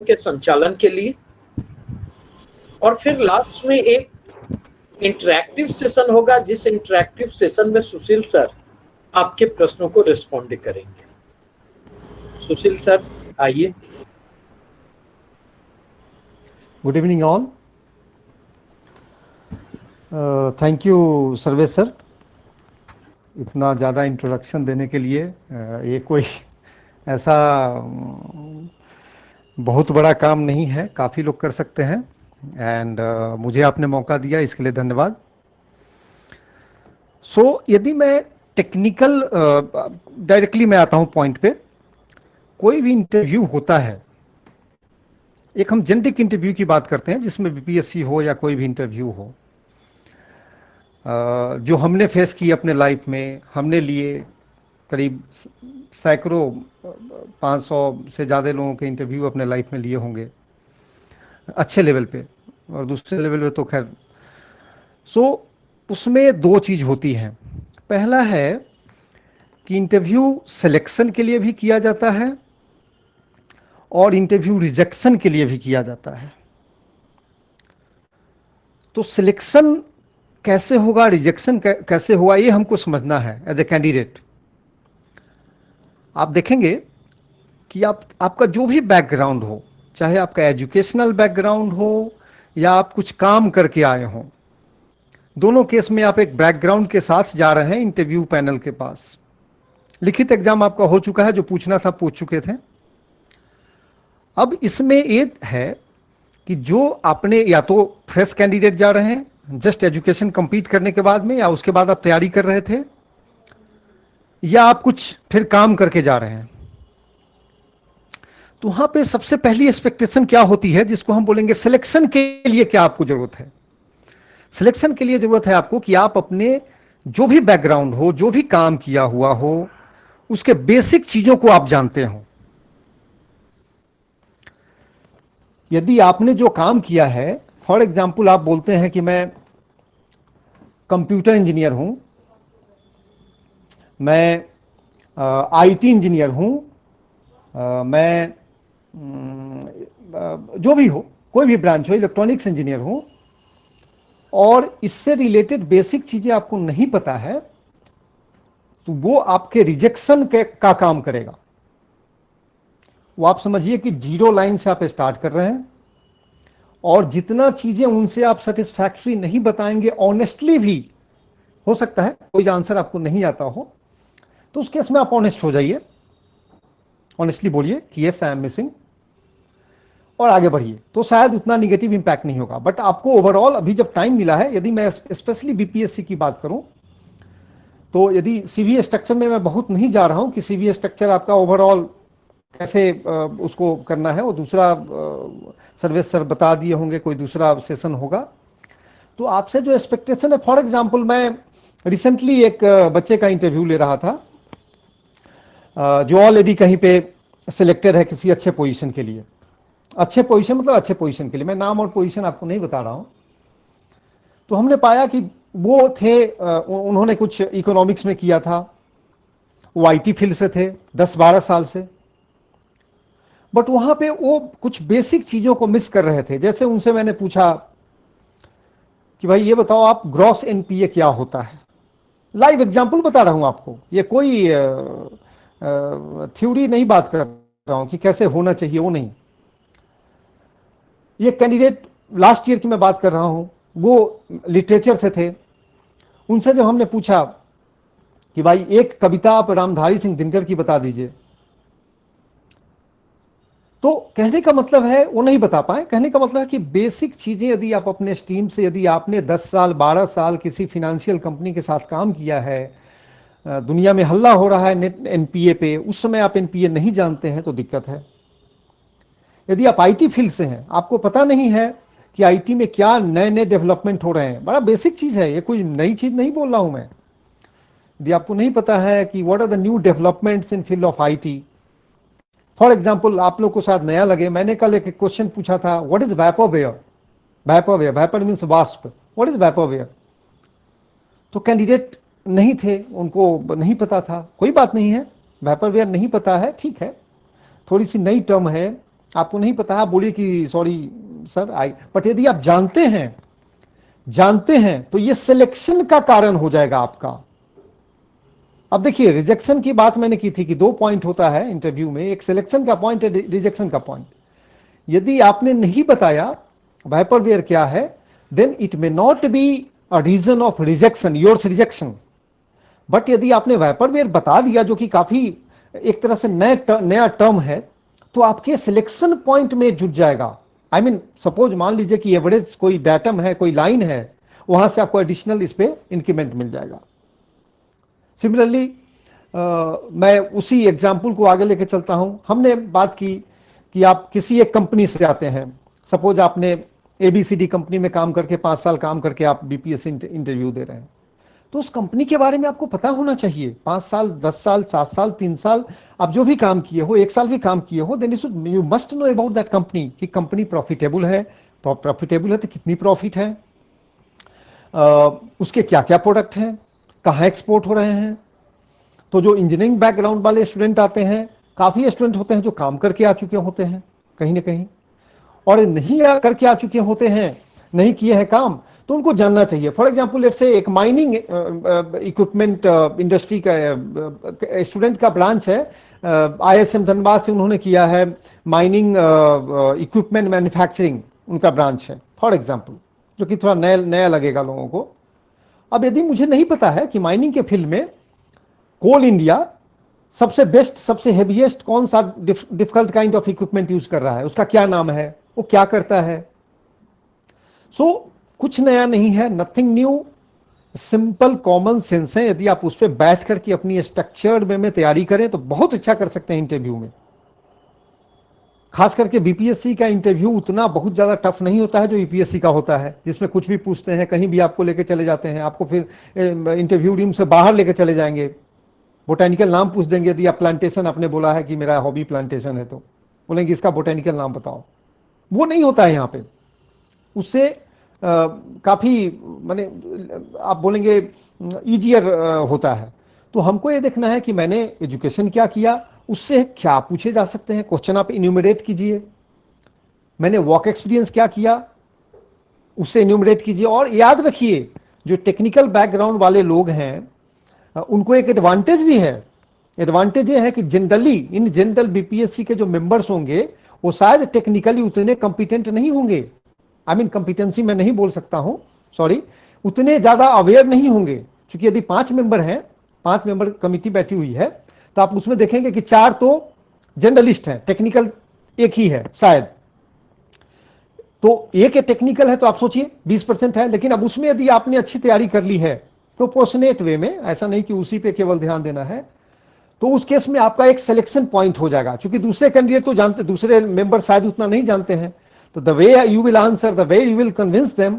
के संचालन के लिए। और फिर लास्ट में एक इंटरैक्टिव सेशन होगा, जिस इंटरैक्टिव सेशन में सुशील सर आपके प्रश्नों को रिस्पॉन्ड करेंगे। सुशील सर आइए। Good evening all. Thank you Sarvesh sir, इतना ज़्यादा इंट्रोडक्शन देने के लिए। ये कोई ऐसा बहुत बड़ा काम नहीं है, काफ़ी लोग कर सकते हैं। एंड मुझे आपने मौका दिया, इसके लिए धन्यवाद। यदि मैं टेक्निकल डायरेक्टली मैं आता हूँ पॉइंट पे। कोई भी इंटरव्यू होता है, एक हम जेनेटिक इंटरव्यू की बात करते हैं जिसमें बीपीएससी हो या कोई भी इंटरव्यू हो, जो हमने फेस की अपने लाइफ में। हमने लिए करीब सैकड़ों 500 से ज़्यादा लोगों के इंटरव्यू अपने लाइफ में लिए होंगे, अच्छे लेवल पे और दूसरे लेवल पे तो खैर। उसमें दो चीज़ होती हैं। पहला है कि इंटरव्यू सिलेक्शन के लिए भी किया जाता है और इंटरव्यू रिजेक्शन के लिए भी किया जाता है। तो सिलेक्शन कैसे होगा, रिजेक्शन कैसे होगा, ये हमको समझना है एज ए कैंडिडेट। आप देखेंगे कि आपका जो भी बैकग्राउंड हो, चाहे आपका एजुकेशनल बैकग्राउंड हो या आप कुछ काम करके आए हों, दोनों केस में आप एक बैकग्राउंड के साथ जा रहे हैं इंटरव्यू पैनल के पास। लिखित एग्जाम आपका हो चुका है, जो पूछना था पूछ चुके थे। अब इसमें ये है कि जो आपने या तो फ्रेश कैंडिडेट जा रहे हैं जस्ट एजुकेशन कंप्लीट करने के बाद में, या उसके बाद आप तैयारी कर रहे थे, या आप कुछ फिर काम करके जा रहे हैं। तो वहां पे सबसे पहली एक्सपेक्टेशन क्या होती है, जिसको हम बोलेंगे सिलेक्शन के लिए क्या आपको जरूरत है। सिलेक्शन के लिए जरूरत है आपको कि आप अपने जो भी बैकग्राउंड हो, जो भी काम किया हुआ हो, उसके बेसिक चीजों को आप जानते हो। यदि आपने जो काम किया है, फॉर एग्जाम्पल आप बोलते हैं कि मैं कंप्यूटर इंजीनियर हूं, मैं आईटी इंजीनियर हूं, मैं जो भी हो, कोई भी ब्रांच हो, इलेक्ट्रॉनिक्स इंजीनियर हूं, और इससे रिलेटेड बेसिक चीजें आपको नहीं पता है, तो वो आपके रिजेक्शन का काम करेगा। वो आप समझिए कि जीरो लाइन से आप स्टार्ट कर रहे हैं, और जितना चीजें उनसे आप सेटिस्फैक्ट्री नहीं बताएंगे, ऑनेस्टली भी हो सकता है कोई आंसर आपको नहीं आता हो, तो उस केस में आप ऑनेस्ट हो जाइए, ऑनेस्टली बोलिए कि यस आई एम मिसिंग, और आगे बढ़िए, तो शायद उतना निगेटिव इंपैक्ट नहीं होगा। बट आपको ओवरऑल अभी जब टाइम मिला है, यदि मैं स्पेशली बीपीएससी की बात करूं, तो यदि सीवी स्ट्रक्चर में मैं बहुत नहीं जा रहा हूं कि सीवी स्ट्रक्चर आपका ओवरऑल कैसे उसको करना है, वो दूसरा सर्विस सर बता दिए होंगे, कोई दूसरा सेशन होगा। तो आपसे जो एक्सपेक्टेशन है, फॉर एग्जांपल मैं रिसेंटली एक बच्चे का इंटरव्यू ले रहा था, जो ऑलरेडी कहीं पे सिलेक्टेड है किसी अच्छे पोजीशन के लिए। अच्छे पोजीशन मतलब अच्छे पोजीशन के लिए, मैं नाम और पोजीशन आपको नहीं बता रहा हूं। तो हमने पाया कि वो थे, उन्होंने कुछ इकोनॉमिक्स में किया था, वो आईटी फील्ड से थे 10-12 साल से, बट वहां पे वो कुछ बेसिक चीजों को मिस कर रहे थे। जैसे उनसे मैंने पूछा कि भाई ये बताओ आप, ग्रॉस एनपीए क्या होता है। लाइव एग्जांपल बता रहा हूं आपको, ये कोई थ्योरी नहीं बात कर रहा हूं कि कैसे होना चाहिए, वो नहीं। ये कैंडिडेट लास्ट ईयर की मैं बात कर रहा हूं, वो लिटरेचर से थे। उनसे जब हमने पूछा कि भाई एक कविता आप रामधारी सिंह दिनकर की बता दीजिए, तो कहने का मतलब है वो नहीं बता पाए। कहने का मतलब है कि बेसिक चीजें यदि आप अपने स्ट्रीम से, यदि आपने 10 साल 12 साल किसी फाइनेंशियल कंपनी के साथ काम किया है, दुनिया में हल्ला हो रहा है नेट एनपीए पे, उस समय आप एनपीए नहीं जानते हैं तो दिक्कत है। यदि आप आईटी फील्ड से हैं, आपको पता नहीं है कि आईटी में क्या नए नए डेवलपमेंट हो रहे हैं, बड़ा बेसिक चीज है, ये कोई नई चीज नहीं बोल रहा हूं मैं। यदि आपको नहीं पता है कि what are the new developments in field of IT, for example आप लोग को शायद नया लगे, मैंने कल एक क्वेश्चन पूछा था, what is vaporware. Vaporware, vapour means wasp, what is vaporware. तो कैंडिडेट नहीं थे, उनको नहीं पता था। कोई बात नहीं है, वेपोवेयर नहीं पता है, ठीक है, थोड़ी सी नई टर्म है, आपको नहीं पता, आप बोलिए कि सॉरी सर आई, बट यदि आप जानते हैं तो ये सिलेक्शन का कारण हो जाएगा आपका। अब देखिए, रिजेक्शन की बात मैंने की थी कि 2 पॉइंट होता है इंटरव्यू में, एक सिलेक्शन का पॉइंट है, रिजेक्शन का पॉइंट। यदि आपने नहीं बताया वाइपरवेयर क्या है, then it may not be a reason of rejection, yours rejection. But यदि आपने वाइपरवेयर बता दिया, जो कि काफी एक तरह से नया टर्म है, तो आपके सिलेक्शन पॉइंट में जुट जाएगा। आई मीन सपोज मान लीजिए कि एवरेज कोई डाटम है, कोई लाइन है, वहां से आपको एडिशनल इस पे इंक्रीमेंट मिल जाएगा। सिमिलरली मैं उसी एग्जाम्पल को आगे लेके चलता हूं। हमने बात की कि आप किसी एक कंपनी से आते हैं, सपोज आपने एबीसीडी कंपनी में काम करके 5 साल काम करके आप बीपीएससी इंटरव्यू दे रहे हैं, तो उस कंपनी के बारे में आपको पता होना चाहिए। 5 साल, 10 साल, 7 साल, 3 साल, आप जो भी काम किए हो, 1 साल भी काम किए हो, then you must know about that company, कि कंपनी प्रॉफिटेबल है, प्रॉफिटेबल है तो कितनी प्रॉफिट है, उसके क्या क्या प्रोडक्ट हैं, कहाँ एक्सपोर्ट हो रहे हैं। तो जो इंजीनियरिंग बैकग्राउंड वाले स्टूडेंट आते हैं, काफी स्टूडेंट होते हैं जो काम करके आ चुके होते हैं कहीं ना कहीं, और नहीं करके आ चुके होते हैं, नहीं किए हैं काम, तो उनको जानना चाहिए। फॉर एग्जाम्पल लेट्स से एक माइनिंग इक्विपमेंट इंडस्ट्री का स्टूडेंट का ब्रांच है, आईएसएम धनबाद से उन्होंने किया है माइनिंग इक्विपमेंट मैन्युफैक्चरिंग, उनका ब्रांच है फॉर एग्जाम्पल, जो कि थोड़ा नया नया लगेगा लोगों को। अब यदि मुझे नहीं पता है कि माइनिंग के फील्ड में कोल इंडिया सबसे बेस्ट, सबसे हेवीएस्ट कौन सा difficult kind of equipment use कर रहा है, उसका क्या नाम है, वो क्या करता है, सो कुछ नया नहीं है, nothing new, simple common sense है। यदि आप उस पर बैठ करके अपनी स्ट्रक्चर्ड वे में तैयारी करें तो बहुत अच्छा कर सकते हैं इंटरव्यू में। खास करके बीपीएससी का इंटरव्यू उतना बहुत ज्यादा टफ नहीं होता है जो यूपीएससी का होता है, जिसमें कुछ भी पूछते हैं, कहीं भी आपको लेके चले जाते हैं, आपको फिर इंटरव्यू रूम से बाहर लेके चले जाएंगे, बोटेनिकल नाम पूछ देंगे। यदि आप प्लांटेशन, आपने बोला है कि मेरा हॉबी प्लांटेशन है, तो बोलेंगे इसका बोटेनिकल नाम बताओ। वो नहीं होता है यहाँ पे, उससे काफी माने आप बोलेंगे इजियर होता है। तो हमको ये देखना है कि मैंने एजुकेशन क्या किया, उससे क्या पूछे जा सकते हैं क्वेश्चन, आप इन्यूमरेट कीजिए। मैंने वर्क एक्सपीरियंस क्या किया, उससे इन्यूमरेट कीजिए। और याद रखिए, जो टेक्निकल बैकग्राउंड वाले लोग हैं उनको एक एडवांटेज भी है। एडवांटेज ये है कि जनरली इन जनरल बीपीएससी के जो मेंबर्स होंगे वो शायद टेक्निकली उतने कंपिटेंट नहीं होंगे, आई मीन कंपिटेंसी में नहीं बोल सकता हूं, सॉरी, उतने ज्यादा अवेयर नहीं होंगे। क्योंकि यदि 5 मेंबर हैं, 5 मेंबर कमिटी बैठी हुई है, तो आप उसमें देखेंगे कि 4 तो जनरलिस्ट हैं, टेक्निकल एक ही है शायद, तो एक टेक्निकल है, तो आप सोचिए 20% है। लेकिन अब उसमें यदि आपने अच्छी तैयारी कर ली है प्रोपोर्शनेट वे में, ऐसा नहीं कि उसी पे केवल ध्यान देना है, तो उस केस में आपका एक सिलेक्शन पॉइंट हो जाएगा। क्योंकि दूसरे कैंडिडेट तो जानते, दूसरे मेंबर शायद उतना नहीं जानते हैं, तो the way you will answer, the way you will convince them,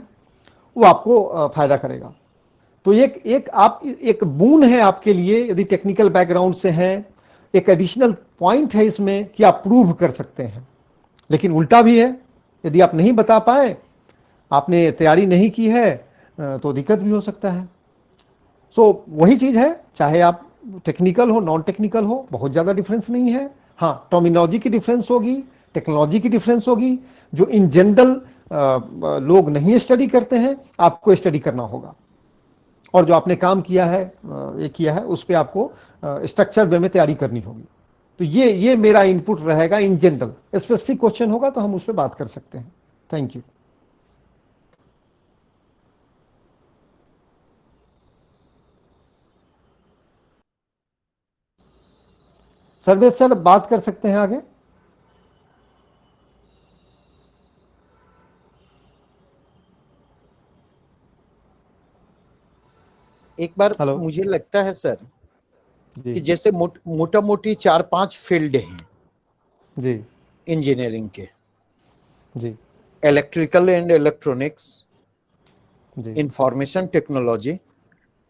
वो आपको फायदा करेगा। तो एक बून है आपके लिए यदि टेक्निकल बैकग्राउंड से हैं, एक एडिशनल पॉइंट है इसमें कि आप प्रूव कर सकते हैं। लेकिन उल्टा भी है, यदि आप नहीं बता पाए, आपने तैयारी नहीं की है, तो दिक्कत भी हो सकता है। सो वही चीज है, चाहे आप टेक्निकल हो, नॉन टेक्निकल हो, बहुत ज्यादा डिफरेंस नहीं है। हाँ, टर्मिनोलॉजी की डिफरेंस होगी, टेक्नोलॉजी की डिफरेंस होगी, जो इन जनरल लोग नहीं स्टडी करते हैं, आपको स्टडी करना होगा। और जो आपने काम किया है, ये किया है, उस पर आपको स्ट्रक्चर वे में तैयारी करनी होगी। तो ये मेरा इनपुट रहेगा इन जनरल। स्पेसिफिक क्वेश्चन होगा तो हम उस पर बात कर सकते हैं। Thank you. सर्वेश सर बात कर सकते हैं आगे। एक बार हेलो मुझे लगता है सर जी। कि जैसे मोटा मोटी 4-5 फील्ड हैं जी इंजीनियरिंग के, जी इलेक्ट्रिकल एंड इलेक्ट्रॉनिक्स, जी इंफॉर्मेशन टेक्नोलॉजी,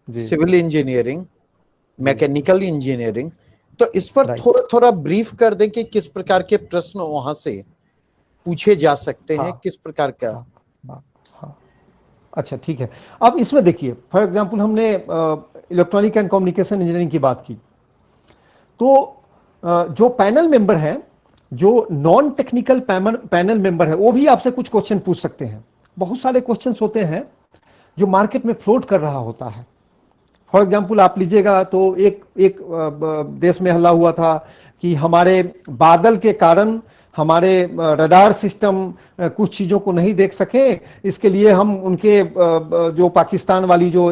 जी सिविल इंजीनियरिंग, मैकेनिकल इंजीनियरिंग। तो इस पर राइट। थोड़ा थोड़ा ब्रीफ कर दें कि किस प्रकार के प्रश्न वहां से पूछे जा सकते हैं, हाँ किस प्रकार का। हाँ हाँ हाँ। अच्छा ठीक है। अब इसमें देखिए, फॉर एग्जांपल हमने इलेक्ट्रॉनिक एंड कम्युनिकेशन इंजीनियरिंग की बात की, तो जो पैनल मेंबर हैं जो नॉन टेक्निकल पैनल मेंबर है वो भी आपसे कुछ क्वेश्चन पूछ सकते हैं। बहुत सारे क्वेश्चंस होते हैं जो मार्केट में फ्लोट कर रहा होता है। फॉर एग्जाम्पल आप लीजिएगा तो एक देश में हल्ला हुआ था कि हमारे बादल के कारण हमारे रडार सिस्टम कुछ चीज़ों को नहीं देख सके, इसके लिए हम उनके जो पाकिस्तान वाली जो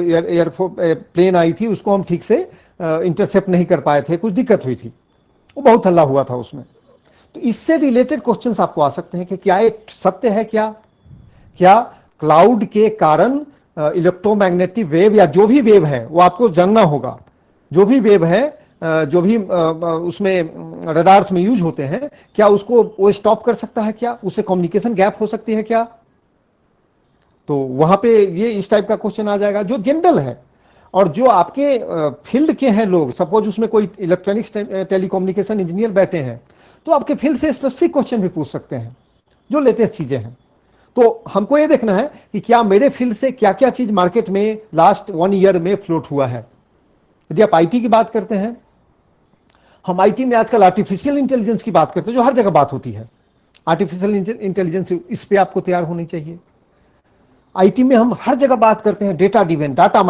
प्लेन आई थी उसको हम ठीक से इंटरसेप्ट नहीं कर पाए थे, कुछ दिक्कत हुई थी, वो बहुत हल्ला हुआ था उसमें। तो इससे रिलेटेड क्वेश्चंस आपको आ सकते हैं कि क्या ये सत्य है, क्या क्लाउड के कारण इलेक्ट्रोमैग्नेटिक वेव या जो भी वेव है वो आपको जानना होगा। जो भी वेव है जो भी उसमें रडार्स में यूज होते हैं, क्या उसको वो स्टॉप कर सकता है, क्या उससे कम्युनिकेशन गैप हो सकती है क्या? तो वहां पे ये इस टाइप का क्वेश्चन आ जाएगा जो जनरल है। और जो आपके फील्ड के हैं लोग, सपोज उसमें कोई इलेक्ट्रॉनिक्स टेलीकम्युनिकेशन इंजीनियर बैठे हैं, तो आपके फील्ड से स्पेसिफिक क्वेश्चन भी पूछ सकते हैं जो लेटेस्ट चीजें हैं। तो हमको ये देखना है कि क्या मेरे फील्ड से क्या क्या चीज मार्केट में लास्ट 1 ईयर में फ्लोट हुआ है। यदि आप आईटी की बात करते हैं, हम आईटी में आजकल आर्टिफिशियल इंटेलिजेंस की बात करते हैं, जो हर जगह बात होती है। आर्टिफिशियल इंटेलिजेंस, इस पे आपको तैयार होनी चाहिए। आईटी में हम हर जगह बात करते हैं डेटा डिवेन, डेटा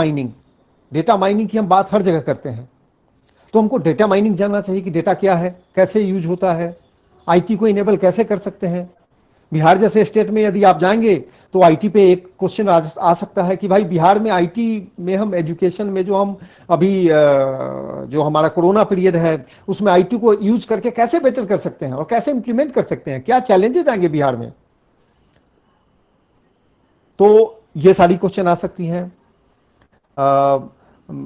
माइनिंग की हम बात हर जगह करते हैं। तो हमको डेटा माइनिंग जानना चाहिए कि डेटा क्या है, कैसे यूज होता है, आईटी को इनेबल कैसे कर सकते हैं। बिहार जैसे स्टेट में यदि आप जाएंगे तो आईटी पे एक क्वेश्चन आ सकता है कि भाई बिहार में आईटी में हम एजुकेशन में जो हम अभी जो हमारा कोरोना पीरियड है उसमें आईटी को यूज करके कैसे बेटर कर सकते हैं और कैसे इंप्लीमेंट कर सकते हैं, क्या चैलेंजेस आएंगे बिहार में। तो ये सारी क्वेश्चन आ सकती हैं।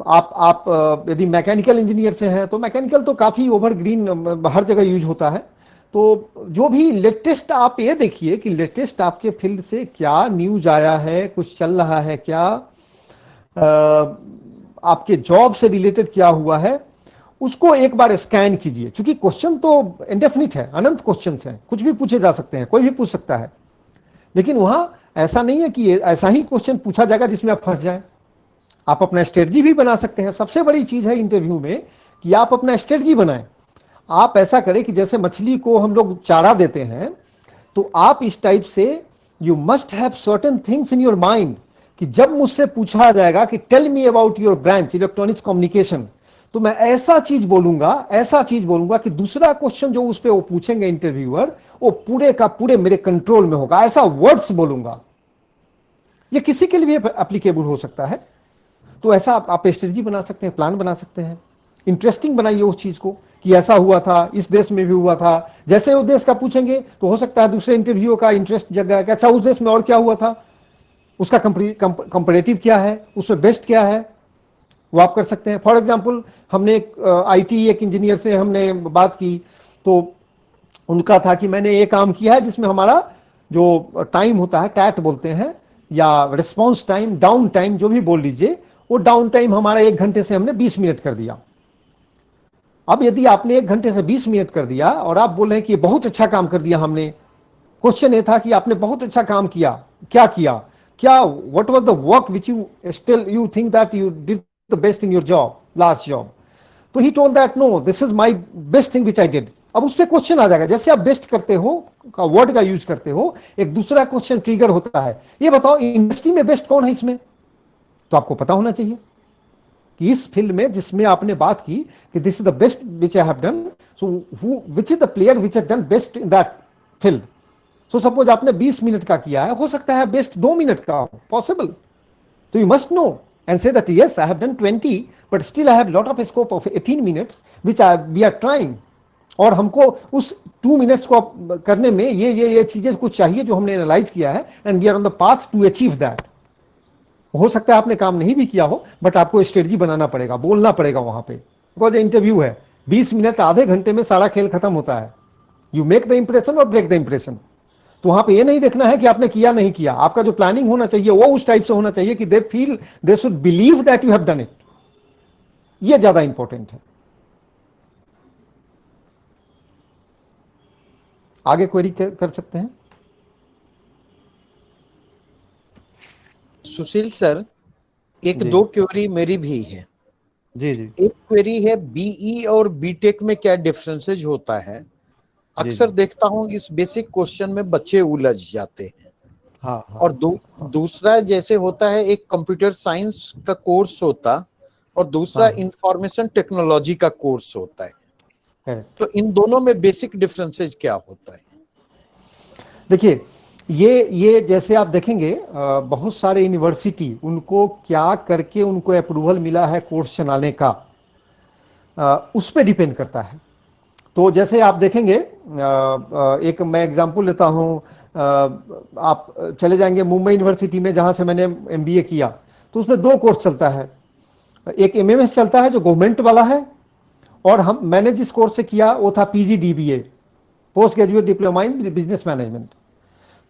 आप यदि मैकेनिकल इंजीनियर से हैं तो मैकेनिकल तो काफी ओवरग्रीन हर जगह यूज होता है। तो जो भी लेटेस्ट, आप ये देखिए कि लेटेस्ट आपके फील्ड से क्या न्यूज आया है, कुछ चल रहा है क्या, आपके जॉब से रिलेटेड क्या हुआ है, उसको एक बार स्कैन कीजिए। क्योंकि क्वेश्चन तो इंडेफिनिट है, अनंत क्वेश्चंस हैं, कुछ भी पूछे जा सकते हैं, कोई भी पूछ सकता है। लेकिन वहां ऐसा नहीं है कि ऐसा ही क्वेश्चन पूछा जाएगा जिसमें आप फंस जाए। आप अपना स्ट्रेटजी भी बना सकते हैं। सबसे बड़ी चीज है इंटरव्यू में कि आप अपना स्ट्रेटजी बनाएं। आप ऐसा करें कि जैसे मछली को हम लोग चारा देते हैं, तो आप इस टाइप से you must have certain things in your mind कि जब मुझसे पूछा जाएगा कि tell me about your branch electronics communication, तो मैं ऐसा चीज बोलूंगा कि दूसरा क्वेश्चन जो उस पर वो पूछेंगे इंटरव्यूअर, वो पूरे का पूरे मेरे कंट्रोल में होगा। ऐसा वर्ड्स बोलूंगा। ये किसी के लिए भी एप्लीकेबल हो सकता है। तो ऐसा आप स्ट्रेटजी बना सकते हैं, प्लान बना सकते हैं। इंटरेस्टिंग बनाइए उस चीज को कि ऐसा हुआ था, इस देश में भी हुआ था। जैसे उस देश का पूछेंगे तो हो सकता है दूसरे इंटरव्यू का इंटरेस्ट जगह कि अच्छा उस देश में और क्या हुआ था, उसका कंपैरेटिव क्या है, उसमें बेस्ट क्या है, वो आप कर सकते हैं। फॉर एग्जांपल हमने आईटी एक इंजीनियर से हमने बात की, तो उनका था कि मैंने ये काम किया है जिसमें हमारा जो टाइम होता है, टैट बोलते हैं, या रिस्पॉन्स टाइम, डाउन टाइम जो भी बोल लीजिए, वो डाउन टाइम हमारा 1 घंटे से हमने 20 मिनट कर दिया। अब यदि आपने 1 घंटे से 20 मिनट कर दिया और आप बोल रहे हैं कि बहुत अच्छा काम कर दिया हमने, क्वेश्चन ये था कि आपने बहुत अच्छा काम किया, क्या किया, क्या what was the work which you still you think that you did the best in your job, last job. तो he told that no this is my best thing which I did. अब उस पर question आ जाएगा। जैसे आप best करते हो का वर्ड का यूज करते हो, एक दूसरा क्वेश्चन ट्रिगर होता है, ये बताओ इंडस्ट्री में बेस्ट कौन है इसमें। तो आपको पता होना चाहिए कि इस फील्ड में जिसमें आपने बात की कि this is the best which I have done, so which is the player which has done best in that field. So suppose आपने 20 मिनट का किया है, हो सकता है बेस्ट 2 मिनट का हो, पॉसिबल। तो you must know and say that yes I have done 20 but still I have lot of scope of 18 minutes which we are trying. और हमको उस 2 मिनट्स को करने में ये चीजें कुछ चाहिए जो हमने एनालाइज किया है, and we are on the path to achieve that. हो सकता है आपने काम नहीं भी किया हो, बट आपको स्ट्रेटजी बनाना पड़ेगा, बोलना पड़ेगा वहां पे, बिकॉज इंटरव्यू है। 20 मिनट, आधे घंटे में सारा खेल खत्म होता है। यू मेक द इंप्रेशन और ब्रेक द इंप्रेशन। तो वहां पे ये नहीं देखना है कि आपने किया नहीं किया, आपका जो प्लानिंग होना चाहिए वो उस टाइप से होना चाहिए कि they feel, they should believe that you have done it. ये ज्यादा इंपॉर्टेंट है। आगे क्वेरी कर सकते हैं। सुशील सर, एक जी दो क्वेरी मेरी भी है। जी जी एक क्वेरी है बीई और बीटेक में क्या डिफरेंसेज होता है, अक्सर देखता हूँ इस बेसिक क्वेश्चन में बच्चे उलझ जाते हैं। हाँ हाँ। और दूसरा जैसे होता है, एक कंप्यूटर साइंस का कोर्स होता और दूसरा हाँ। इंफॉर्मेशन टेक्नोलॉजी का कोर्स होता है। करेक्ट। तो इन दोनों में बेसिक डिफरेंसेस क्या होता है? देखिए, ये जैसे आप देखेंगे बहुत सारे यूनिवर्सिटी उनको क्या करके उनको अप्रूवल मिला है कोर्स चलाने का, उस पर डिपेंड करता है। तो जैसे आप देखेंगे, एक मैं एग्जांपल लेता हूं, आप चले जाएंगे मुंबई यूनिवर्सिटी में जहां से मैंने एमबीए किया, तो उसमें दो कोर्स चलता है। एक एमएमएस चलता है जो गवर्नमेंट वाला है, और मैंने जिस कोर्स से किया वो था PGDBA, post graduate diploma in business management.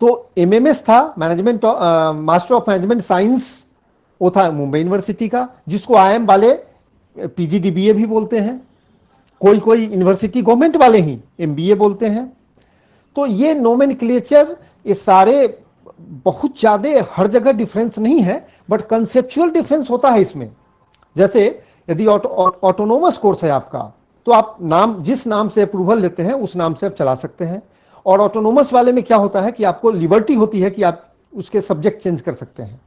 तो एमएमएस था management, master of management science, वो था मुंबई यूनिवर्सिटी का, जिसको आईएम वाले पीजीडीबीए भी बोलते हैं, कोई कोई यूनिवर्सिटी गवर्नमेंट वाले ही एमबीए बोलते हैं। तो ये नोमेनक्लेचर, ये सारे बहुत ज़्यादा हर जगह डिफरेंस नहीं है, बट कंसेप्चुअल डिफरेंस होता है इसमें। जैसे यदि ऑटोनोमस कोर्स है आपका, तो आप नाम जिस नाम से अप्रूवल लेते हैं उस नाम से आप चला सकते हैं। और ऑटोनोमस वाले में क्या होता है कि आपको लिबर्टी होती है कि आप उसके सब्जेक्ट चेंज कर सकते हैं।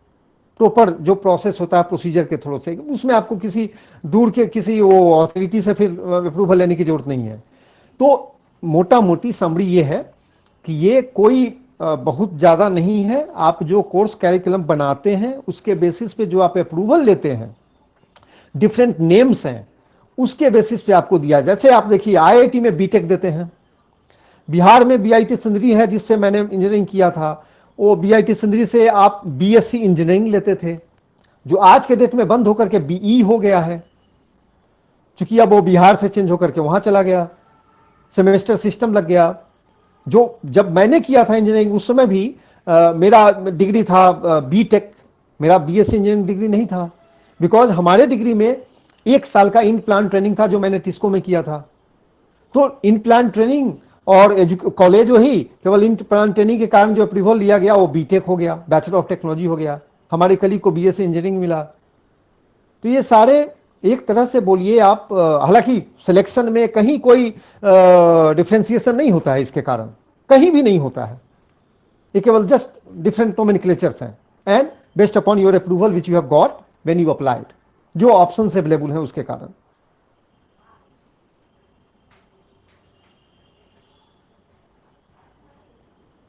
प्रॉपर जो प्रोसेस होता है प्रोसीजर के थ्रू से, उसमें आपको किसी दूर के किसी वो अथॉरिटी से फिर अप्रूवल लेने की जरूरत नहीं है। तो मोटा मोटी समरी ये है कि ये कोई बहुत ज़्यादा नहीं है। आप जो कोर्स कैरिकुलम बनाते हैं उसके बेसिस पे जो आप अप्रूवल लेते हैं, डिफरेंट नेम्स हैं, उसके बेसिस पे आपको दिया। जैसे आप देखिए आईआईटी में बीटेक देते हैं, बिहार में बीआईटी सिंदरी है जिससे मैंने इंजीनियरिंग किया था, वो बीआईटी सिंदरी से आप बीएससी इंजीनियरिंग लेते थे, जो आज के डेट में बंद होकर के बीई हो गया है, क्योंकि अब वो बिहार से चेंज होकर के वहां चला गया, सेमेस्टर सिस्टम लग गया। जो जब मैंने किया था इंजीनियरिंग उस समय भी मेरा डिग्री था बीटेक, मेरा बीएससी इंजीनियरिंग डिग्री नहीं था, बिकॉज हमारे डिग्री में 1 साल का इन प्लान ट्रेनिंग था जो मैंने टिस्को में किया था। तो इन प्लान ट्रेनिंग और कॉलेज वही, केवल इन प्लान ट्रेनिंग के कारण जो अप्रूवल लिया गया वो बीटेक हो गया, बैचलर ऑफ टेक्नोलॉजी हो गया। हमारे कलीग को बीएससी इंजीनियरिंग मिला। तो ये सारे एक तरह से बोलिए आप, हालांकि सिलेक्शन में कहीं कोई डिफ्रेंसिएशन नहीं होता है, इसके कारण कहीं भी नहीं होता है। ये केवल जस्ट डिफरेंट नोमेनक्लेचर्स हैं, and based upon your approval which you have got when you applied, जो ऑप्शंस अवेलेबल हैं उसके कारण।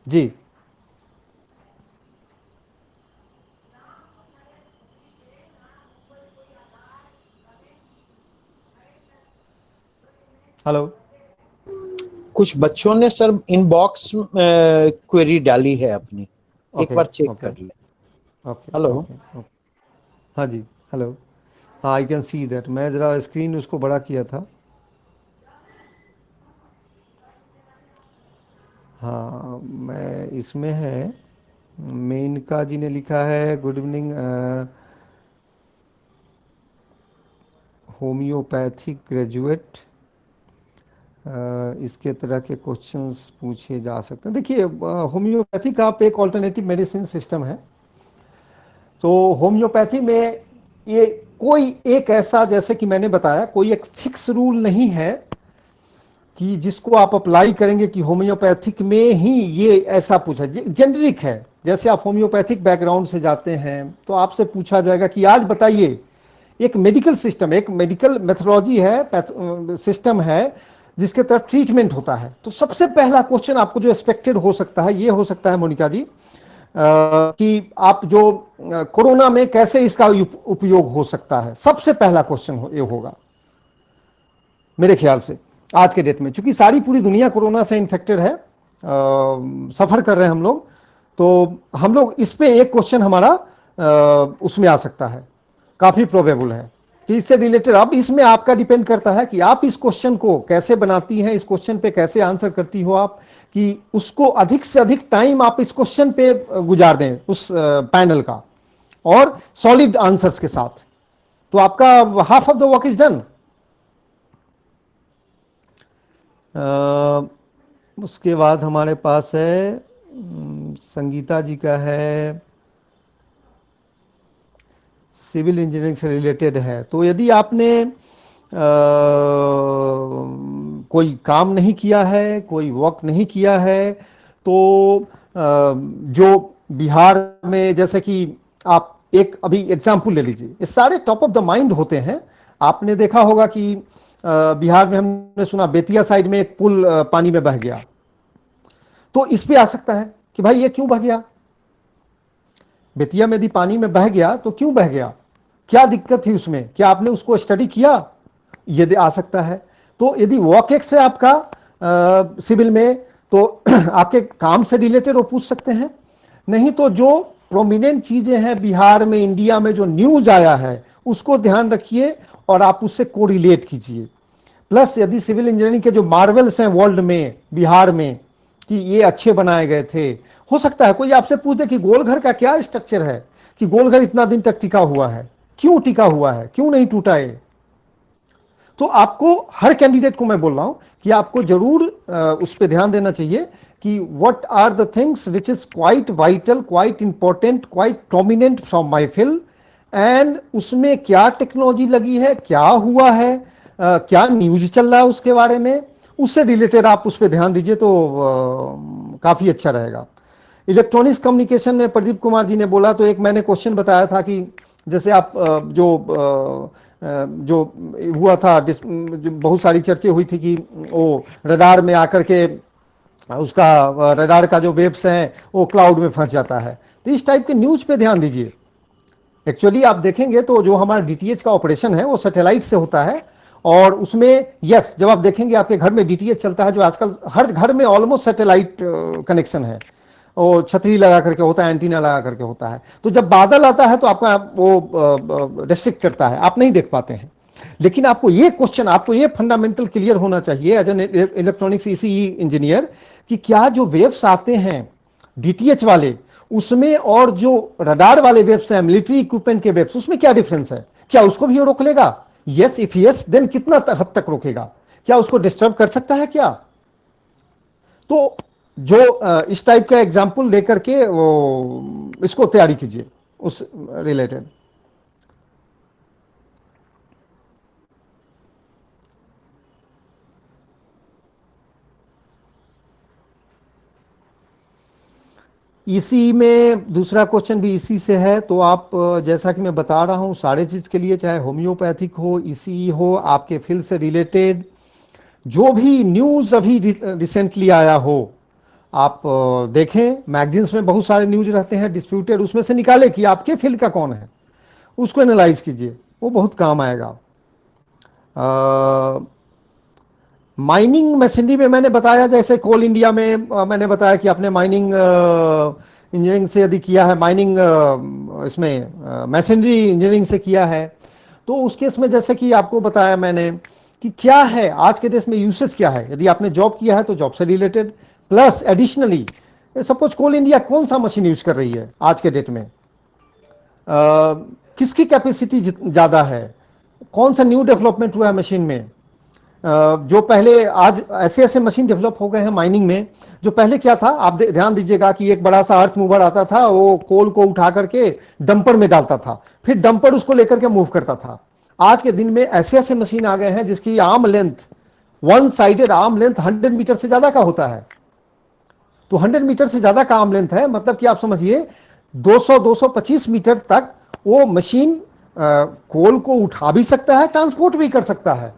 जी। हेलो। कुछ बच्चों ने सर इनबॉक्स क्वेरी डाली है अपनी, एक बार चेक कर ले। Okay hello. ओके। हाँ जी। हेलो। हाँ, आई कैन सी दैट। मैं ज़रा स्क्रीन उसको बड़ा किया था। हाँ, मैं इसमें है, मेनका जी ने लिखा है गुड इवनिंग, होम्योपैथिक ग्रेजुएट, इसके तरह के क्वेश्चंस पूछे जा सकते हैं। देखिए, होम्योपैथी का आप एक ऑल्टरनेटिव मेडिसिन सिस्टम है। तो होम्योपैथी में ये कोई एक ऐसा, जैसे कि मैंने बताया, कोई एक फिक्स रूल नहीं है कि जिसको आप अप्लाई करेंगे कि होम्योपैथिक में ही ये ऐसा पूछा। जेनरिक है। जैसे आप होम्योपैथिक बैकग्राउंड से जाते हैं तो आपसे पूछा जाएगा कि आज बताइए, एक मेडिकल सिस्टम, एक मेडिकल मेथोलॉजी है, सिस्टम है जिसके तरफ ट्रीटमेंट होता है। तो सबसे पहला क्वेश्चन आपको जो एक्सपेक्टेड हो सकता है, ये हो सकता है मोनिका जी, कि आप जो कोरोना में कैसे इसका उपयोग हो सकता है, सबसे पहला क्वेश्चन ये होगा मेरे ख्याल से आज के डेट में, क्योंकि सारी पूरी दुनिया कोरोना से इन्फेक्टेड है, सफर कर रहे हैं हम लोग। तो हम लोग इस पे एक क्वेश्चन हमारा उसमें आ सकता है, काफी प्रोबेबल है कि इससे रिलेटेड। अब इसमें आपका डिपेंड करता है कि आप इस क्वेश्चन को कैसे बनाती हैं, इस क्वेश्चन पे कैसे आंसर करती हो आप, कि उसको अधिक से अधिक टाइम आप इस क्वेश्चन पे गुजार दें उस पैनल का, और सॉलिड आंसर्स के साथ, तो आपका half of the work is done. उसके बाद हमारे पास है संगीता जी का है, सिविल इंजीनियरिंग से रिलेटेड है। तो यदि आपने कोई काम नहीं किया है, कोई वर्क नहीं किया है, तो जो बिहार में, जैसे कि आप एक अभी एग्जाम्पल ले लीजिए, ये सारे टॉप ऑफ द माइंड होते हैं। आपने देखा होगा कि बिहार में हमने सुना बेतिया साइड में एक पुल पानी में बह गया, तो इस पे आ सकता है कि भाई ये क्यों बह गया, बेतिया में यदि पानी में बह गया तो क्यों बह गया, क्या दिक्कत थी उसमें, क्या आपने उसको स्टडी किया, यदि आ सकता है। तो यदि वॉकेक्स है आपका सिविल में, तो आपके काम से रिलेटेड वो पूछ सकते हैं। नहीं तो जो प्रोमिनेंट चीजें हैं बिहार में, इंडिया में जो न्यूज आया है उसको ध्यान रखिए और आप उससे कोरिलेट कीजिए। प्लस यदि सिविल इंजीनियरिंग के जो मार्वल्स हैं वर्ल्ड में, बिहार में, कि ये अच्छे बनाए गए थे, हो सकता है कोई आपसे पूछ दे कि गोलघर का क्या स्ट्रक्चर है, कि गोलघर इतना दिन तक टिका हुआ है, क्यों टिका हुआ है, क्यों नहीं टूटा है। तो आपको, हर कैंडिडेट को मैं बोल रहा हूं कि आपको जरूर उस पर ध्यान देना चाहिए कि what are the things which is quite vital, quite important, quite prominent from my field, and उसमें क्या टेक्नोलॉजी लगी है, क्या हुआ है, क्या न्यूज चल रहा है उसके बारे में, उससे रिलेटेड आप उस पर ध्यान दीजिए तो काफी अच्छा रहेगा। इलेक्ट्रॉनिक्स कम्युनिकेशन में प्रदीप कुमार जी ने बोला, तो एक मैंने क्वेश्चन बताया था कि जैसे आप जो हुआ था, जो बहुत सारी चर्चा हुई थी कि वो रडार में आकर के उसका रडार का जो वेव्स हैं वो क्लाउड में फंस जाता है। तो इस टाइप के न्यूज पे ध्यान दीजिए। एक्चुअली आप देखेंगे तो जो हमारा डीटीएच का ऑपरेशन है वो सैटेलाइट से होता है, और उसमें यस, जब आप देखेंगे आपके घर में डीटीएच चलता है, जो आजकल हर घर में ऑलमोस्ट सैटेलाइट कनेक्शन है, वो छतरी लगा करके होता है, एंटीना लगा करके होता है। तो जब बादल आता है तो आपका वो रेस्ट्रिक्ट करता है, आप नहीं देख पाते हैं। लेकिन आपको ये क्वेश्चन, आपको ये फंडामेंटल क्लियर होना चाहिए as an electronics ECE engineer, कि क्या जो वेव्स आते हैं डीटीएच वाले उसमें और जो रडार वाले वेव्स हैं, मिलिट्री इक्विपमेंट के वेव्स, उसमें क्या डिफरेंस है, क्या उसको भी रोक लेगा, यस, इफ यस देन कितना हद तक रोकेगा, क्या उसको डिस्टर्ब कर सकता है क्या। तो जो इस टाइप का एग्जाम्पल लेकर के वो इसको तैयारी कीजिए उस रिलेटेड। इसी में दूसरा क्वेश्चन भी इसी से है, तो आप जैसा कि मैं बता रहा हूं, सारे चीज के लिए, चाहे होम्योपैथिक हो, ईसीई हो, आपके फील्ड से रिलेटेड जो भी न्यूज अभी रिसेंटली आया हो, आप देखें, मैगजीन्स में बहुत सारे न्यूज रहते हैं डिस्प्यूटेड, उसमें से निकाले कि आपके फील्ड का कौन है, उसको एनालाइज कीजिए, वो बहुत काम आएगा। माइनिंग मशीनरी में मैंने बताया, जैसे कोल इंडिया में मैंने बताया कि आपने माइनिंग इंजीनियरिंग से यदि किया है, माइनिंग इसमें मशीनरी इंजीनियरिंग से किया है, तो उस केस में जैसे कि आपको बताया मैंने कि क्या है आज के देश में यूसेज क्या है, यदि आपने जॉब किया है तो जॉब से रिलेटेड, प्लस एडिशनली सपोज कोल इंडिया कौन सा मशीन यूज कर रही है आज के डेट में, किसकी कैपेसिटी ज़्यादा है, कौन सा न्यू डेवलपमेंट हुआ है मशीन में। जो पहले, आज ऐसे ऐसे मशीन डेवलप हो गए हैं माइनिंग में, जो पहले क्या था, आप ध्यान दीजिएगा कि एक बड़ा सा अर्थ मूवर आता था, वो कोल को उठा करके डंपर में डालता था, फिर डंपर उसको लेकर के मूव करता था। आज के दिन में ऐसे ऐसे मशीन आ गए हैं जिसकी arm length, one sided arm length 100 metre से ज्यादा का होता है। तो 100 मीटर से ज्यादा का आर्म लेंथ है, मतलब कि आप समझिए 200-225 मीटर तक वो मशीन कोल को उठा भी सकता है, ट्रांसपोर्ट भी कर सकता है।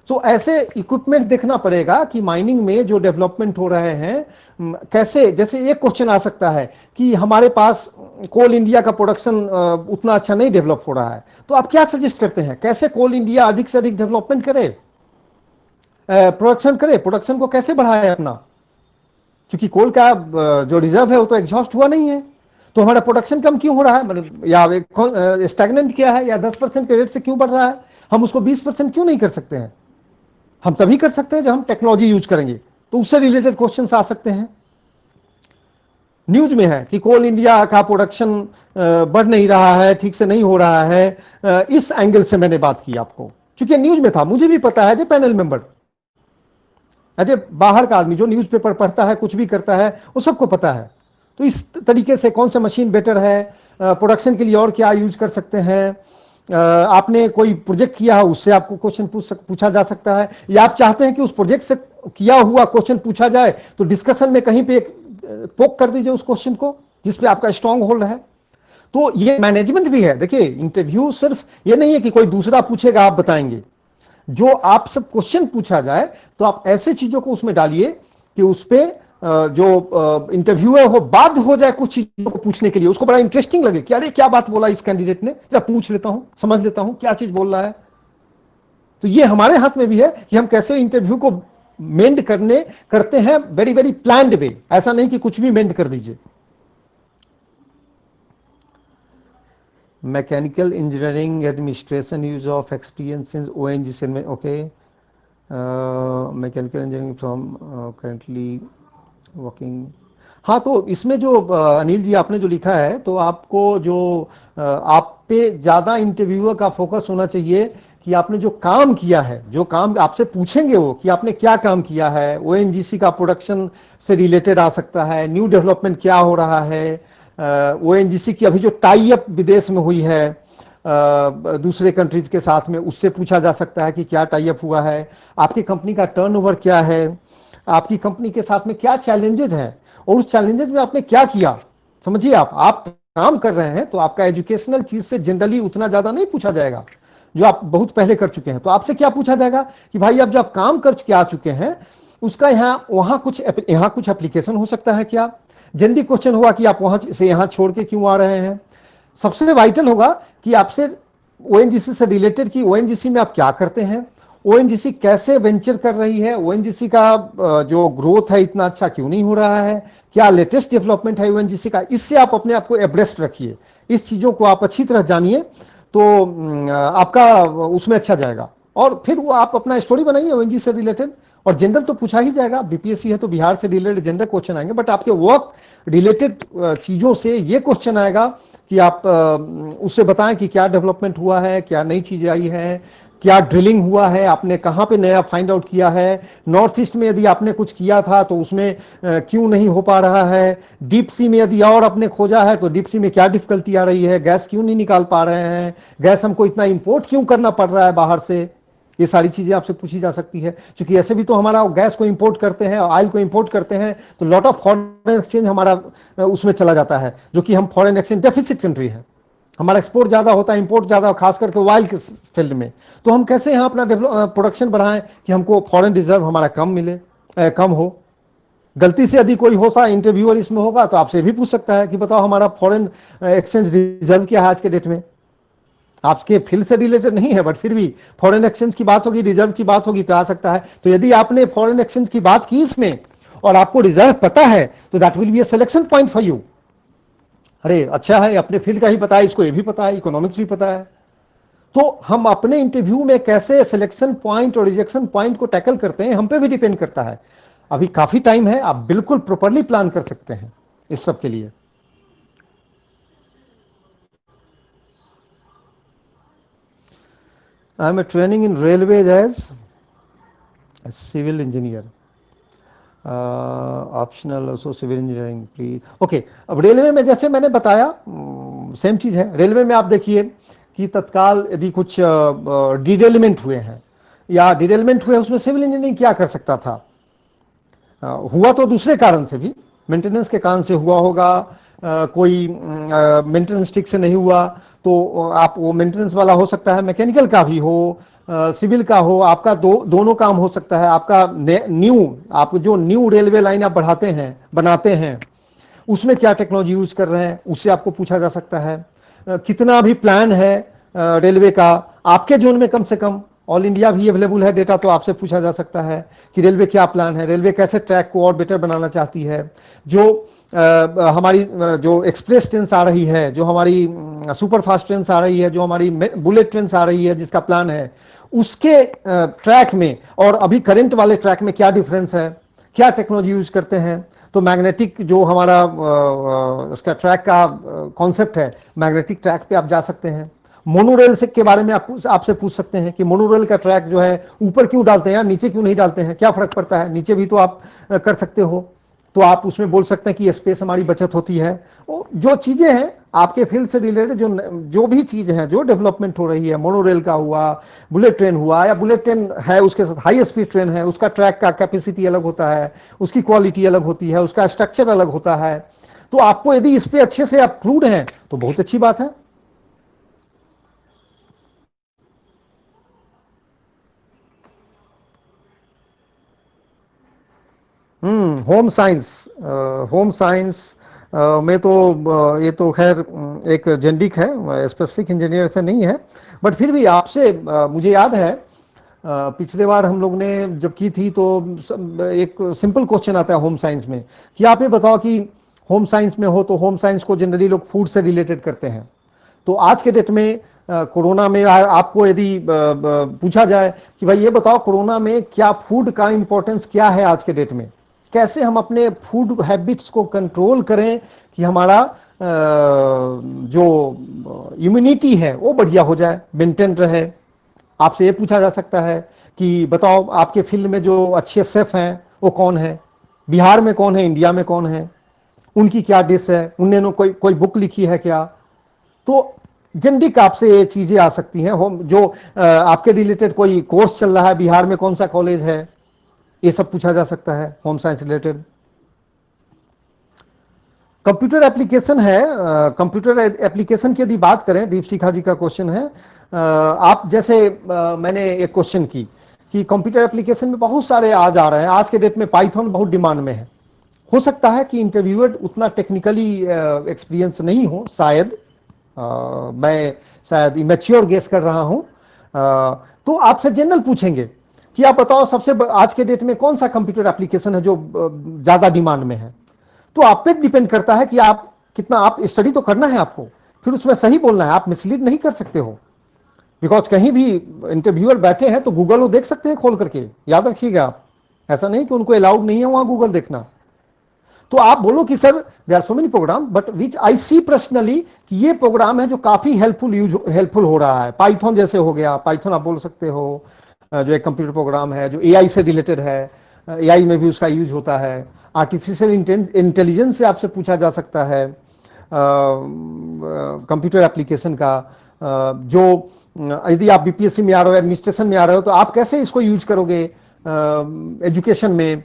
तो ऐसे इक्विपमेंट देखना पड़ेगा कि माइनिंग में जो डेवलपमेंट हो रहे हैं कैसे। जैसे एक क्वेश्चन आ सकता है कि हमारे पास कोल इंडिया का प्रोडक्शन उतना अच्छा नहीं डेवलप हो रहा है, तो आप क्या सजेस्ट करते हैं, कैसे कोल इंडिया अधिक से अधिक डेवलपमेंट करे, प्रोडक्शन करे, प्रोडक्शन को कैसे बढ़ाए अपना, क्योंकि कोल का जो रिजर्व है वो तो एग्जॉस्ट हुआ नहीं है, तो हमारा प्रोडक्शन कम क्यों हो रहा है, मतलब या स्टैग्नेंट क्या है, या 10% के रेट से क्यों बढ़ रहा है, हम उसको 20% क्यों नहीं कर सकते हैं। हम तभी कर सकते हैं जब हम टेक्नोलॉजी यूज करेंगे, तो उससे रिलेटेड क्वेश्चंस आ सकते हैं। न्यूज में है कि कोल इंडिया का प्रोडक्शन बढ़ नहीं रहा है, ठीक से नहीं हो रहा है, इस एंगल से मैंने बात की आपको, क्योंकि न्यूज में था, मुझे भी पता है, जो पैनल मेंबर, अजय बाहर का आदमी जो न्यूज़पेपर पढ़ता है, कुछ भी करता है, वो सबको पता है। तो इस तरीके से कौन सा मशीन बेटर है, प्रोडक्शन के लिए और क्या यूज कर सकते हैं, आपने कोई प्रोजेक्ट किया है उससे आपको क्वेश्चन पूछा जा सकता है, या आप चाहते हैं कि उस प्रोजेक्ट से किया हुआ क्वेश्चन पूछा जाए तो डिस्कशन में कहीं पे एक पोक कर दीजिए उस क्वेश्चन को जिस पे आपका स्ट्रांग होल्ड है। तो ये मैनेजमेंट भी है। देखिए इंटरव्यू सिर्फ ये नहीं है कि कोई दूसरा पूछेगा आप बताएंगे, जो आप सब क्वेश्चन पूछा जाए तो आप ऐसे चीजों को उसमें डालिए कि उस पे जो इंटरव्यू है वो बाध्य हो जाए कुछ चीजों को पूछने के लिए, उसको बड़ा इंटरेस्टिंग लगे कि अरे क्या बात बोला इस कैंडिडेट ने, जरा पूछ लेता हूं, समझ लेता हूं क्या चीज बोल रहा है। तो ये हमारे हाथ में भी है कि हम कैसे इंटरव्यू को मेंड करते हैं वेरी वेरी प्लान्ड वे, ऐसा नहीं कि कुछ भी मेंड कर दीजिए। Mechanical engineering administration use of experience in ONGC में, okay. Mechanical engineering from currently working. हाँ, तो इसमें जो अनिल जी आपने जो लिखा है, तो आपको जो आप पे ज़्यादा इंटरव्यूअर का फोकस होना चाहिए कि आपने जो काम किया है, जो काम आपसे पूछेंगे वो कि आपने क्या काम किया है। ओएनजीसी का प्रोडक्शन से रिलेटेड आ सकता है, न्यू डेवलपमेंट क्या हो रहा है, ओएनजीसी की अभी जो टाई अप विदेश में हुई है दूसरे कंट्रीज के साथ में, उससे पूछा जा सकता है कि क्या टाई अप हुआ है, आपकी कंपनी का टर्नओवर क्या है, आपकी कंपनी के साथ में क्या चैलेंजेस हैं और उस चैलेंजेस में आपने क्या किया। समझिए आप काम कर रहे हैं तो आपका एजुकेशनल चीज से जनरली उतना ज्यादा नहीं पूछा जाएगा जो आप बहुत पहले कर चुके हैं। तो आपसे क्या पूछा जाएगा कि भाई आप जो आप काम कर के आ चुके हैं उसका यहाँ कुछ एप्लीकेशन हो सकता है क्या। जनरली क्वेश्चन होगा कि आप वहां से यहाँ छोड़ के क्यों आ रहे हैं। सबसे वाइटल होगा कि आपसे ओएनजीसी से रिलेटेड कि ओएनजीसी में आप क्या करते हैं, ओएनजीसी कैसे वेंचर कर रही है, ओएनजीसी का जो ग्रोथ है इतना अच्छा क्यों नहीं हो रहा है, क्या लेटेस्ट डेवलपमेंट है ओएनजीसी का। इससे आप अपने आप को एब्रेस्ट रखिए, इस चीजों को आप अच्छी तरह जानिए तो आपका उसमें अच्छा जाएगा। और फिर वो आप अपना स्टोरी बनाइए ओएनजीसी से रिलेटेड। और जनरल तो पूछा ही जाएगा, बीपीएससी है तो बिहार से रिलेटेड जनरल क्वेश्चन आएंगे, बट आपके वर्क रिलेटेड चीजों से ये क्वेश्चन आएगा कि आप उससे बताएं कि क्या डेवलपमेंट हुआ है, क्या नई चीजें आई है, क्या ड्रिलिंग हुआ है, आपने कहां पे नया फाइंड आउट किया है, नॉर्थ ईस्ट में यदि आपने कुछ किया था तो उसमें क्यों नहीं हो पा रहा है, डीप सी में यदि और आपने खोजा है तो डीप सी में क्या डिफिकल्टी आ रही है, गैस क्यों नहीं निकाल पा रहे हैं, गैस हमको इतना इंपोर्ट क्यों करना पड़ रहा है बाहर से। ये सारी चीजें आपसे पूछी जा सकती है, क्योंकि ऐसे भी तो हमारा गैस को इंपोर्ट करते हैं, ऑयल को इंपोर्ट करते हैं, तो लॉट ऑफ फॉरेन एक्सचेंज हमारा उसमें चला जाता है, जो कि हम फॉरेन एक्सचेंज डेफिसिट कंट्री है, हमारा एक्सपोर्ट ज्यादा होता है, इंपोर्ट ज्यादा, खास करके ऑयल के फील्ड में। तो हम कैसे यहाँ अपना प्रोडक्शन बढ़ाएं कि हमको फॉरेन रिजर्व हमारा कम मिले, कम हो। गलती से यदि कोई होता इंटरव्यूअर इसमें होगा तो आपसे भी पूछ सकता है कि बताओ हमारा फॉरेन एक्सचेंज रिजर्व क्या है आज के डेट में। आपके फील्ड से रिलेटेड नहीं है बट फिर भी फॉरेन एक्सचेंज की बात होगी, रिजर्व की बात होगी तो आ सकता है। तो यदि आपने फॉरेन एक्सचेंज की बात की इसमें और आपको रिजर्व पता है तो that will be a selection point for you. अरे अच्छा है, अपने फील्ड का ही पता है, इसको ये भी पता है, इकोनॉमिक्स भी पता है। तो हम अपने इंटरव्यू में कैसे सिलेक्शन पॉइंट और रिजेक्शन पॉइंट को टैकल करते हैं हम पे भी डिपेंड करता है। अभी काफी टाइम है, आप बिल्कुल प्रॉपरली प्लान कर सकते हैं इस सब के लिए। I am training in railways as civil engineer, optional also civil engineering please. Okay, अब रेलवे में जैसे मैंने बताया सेम चीज है। रेलवे में आप देखिए कि तत्काल यदि कुछ डिटेलमेंट हुए हैं या डिटेलमेंट हुए, उसमें सिविल इंजीनियरिंग क्या कर सकता था। हुआ तो दूसरे कारण से भी, मेंटेनेंस के कारण से हुआ होगा, कोई मेंटेनेंस ठीक से नहीं हुआ तो आप वो मेंटेनेंस वाला हो सकता है, मैकेनिकल का भी हो, सिविल का हो, आपका दोनों काम हो सकता है। आपका आप जो न्यू रेलवे लाइन आप बनाते हैं उसमें क्या टेक्नोलॉजी यूज कर रहे हैं, उससे आपको पूछा जा सकता है। कितना भी प्लान है रेलवे का आपके जोन में, कम से कम ऑल इंडिया भी अवेलेबल है डेटा, तो आपसे पूछा जा सकता है कि रेलवे क्या प्लान है, रेलवे कैसे ट्रैक को और बेटर बनाना चाहती है, जो हमारी जो एक्सप्रेस ट्रेन आ रही है, जो हमारी सुपर फास्ट ट्रेन आ रही है, जो हमारी बुलेट ट्रेन आ रही है जिसका प्लान है, उसके ट्रैक में और अभी करंट वाले ट्रैक में क्या डिफरेंस है, क्या टेक्नोलॉजी यूज करते हैं। तो मैग्नेटिक जो हमारा उसका ट्रैक का कॉन्सेप्ट है, मैग्नेटिक ट्रैक पे आप जा सकते हैं। मोनोरेल से के बारे में आपसे पूछ सकते हैं कि मोनोरेल का ट्रैक जो है ऊपर क्यों डालते हैं या नीचे क्यों नहीं डालते हैं, क्या फर्क पड़ता है, नीचे भी तो आप कर सकते हो। तो आप उसमें बोल सकते हैं कि स्पेस हमारी बचत होती है। और जो चीजें हैं आपके फील्ड से रिलेटेड, जो भी चीज है, जो डेवलपमेंट हो रही है, मोनोरेल का हुआ, बुलेट ट्रेन हुआ, या बुलेट ट्रेन है उसके साथ हाई स्पीड ट्रेन है, उसका ट्रैक का कैपेसिटी अलग होता है, उसकी क्वालिटी अलग होती है, उसका स्ट्रक्चर अलग होता है, तो आपको यदि इस पे अच्छे से आप फ्लूड हैं तो बहुत अच्छी बात है। होम साइंस, होम साइंस में तो ये तो खैर एक जेंडिक है, स्पेसिफिक इंजीनियर से नहीं है, बट फिर भी आपसे मुझे याद है पिछले बार हम लोग ने जब की थी तो एक सिंपल क्वेश्चन आता है होम साइंस में कि आप ये बताओ कि होम साइंस में हो तो होम साइंस को जनरली लोग फूड से रिलेटेड करते हैं। तो आज के डेट में कोरोना में आपको यदि पूछा जाए कि भाई ये बताओ कोरोना में क्या फूड का इंपॉर्टेंस क्या है आज के डेट में, कैसे हम अपने फूड हैबिट्स को कंट्रोल करें कि हमारा जो इम्यूनिटी है वो बढ़िया हो जाए, मेंटेन रहे। आपसे ये पूछा जा सकता है कि बताओ आपके फील्ड में जो अच्छे शेफ हैं वो कौन है, बिहार में कौन है, इंडिया में कौन है, उनकी क्या डिश है, उन्होंने कोई कोई बुक लिखी है क्या। तो जनरिक आपसे ये चीजें आ सकती हैं। होम जो आपके रिलेटेड कोई कोर्स चल रहा है, बिहार में कौन सा कॉलेज है, ये सब पूछा जा सकता है home science related. Computer application है, कंप्यूटर एप्लीकेशन की यदि बात करें, दीप शिखा जी का क्वेश्चन है, आप जैसे मैंने एक क्वेश्चन की कि कंप्यूटर एप्लीकेशन में बहुत सारे आज आ रहे हैं, आज के डेट में पाइथन बहुत डिमांड में है। हो सकता है कि इंटरव्यूअर उतना टेक्निकली एक्सपीरियंस नहीं हो, शायद मैं शायद इमेच्योर गेस कर रहा हूं, तो आपसे जनरल पूछेंगे कि आप बताओ सबसे आज के डेट में कौन सा कंप्यूटर एप्लीकेशन है जो ज्यादा डिमांड में है। तो आप पे डिपेंड करता है कि आप कितना, आप स्टडी तो करना है आपको, फिर उसमें सही बोलना है, आप मिसलीड नहीं कर सकते हो। बिकॉज कहीं भी इंटरव्यूअर बैठे हैं तो गूगल वो देख सकते हैं खोल करके, याद रखिएगा आप, ऐसा नहीं कि उनको अलाउड नहीं है वहां गूगल देखना। तो आप बोलो कि sir they are so many program but which I see personally कि ये प्रोग्राम है जो काफी हेल्पफुल हो रहा है। पाइथन जैसे हो गया, पाइथन आप बोल सकते हो, जो एक कंप्यूटर प्रोग्राम है जो एआई से रिलेटेड है, एआई में भी उसका यूज होता है। आर्टिफिशियल इंटेलिजेंस से आपसे पूछा जा सकता है कंप्यूटर एप्लीकेशन का, जो यदि आप बीपीएससी में आ रहे हो, एडमिनिस्ट्रेशन में आ रहे हो, तो आप कैसे इसको यूज करोगे एजुकेशन में।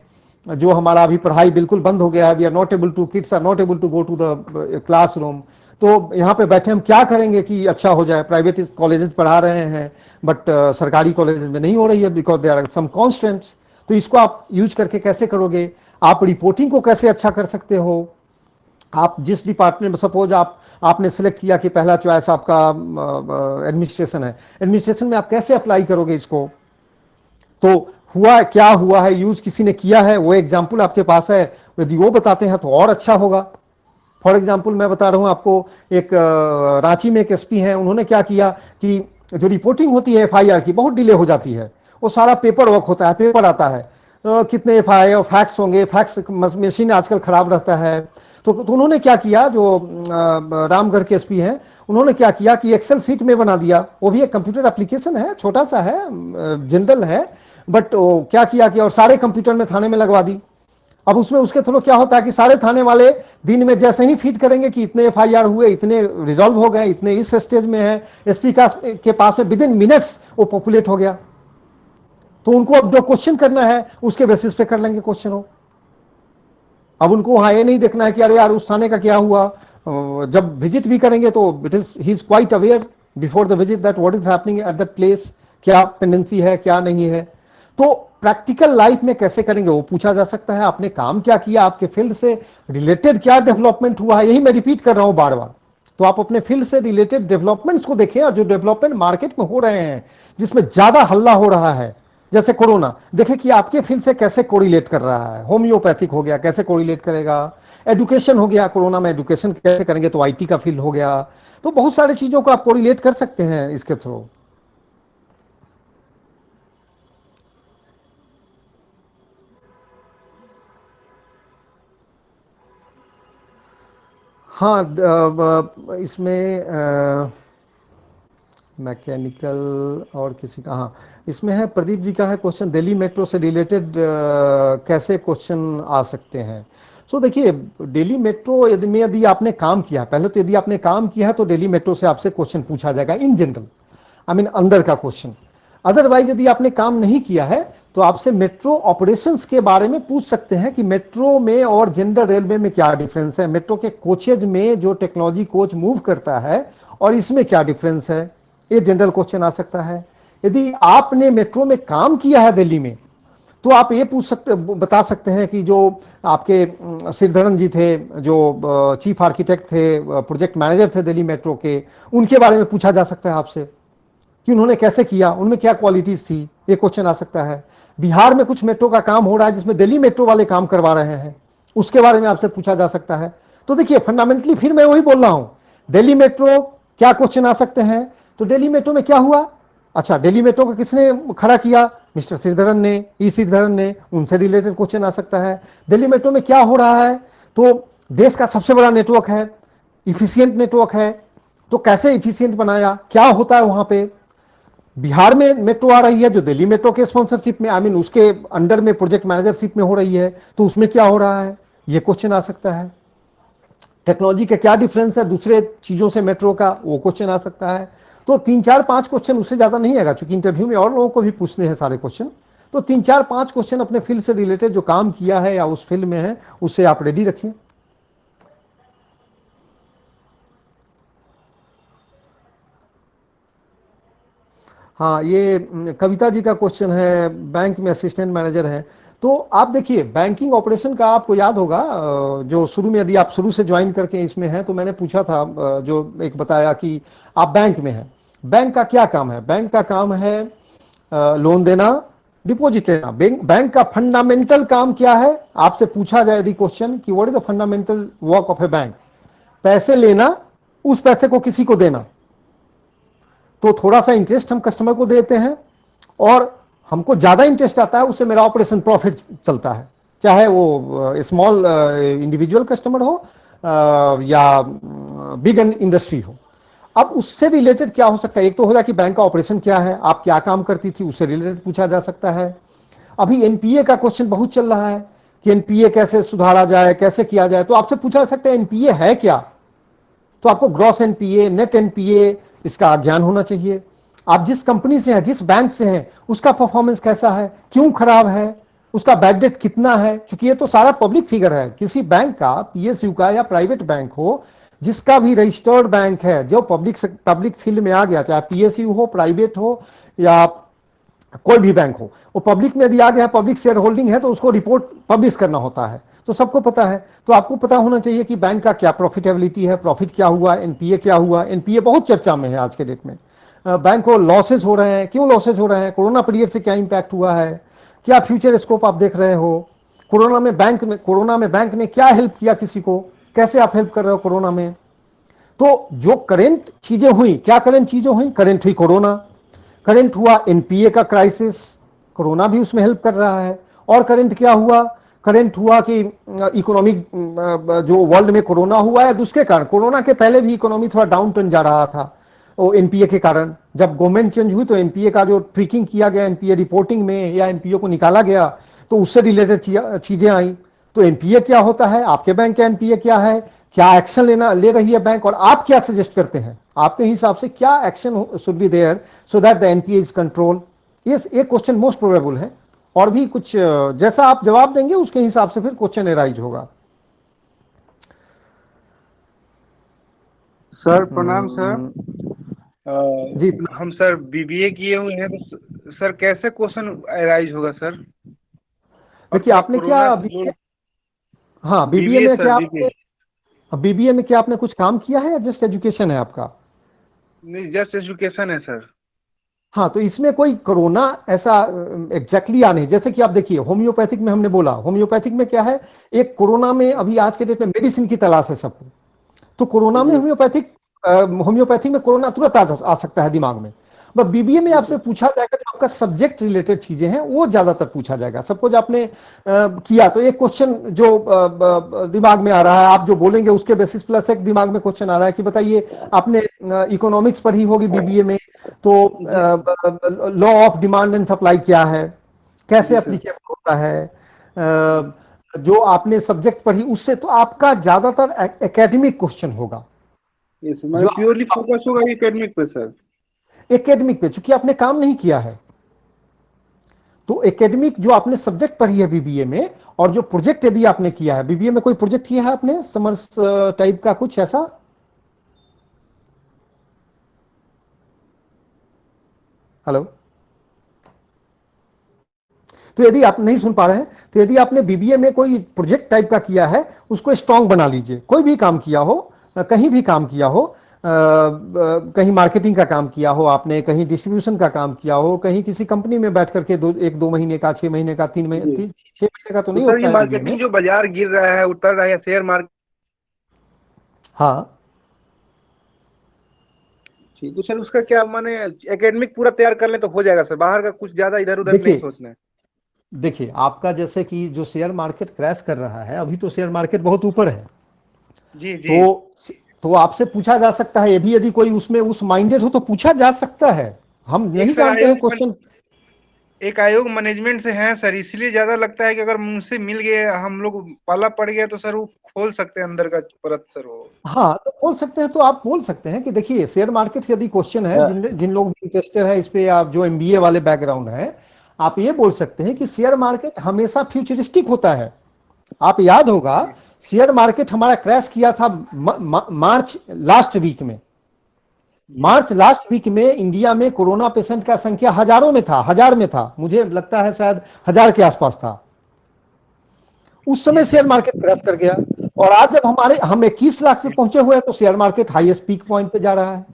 जो हमारा अभी पढ़ाई बिल्कुल बंद हो गया है, we are not able to, kids are not able to go to the classroom, तो यहाँ पे बैठे हम क्या करेंगे कि अच्छा हो जाए। प्राइवेट कॉलेजेस पढ़ा रहे हैं बट सरकारी कॉलेजेस में नहीं हो रही है because there are some constants. तो इसको आप यूज करके कैसे करोगे, आप रिपोर्टिंग को कैसे अच्छा कर सकते हो। आप जिस डिपार्टमेंट में, सपोज आपने सिलेक्ट किया कि पहला चॉइस आपका एडमिनिस्ट्रेशन है, एडमिनिस्ट्रेशन में आप कैसे अप्लाई करोगे इसको। तो हुआ क्या हुआ है, यूज किसी ने किया है, वो एग्जाम्पल आपके पास है, यदि वो बताते हैं तो और अच्छा होगा। फॉर एग्जाम्पल मैं बता रहा हूं आपको, एक रांची में एक एसपी हैं, उन्होंने क्या किया कि जो रिपोर्टिंग होती है एफआईआर की बहुत डिले हो जाती है, वो सारा पेपर वर्क होता है, पेपर आता है, कितने एफआईआर फैक्स होंगे, फैक्स मशीन आजकल खराब रहता है। तो उन्होंने क्या किया, जो रामगढ़ के एसपी हैं, उन्होंने क्या किया कि एक्सेल सीट में बना दिया, वो भी एक कंप्यूटर एप्लीकेशन है, छोटा सा है, जनरल है, बट क्या किया कि और सारे कंप्यूटर में थाने में लगवा दी। अब उसमें उसके थ्रू क्या होता है कि सारे थाने वाले दिन में जैसे ही फीड करेंगे कि इतने एफआईआर हुए, इतने रिजॉल्व हो गए, इतने इस स्टेज में है, एसपी के पास में विद इन मिनट्स वो पॉपुलेट हो गया। तो उनको अब जो क्वेश्चन करना है उसके बेसिस पे कर लेंगे क्वेश्चन हो। अब उनको वहां ये नहीं देखना है कि अरे यार उस थाने का क्या हुआ। जब विजिट भी करेंगे तो it is he is quite aware before the visit that what is happening at that place, क्या पेंडेंसी है क्या नहीं है। तो प्रैक्टिकल लाइफ में कैसे करेंगे वो पूछा जा सकता है। आपने काम क्या किया, आपके फील्ड से रिलेटेड क्या डेवलपमेंट हुआ है, यही मैं रिपीट कर रहा हूं बार बार। तो आप अपने फील्ड से रिलेटेड डेवलपमेंट्स को देखें, और जो डेवलपमेंट मार्केट में हो रहे हैं जिसमें ज्यादा हल्ला हो रहा है, जैसे कोरोना, देखें कि आपके फील्ड से कैसे कोरिलेट कर रहा है। होम्योपैथिक हो गया, कैसे कोरिलेट करेगा। एजुकेशन हो गया, कोरोना में एजुकेशन कैसे करेंगे, तो आईटी का फील्ड हो गया। तो बहुत सारी चीजों को आप कोरिलेट कर सकते हैं इसके थ्रू। हाँ, इसमें मैकेनिकल और किसी का, हाँ इसमें है, प्रदीप जी का है क्वेश्चन, दिल्ली मेट्रो से रिलेटेड कैसे क्वेश्चन आ सकते हैं। सो देखिए, दिल्ली मेट्रो यदि आपने काम किया, पहले तो यदि आपने काम किया है तो दिल्ली मेट्रो से आपसे क्वेश्चन पूछा जाएगा इन जनरल, आई मीन अंदर का क्वेश्चन। अदरवाइज यदि आपने काम नहीं किया है तो आपसे मेट्रो ऑपरेशंस के बारे में पूछ सकते हैं कि मेट्रो में और जनरल रेलवे में क्या डिफरेंस है, मेट्रो के कोचेज में जो टेक्नोलॉजी कोच मूव करता है और इसमें क्या डिफरेंस है, ये जनरल क्वेश्चन आ सकता है। यदि आपने मेट्रो में काम किया है दिल्ली में तो आप ये बता सकते हैं कि जो आपके श्रीधरन जी थे, जो चीफ आर्किटेक्ट थे, प्रोजेक्ट मैनेजर थे दिल्ली मेट्रो के, उनके बारे में पूछा जा सकता है आपसे कि उन्होंने कैसे किया, उनमें क्या क्वालिटीज थी, ये क्वेश्चन आ सकता है। बिहार में कुछ मेट्रो का काम हो रहा है जिसमें दिल्ली मेट्रो वाले काम करवा रहे हैं, उसके बारे में आपसे पूछा जा सकता है। तो देखिए फंडामेंटली फिर मैं वही बोल रहा हूं, दिल्ली मेट्रो क्या क्वेश्चन आ सकते हैं, तो दिल्ली मेट्रो में क्या हुआ, अच्छा दिल्ली मेट्रो को किसने खड़ा किया, मिस्टर श्रीधरन ने, श्रीधरन ने, उनसे रिलेटेड क्वेश्चन आ सकता है। दिल्ली मेट्रो में क्या हो रहा है, तो देश का सबसे बड़ा नेटवर्क है, इफिशियंट नेटवर्क है, तो कैसे इफिशियंट बनाया, क्या होता है वहां पे। बिहार में मेट्रो आ रही है जो दिल्ली मेट्रो के स्पॉन्सरशिप में, आई मीन उसके अंडर में प्रोजेक्ट मैनेजरशिप में हो रही है, तो उसमें क्या हो रहा है, ये क्वेश्चन आ सकता है। टेक्नोलॉजी का क्या डिफरेंस है दूसरे चीजों से मेट्रो का, वो क्वेश्चन आ सकता है। तो 3 4 5 क्वेश्चन, उससे ज्यादा नहीं आएगा, क्योंकि इंटरव्यू में और लोगों को भी पूछने हैं सारे क्वेश्चन। तो 3 4 5 क्वेश्चन अपने फील्ड से रिलेटेड जो काम किया है या उस फील्ड में है उससे आप रेडी रखिए। हाँ, ये कविता जी का क्वेश्चन है, बैंक में असिस्टेंट मैनेजर है। तो आप देखिए बैंकिंग ऑपरेशन का आपको याद होगा, जो शुरू में यदि आप शुरू से ज्वाइन करके इसमें हैं तो मैंने पूछा था, जो एक बताया कि आप बैंक में हैं, बैंक का क्या काम है, बैंक का काम है लोन देना, डिपॉजिट लेना। बैंक का फंडामेंटल काम क्या है, आपसे पूछा जाए यदि क्वेश्चन कि what is the fundamental work of A bank, पैसे लेना, उस पैसे को किसी को देना। तो थोड़ा सा इंटरेस्ट हम कस्टमर को देते हैं और हमको ज्यादा इंटरेस्ट आता है, उससे मेरा ऑपरेशन प्रॉफिट चलता है, चाहे वो स्मॉल इंडिविजुअल कस्टमर हो या बिग इंडस्ट्री हो। अब उससे रिलेटेड क्या हो सकता है, एक तो हो जाए कि बैंक का ऑपरेशन क्या है, आप क्या काम करती थी, उससे रिलेटेड पूछा जा सकता है। अभी एनपीए का क्वेश्चन बहुत चल रहा है कि एनपीए कैसे सुधारा जाए, कैसे किया जाए, तो आपसे पूछा जा सकता है एनपीए है क्या, तो आपको ग्रॉस एनपीए, नेट एनपीए, इसका ज्ञान होना चाहिए। आप जिस कंपनी से हैं, जिस बैंक से हैं, उसका परफॉर्मेंस कैसा है, क्यों खराब है, उसका बैड डेट कितना है, क्योंकि ये तो सारा पब्लिक फिगर है। किसी बैंक का, पीएसयू का या प्राइवेट बैंक हो, जिसका भी रजिस्टर्ड बैंक है, जो पब्लिक फील्ड में आ गया, चाहे पीएसयू हो, प्राइवेट हो या कोई भी बैंक हो, वो पब्लिक में यदि आ गया, पब्लिक शेयर होल्डिंग है, तो उसको रिपोर्ट पब्लिश करना होता है, तो सबको पता है। तो आपको पता होना चाहिए कि बैंक का क्या प्रॉफिटेबिलिटी है, प्रॉफिट क्या हुआ, एनपीए क्या हुआ। एनपीए बहुत चर्चा में है आज के डेट में। बैंक को लॉसेज हो रहे हैं, क्यों लॉसेज हो रहे हैं, कोरोना पीरियड से क्या इंपैक्ट हुआ है, क्या फ्यूचर स्कोप आप देख रहे हो, कोरोना में बैंक ने क्या हेल्प किया किसी को, कैसे आप हेल्प कर रहे हो कोरोना में। तो जो करंट चीजें हुई, क्या करंट चीजें हुई, करंट हुई कोरोना, करंट हुआ एनपीए का क्राइसिस, कोरोना भी उसमें हेल्प कर रहा है। और करंट क्या हुआ, करंट हुआ कि इकोनॉमिक जो वर्ल्ड में कोरोना हुआ है, उसके कारण, कोरोना के पहले भी इकोनॉमी थोड़ा डाउन टर्न जा रहा था, वो एनपीए के कारण। जब गवर्नमेंट चेंज हुई तो एनपीए का जो ट्रिकिंग किया गया एनपीए रिपोर्टिंग में, या एनपीए को निकाला गया, तो उससे रिलेटेड चीजें आई। तो एनपीए क्या होता है, आपके बैंक का एनपीए क्या है, क्या एक्शन ले रही है बैंक, और आप क्या सजेस्ट करते हैं, आपके हिसाब से क्या action should be there so that the NPA is control. ये एक क्वेश्चन मोस्ट प्रोबेबल है, और भी कुछ जैसा आप जवाब देंगे उसके हिसाब से फिर क्वेश्चन एराइज होगा। सर प्रणाम सर। जी हम सर बीबीए किए हुए हैं, तो सर कैसे क्वेश्चन अराइज होगा सर। देखिए आपने क्या हाँ बीबीए में क्या बीबीए में क्या आपने कुछ काम किया है या जस्ट एजुकेशन है आपका? नहीं, जस्ट एजुकेशन है सर। हाँ, तो इसमें कोई कोरोना ऐसा एग्जैक्टली आ नहीं। जैसे कि आप देखिए होम्योपैथिक में हमने बोला, होम्योपैथिक में क्या है, एक कोरोना में अभी आज के डेट में मेडिसिन की तलाश है सबको, तो कोरोना में होम्योपैथी में कोरोना तुरंत आ सकता है दिमाग में। बट बीबीए में आपसे पूछा जाएगा जो आपका सब्जेक्ट रिलेटेड चीजें हैं वो ज्यादातर पूछा जाएगा। सपोज आपने किया तो एक क्वेश्चन जो दिमाग में आ रहा है, आप जो बोलेंगे उसके बेसिस प्लस एक दिमाग में क्वेश्चन आ रहा है कि बताइए आपने इकोनॉमिक्स पढ़ी होगी बीबीए में, तो law of demand and supply क्या है, कैसे एप्लीकेबल होता है, जो आपने सब्जेक्ट पढ़ी उससे तो आपका ज्यादातर एकेडमिक क्वेश्चन होगा, यस, मैं प्योरली फोकस होगा एकेडमिक पे सर। एकेडमिक पे, चूंकि आपने काम नहीं किया है तो एकेडमिक जो आपने सब्जेक्ट पढ़ी है बीबीए में, और जो प्रोजेक्ट यदि आपने किया है बीबीए में, कोई प्रोजेक्ट किया है आपने समर्स टाइप का कुछ ऐसा? हेलो, तो यदि आप नहीं सुन पा रहे हैं तो यदि आपने बीबीए में कोई प्रोजेक्ट टाइप का किया है उसको स्ट्रांग बना लीजिए। कोई भी काम किया हो, कहीं भी काम किया हो, कहीं मार्केटिंग का काम किया हो आपने, कहीं डिस्ट्रीब्यूशन का काम किया हो, कहीं किसी कंपनी में बैठ करके 1-2 महीने का, 6 महीने का, 6 महीने का तो नहीं सर होता ये है मार्केटिंग जो बाजार गिर रहा है, उतर रहा है, शेयर मार्केट, हाँ तो सर उसका क्या माने, एकेडमिक पूरा तैयार कर ले तो हो जाएगा सर, बाहर का कुछ ज्यादा इधर उधर नहीं सोचना है। देखिए आपका जैसे कि जो शेयर मार्केट क्रैश कर रहा है, अभी तो शेयर मार्केट बहुत ऊपर है, जी जी। तो आपसे पूछा जा सकता है, ये भी यदि कोई उसमें उस माइंडेड हो तो पूछा जा सकता है। हम नहीं जानते हैं क्वेश्चन। एक आयोग मैनेजमेंट से है सर, इसलिए ज्यादा लगता है कि अगर मुझसे मिल गए, हम लोग पाला पड़ गया तो सर वो खोल सकते हैं अंदर का परत सर वो। हाँ तो बोल सकते हैं, तो आप बोल सकते हैं कि देखिए शेयर मार्केट यदि क्वेश्चन है, जिन लोग इंटरेस्टेड है इस पे, आप जो एमबीए वाले बैकग्राउंड है, आप ये बोल सकते हैं कि शेयर मार्केट हमेशा फ्यूचरिस्टिक होता है। आप याद होगा शेयर मार्केट हमारा क्रैश किया था मार्च लास्ट वीक में। मार्च लास्ट वीक में इंडिया में कोरोना पेशेंट का संख्या हजारों में था, 1000 में था, मुझे लगता है शायद 1000 के आसपास था। उस समय शेयर मार्केट क्रैश कर गया, और आज जब हम 21 लाख पे पहुंचे हुए हैं तो share market highest peak point पे जा रहा है।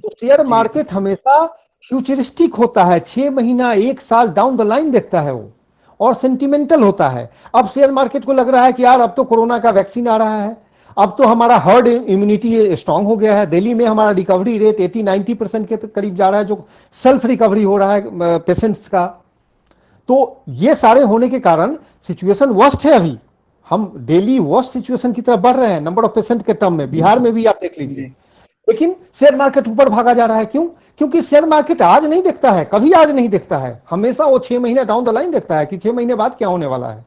तो शेयर मार्केट हमेशा फ्यूचरिस्टिक होता है, 6 महीना 1 साल डाउन द लाइन देखता है वो, और सेंटिमेंटल होता है। अब शेयर मार्केट को लग रहा है कि यार अब तो कोरोना का वैक्सीन आ रहा है, अब तो हमारा हर्ड इम्यूनिटी स्ट्रांग हो गया है, दिल्ली में हमारा रिकवरी रेट 80-90% के करीब जा रहा है, जो सेल्फ रिकवरी हो रहा है पेशेंट्स का। तो ये सारे होने के कारण सिचुएशन वर्स्ट है। अभी हम डेली वर्स्ट सिचुएशन की तरफ बढ़ रहे हैं नंबर ऑफ पेशेंट के टर्म में, बिहार में भी आप देख लीजिए। लेकिन शेयर मार्केट ऊपर भागा जा रहा है, क्यों? क्योंकि शेयर मार्केट आज नहीं देखता है, कभी आज नहीं देखता है, हमेशा वो 6 महीने डाउन द लाइन देखता है कि 6 महीने बाद क्या होने वाला है।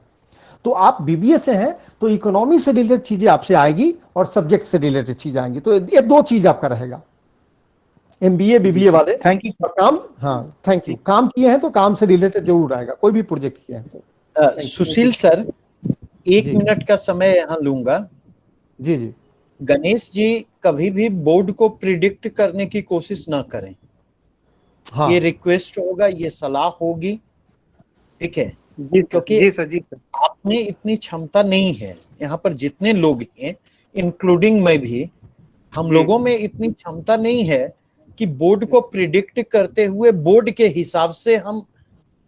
तो आप बीबीए से हैं तो इकोनॉमी से रिलेटेड चीजें आपसे आएगी और सब्जेक्ट से रिलेटेड चीज आएंगी, तो ये 2 चीज आपका रहेगा। एमबीए बीबीए वाले थैंक यू काम, हाँ थैंक यू, काम किए हैं तो काम से रिलेटेड जरूर आएगा, कोई भी प्रोजेक्ट किए हैं। सुशील सर, 1 मिनट का समय यहाँ लूंगा। जी जी। गणेश जी, कभी भी बोर्ड को प्रिडिक्ट करने की कोशिश ना करें। हाँ। ये रिक्वेस्ट होगा, ये सलाह होगी, ठीक है? क्योंकि जी सर, जी सर, आप में इतनी क्षमता नहीं है। यहाँ पर जितने लोग हैं, इंक्लूडिंग मैं भी, हम लोगों में इतनी क्षमता नहीं है कि बोर्ड को प्रिडिक्ट करते हुए बोर्ड के हिसाब से हम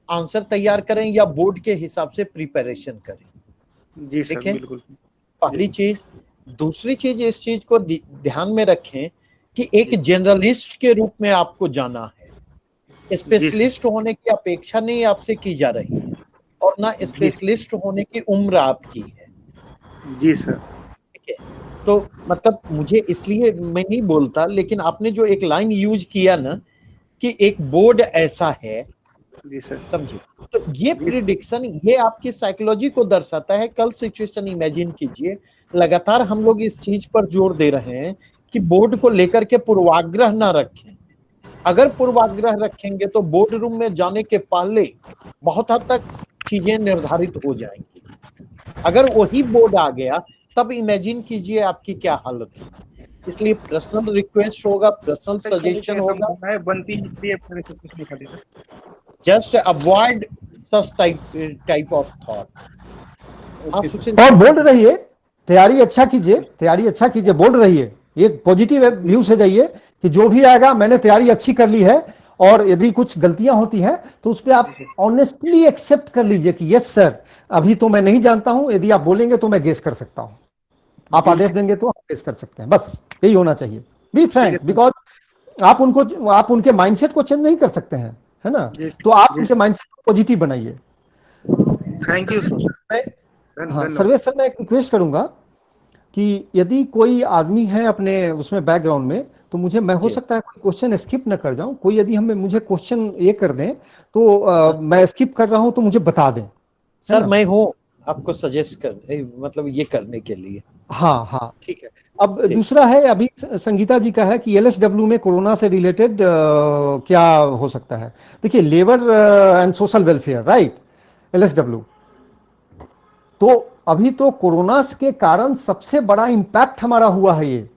आंसर तैयार करें या बोर्ड के हिसाब से प्रिपरेशन करें। जी सर, बिल्कुल। पहली चीज। दूसरी चीज, इस चीज को ध्यान में रखें कि एक जनरलिस्ट के रूप में आपको जाना है, स्पेशलिस्ट होने की अपेक्षा नहीं आपसे की जा रही है, और ना स्पेशलिस्ट होने की उम्र आपकी है। जी सर। ठीक है, तो मतलब मुझे इसलिए मैं नहीं बोलता, लेकिन आपने जो एक लाइन यूज किया ना कि एक बोर्ड ऐसा है, जी सर, समझे, तो ये प्रिडिक्शन, ये आपकी साइकोलॉजी को दर्शाता है। कल सिचुएशन इमेजिन कीजिए, लगातार हम लोग इस चीज पर जोर दे रहे हैं कि बोर्ड को लेकर के पूर्वाग्रह ना रखें। अगर पूर्वाग्रह रखेंगे तो बोर्ड रूम में जाने के पहले बहुत हद तक चीजें निर्धारित हो जाएंगी। अगर वही बोर्ड आ गया तब इमेजिन कीजिए आपकी क्या हालत है। इसलिए पर्सनल रिक्वेस्ट होगा, पर्सनल सजेशन होगा, बनती इसलिए just avoid such type of thought. और बोल रहिए, तैयारी अच्छा कीजिए, तैयारी अच्छा कीजिए, बोल रहिए, एक पॉजिटिव व्यू से जाइए कि जो भी आएगा मैंने तैयारी अच्छी कर ली है, और यदि कुछ गलतियां होती हैं तो उस पर आप ऑनेस्टली एक्सेप्ट कर लीजिए कि यस सर, अभी तो मैं नहीं जानता हूं, यदि आप बोलेंगे तो मैं गेस कर सकता हूं, आप आदेश देंगे तो हम गेस कर सकते हैं। बस यही होना चाहिए, बी फ्रैंक, बिकॉज आप उनके माइंडसेट को चेंज नहीं कर सकते हैं, है ना? तो आप उनके माइंडसेट को पॉजिटिव बनाइए। Thank you sir. हाँ सर्वेश सर, मैं एक रिक्वेस्ट करूंगा कि यदि कोई आदमी है अपने उसमें बैकग्राउंड में, तो मुझे, मैं हो सकता है कोई क्वेश्चन स्किप न कर जाऊं, कोई यदि हमें मुझे क्वेश्चन ये कर दें तो मैं स्किप कर रहा हूं तो मुझे बता दें। सर मैं हूं, आपको सजेस्ट कर मतलब ये करने के लिए। हाँ हाँ ठीक है। अब ठीक। दूसरा है, अभी संगीता जी का है कि एलएसडब्ल्यू में कोरोना से रिलेटेड क्या हो सकता है। देखिए, labour and social welfare, right, LSW. तो अभी तो कोरोना के कारण सबसे बड़ा इंपैक्ट हमारा हुआ है ये।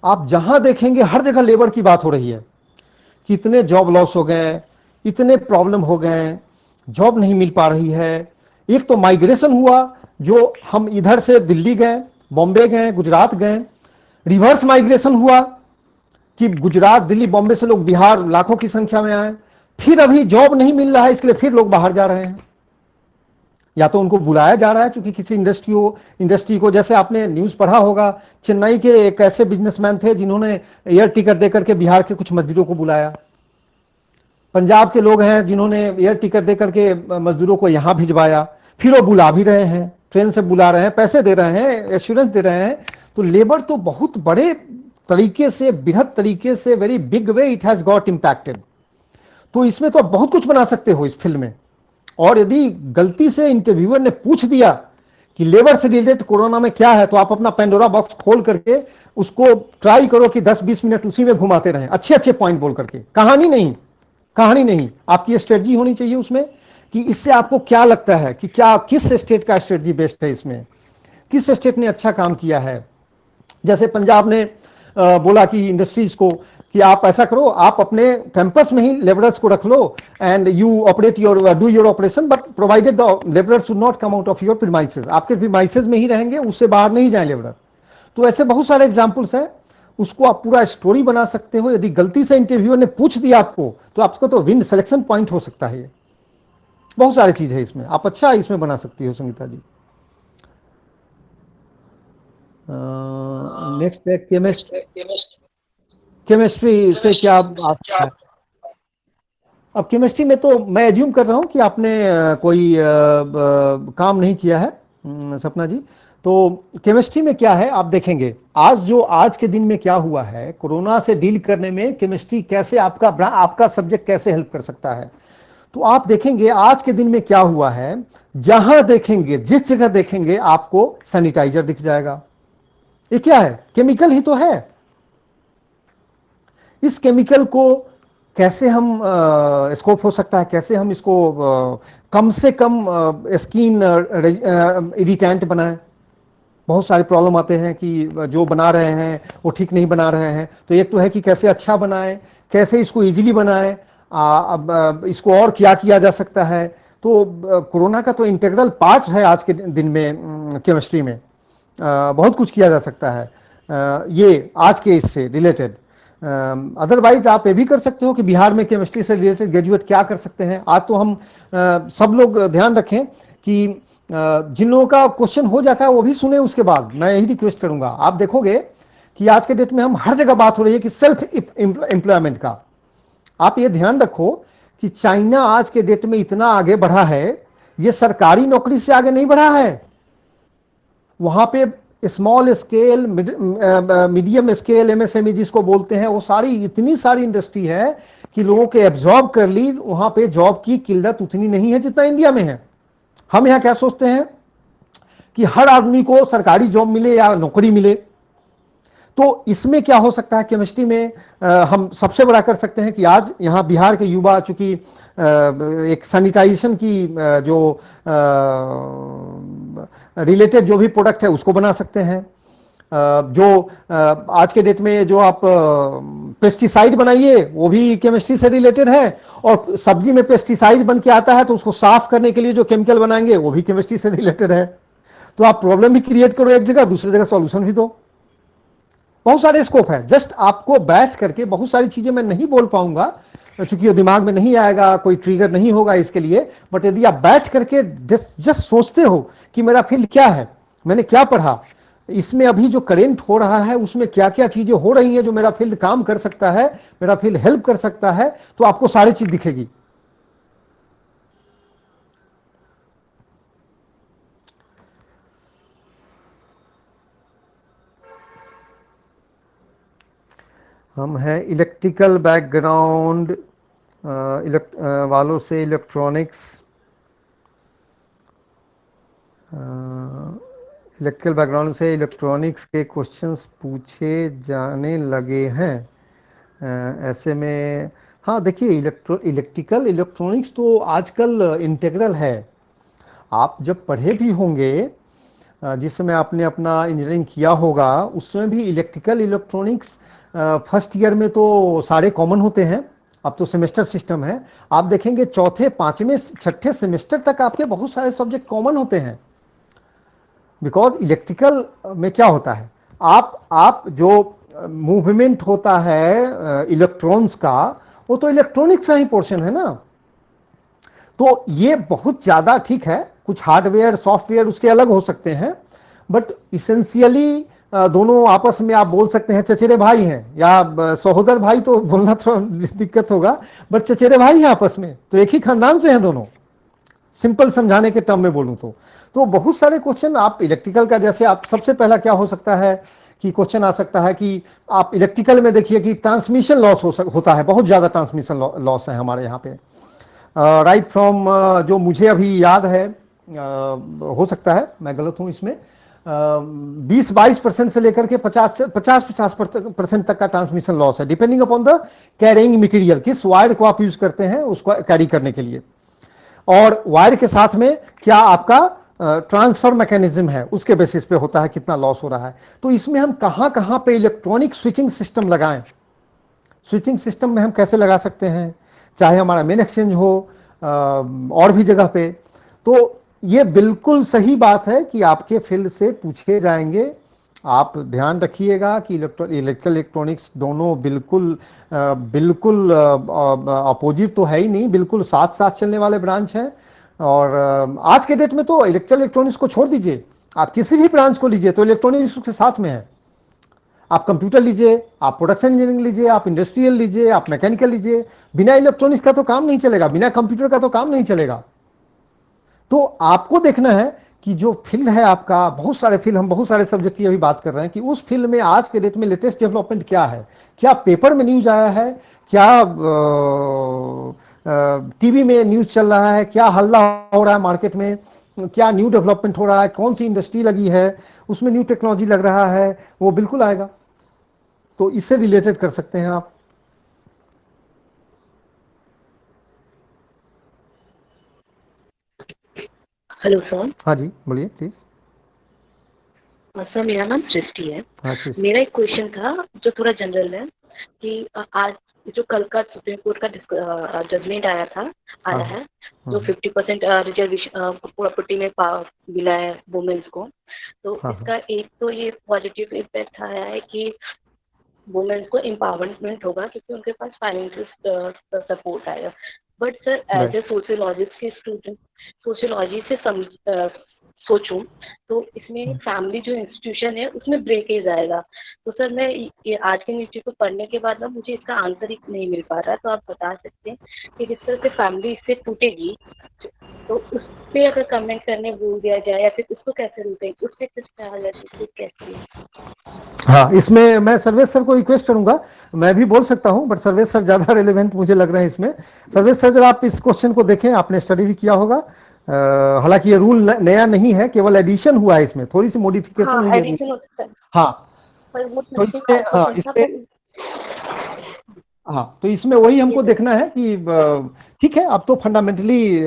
आप जहां देखेंगे हर जगह लेबर की बात हो रही है, कितने जॉब लॉस हो गए, इतने प्रॉब्लम हो गए, जॉब नहीं मिल पा रही है। एक तो माइग्रेशन हुआ, जो हम इधर से दिल्ली गए, बॉम्बे गए, गुजरात गए। रिवर्स माइग्रेशन हुआ कि गुजरात, दिल्ली, बॉम्बे से लोग बिहार लाखों की संख्या में आए। फिर अभी जॉब नहीं मिल रहा है, इसके लिए फिर लोग बाहर जा रहे हैं। या तो उनको बुलाया जा रहा है क्योंकि किसी इंडस्ट्री को, जैसे आपने न्यूज पढ़ा होगा, चेन्नई के एक ऐसे बिजनेसमैन थे जिन्होंने एयर टिकट देकर के बिहार के कुछ मजदूरों को बुलाया। पंजाब के लोग हैं जिन्होंने एयर टिकट देकर के मजदूरों को यहां भिजवाया। फिर वो बुला भी रहे हैं, ट्रेन से बुला रहे हैं, पैसे दे रहे हैं, एश्योरेंस दे रहे हैं। तो लेबर तो बहुत बड़े तरीके से, बृहद तरीके से, very big way it has got impacted. तो इसमें तो आप बहुत कुछ बना सकते हो इस फिल्म में। और यदि गलती से इंटरव्यूअर ने पूछ दिया कि लेबर से रिलेटेड कोरोना में क्या है, तो आप अपना पेंडोरा बॉक्स खोल करके उसको ट्राई करो कि 10-20 मिनट उसी में घुमाते रहें, अच्छे अच्छे पॉइंट बोल करके। कहानी नहीं, आपकी स्ट्रेटजी होनी चाहिए उसमें कि इससे आपको क्या लगता है कि क्या, किस स्टेट का स्ट्रेटजी बेस्ट है इसमें, किस स्टेट ने अच्छा काम किया है। जैसे पंजाब ने बोला कि इंडस्ट्रीज को कि आप ऐसा करो, आप अपने कैंपस में ही लेबरर्स को रख लो and you operate do your operation, but provided the labourers should not come out of your premises. आपके प्रीमाइसेस में ही रहेंगे, उससे बाहर नहीं जाए लेबरर। तो ऐसे बहुत सारे एग्जाम्पल्स हैं, उसको आप पूरा स्टोरी बना सकते हो। यदि गलती से इंटरव्यूअर ने पूछ दिया आपको, तो आपको तो विन सिलेक्शन पॉइंट हो सकता है। ये बहुत सारी चीज है इसमें, आप अच्छा इसमें बना सकती हो संगीता जी। नेक्स्ट है केमिस्ट्री से क्या आपका है? अब केमिस्ट्री में तो मैं एज्यूम कर रहा हूं कि आपने कोई काम नहीं किया है, सपना जी। तो केमिस्ट्री में क्या है आप देखेंगे, आज के दिन में क्या हुआ है, कोरोना से डील करने में केमिस्ट्री कैसे आपका सब्जेक्ट कैसे हेल्प कर सकता है। तो आप देखेंगे आज के दिन में क्या हुआ है, जहां देखेंगे, जिस जगह देखेंगे, आपको सैनिटाइजर दिख जाएगा। ये क्या है? केमिकल ही तो है। इस केमिकल को कैसे हम स्कोप हो सकता है, कैसे हम इसको कम से कम स्किन इरिटेंट बनाएं। बहुत सारे प्रॉब्लम आते हैं कि जो बना रहे हैं वो ठीक नहीं बना रहे हैं। तो एक तो है कि कैसे अच्छा बनाएं, कैसे इसको इजीली बनाएं, अब इसको और क्या किया जा सकता है। तो कोरोना का तो इंटीग्रल पार्ट है आज के दिन में केमिस्ट्री में। बहुत कुछ किया जा सकता है ये आज के इससे रिलेटेड। अदरवाइज आप ये भी कर सकते हो कि बिहार में केमिस्ट्री से रिलेटेड ग्रेजुएट क्या कर सकते हैं। आज तो हम सब लोग ध्यान रखें कि जिन लोगों का क्वेश्चन हो जाता है वो भी सुने। उसके बाद मैं यही रिक्वेस्ट करूंगा, आप देखोगे कि आज के डेट में हम हर जगह बात हो रही है कि सेल्फ एम्प्लॉयमेंट का। आप ये ध्यान रखो कि चाइना आज के डेट में इतना आगे बढ़ा है, ये सरकारी नौकरी से आगे नहीं बढ़ा है। वहां पे small scale, medium scale, MSME जिसको बोलते हैं, वो सारी इतनी सारी इंडस्ट्री है कि लोगों के एब्जॉर्ब कर ली। वहां पे जॉब की किल्लत उतनी नहीं है जितना इंडिया में है। हम यहां क्या सोचते हैं कि हर आदमी को सरकारी जॉब मिले या नौकरी मिले। तो इसमें क्या हो सकता है, केमिस्ट्री में हम सबसे बड़ा कर सकते हैं कि आज यहां बिहार के युवा चूंकि एक सैनिटाइजेशन की जो रिलेटेड जो भी प्रोडक्ट है उसको बना सकते हैं। जो आज के डेट में जो आप पेस्टिसाइड बनाइए वो भी केमिस्ट्री से रिलेटेड है। और सब्जी में पेस्टिसाइड बन के आता है तो उसको साफ करने के लिए जो केमिकल बनाएंगे वो भी केमिस्ट्री से रिलेटेड है। तो आप प्रॉब्लम भी क्रिएट करो एक जगह, दूसरी जगह सॉल्यूशन भी दो। बहुत सारे स्कोप है। जस्ट आपको बैठ करके, बहुत सारी चीजें मैं नहीं बोल पाऊंगा चूंकि वो दिमाग में नहीं आएगा, कोई ट्रिगर नहीं होगा इसके लिए। बट यदि आप बैठ करके जस्ट सोचते हो कि मेरा फील्ड क्या है, मैंने क्या पढ़ा, इसमें अभी जो करेंट हो रहा है उसमें क्या क्या चीजें हो रही हैं जो मेरा फील्ड काम कर सकता है, मेरा फील्ड हेल्प कर सकता है, तो आपको सारी चीज दिखेगी। हम हैं इलेक्ट्रिकल बैकग्राउंड वालों से इलेक्ट्रॉनिक्स इलेक्ट्रिकल बैकग्राउंड से इलेक्ट्रॉनिक्स के क्वेश्चंस पूछे जाने लगे हैं। ऐसे में हाँ देखिए, इलेक्ट्रिकल इलेक्ट्रॉनिक्स तो आजकल इंटीग्रल है। आप जब पढ़े भी होंगे, जिस समय आपने अपना इंजीनियरिंग किया होगा, उसमें भी इलेक्ट्रिकल इलेक्ट्रॉनिक्स फर्स्ट ईयर में तो सारे कॉमन होते हैं। अब तो सेमेस्टर सिस्टम है, आप देखेंगे चौथे पांचवें छठे सेमेस्टर तक आपके बहुत सारे सब्जेक्ट कॉमन होते हैं। बिकॉज इलेक्ट्रिकल में क्या होता है, आप जो मूवमेंट होता है इलेक्ट्रॉन्स का, वो तो इलेक्ट्रॉनिक्स का ही पोर्शन है ना। तो ये बहुत ज़्यादा ठीक है, कुछ हार्डवेयर सॉफ्टवेयर उसके अलग हो सकते हैं, बट इसेंशियली दोनों आपस में आप बोल सकते हैं चचेरे भाई हैं, या सहोदर भाई तो बोलना थोड़ा दिक्कत होगा, बट चचेरे भाई हैं आपस में, तो एक ही खानदान से हैं दोनों, सिंपल समझाने के टर्म में बोलूं तो बहुत सारे क्वेश्चन आप इलेक्ट्रिकल का, जैसे आप सबसे पहला क्या हो सकता है कि क्वेश्चन आ सकता है कि आप इलेक्ट्रिकल में देखिए कि ट्रांसमिशन लॉस होता है, बहुत ज़्यादा ट्रांसमिशन लॉस है हमारे यहाँ पे। राइट फ्रॉम जो मुझे अभी याद है, हो सकता है मैं गलत हूँ इसमें, 20-22% से लेकर के 50% तक का ट्रांसमिशन लॉस है, depending upon the carrying material, किस वायर को आप यूज करते हैं उसको कैरी करने के लिए, और वायर के साथ में क्या आपका ट्रांसफर मैकेनिज्म है, उसके बेसिस पे होता है कितना लॉस हो रहा है। तो इसमें हम कहां कहां पे इलेक्ट्रॉनिक स्विचिंग सिस्टम लगाएं, स्विचिंग सिस्टम में हम कैसे लगा सकते हैं, चाहे हमारा मेन एक्सचेंज हो और भी जगह पे। तो ये बिल्कुल सही बात है कि आपके फील्ड से पूछे जाएंगे। आप ध्यान रखिएगा कि इलेक्ट्रिकल इलेक्ट्रॉनिक्स दोनों बिल्कुल अपोजिट तो है ही नहीं, बिल्कुल साथ साथ चलने वाले ब्रांच हैं। और आज के डेट में तो इलेक्ट्रिकल इलेक्ट्रॉनिक्स को छोड़ दीजिए, आप किसी भी ब्रांच को लीजिए तो इलेक्ट्रॉनिक्स के साथ में है। आप कंप्यूटर लीजिए, आप प्रोडक्शन इंजीनियरिंग लीजिए, आप इंडस्ट्रियल लीजिए, आप मैकेनिकल लीजिए, बिना इलेक्ट्रॉनिक्स का तो काम नहीं चलेगा, बिना कंप्यूटर का तो काम नहीं चलेगा। तो आपको देखना है कि जो फील्ड है आपका, बहुत सारे फील्ड, हम बहुत सारे सब्जेक्ट की अभी बात कर रहे हैं, कि उस फील्ड में आज के डेट में लेटेस्ट डेवलपमेंट क्या है, क्या पेपर में न्यूज आया है, क्या टीवी में न्यूज चल रहा है, क्या हल्ला हो रहा है मार्केट में, क्या न्यू डेवलपमेंट हो रहा है, कौन सी इंडस्ट्री लगी है, उसमें न्यू टेक्नोलॉजी लग रहा है, वो बिल्कुल आएगा। तो इससे रिलेटेड कर सकते हैं आप। Hello sir. हाँ जी बोलिए प्लीज। सर मेरा नाम सृष्टि है। हाँ जी। मेरा एक क्वेश्चन था जो थोड़ा जनरल है कि आज जो कल का सुप्रीम कोर्ट का जजमेंट आया है जो 50% रिजर्वेशन प्रॉपर्टी में मिला है वुमेन्स को, तो इसका एक तो ये पॉजिटिव इम्पैक्ट आया है कि वुमेन्स को एम्पावरमेंट होगा क्योंकि उनके पास फाइनेंशियल सपोर्ट आएगा। But sir as a sociologist के स्टूडेंट, सोशियोलॉजी से सोचूं तो इसमें फैमिली जो इंस्टीट्यूशन है उसमें ब्रेकेज आएगा। तो सर मैं ये आज के न्यूज़पेपर पढ़ने के बाद ना मुझे इसका आंसर ही नहीं मिल पा रहा, तो आप बता सकते हैं कि जिस तरह से फैमिली इससे टूटेगी तो उस पर अगर कमेंट करने बोल दिया जाए या फिर उसको कैसे रोकेंगे, उस पर कुछ कहा जाए तो कैसे? हाँ, इसमें मैं सर्वेश सर को रिक्वेस्ट करूंगा, मैं भी बोल सकता हूं बट सर्वेश सर ज्यादा रेलेवेंट मुझे लग रहे हैं इसमें। सर्वेश सर जरा आप इस क्वेश्चन को देखें, आपने स्टडी भी किया होगा, हालांकि ये रूल नया नहीं है, केवल एडिशन हुआ है, इसमें थोड़ी सी मॉडिफिकेशन हुई है। तो इसमें वही हमको देखना है कि ठीक है, अब तो फंडामेंटली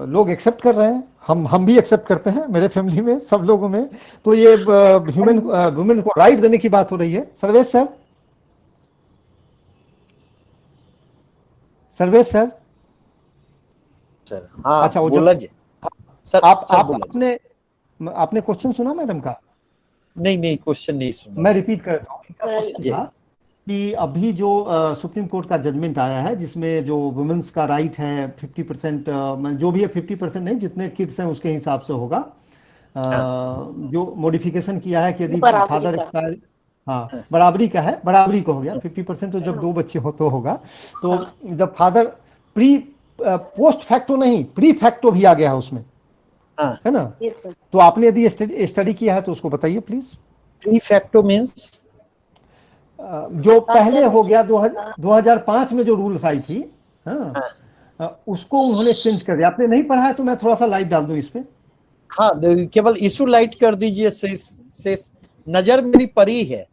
लोग एक्सेप्ट कर रहे हैं, हम भी एक्सेप्ट करते हैं, मेरे फैमिली में सब लोगों में। तो ये वुमेन को राइट देने की बात हो रही है। सर्वेश सर, सर हाँ, अच्छा वो बोला जी सर। आपने क्वेश्चन सुना मैडम का? नहीं क्वेश्चन नहीं सुना, मैं रिपीट करता हूँ कि अभी जो सुप्रीम कोर्ट का जजमेंट आया है जिसमें जो वुमेन्स का राइट है 50%, जो भी है 50% नहीं, जितने किड्स हैं उसके हिसाब से होगा। जो मॉडिफिकेशन किया है कि यदि फादर एक्सपायर, हाँ बराबरी का है, बराबरी को हो गया 50%, तो जब 2 बच्चे हो तो होगा। तो जब फादर पोस्ट फैक्टो नहीं, प्री फैक्टो भी आ गया है उसमें, है ना? तो आपने यदि स्टडी किया है तो उसको बताइए प्लीज। प्री फैक्टो मींस जो पहले हो गया 2005 में जो रूल्स आई थी, हाँ, उसको उन्होंने चेंज कर दिया। आपने नहीं पढ़ा है तो मैं थोड़ा सा लाइट डाल दूं इस पे। हाँ, केवल इशू लाइट कर दीजिए से नजर मेरी परी है,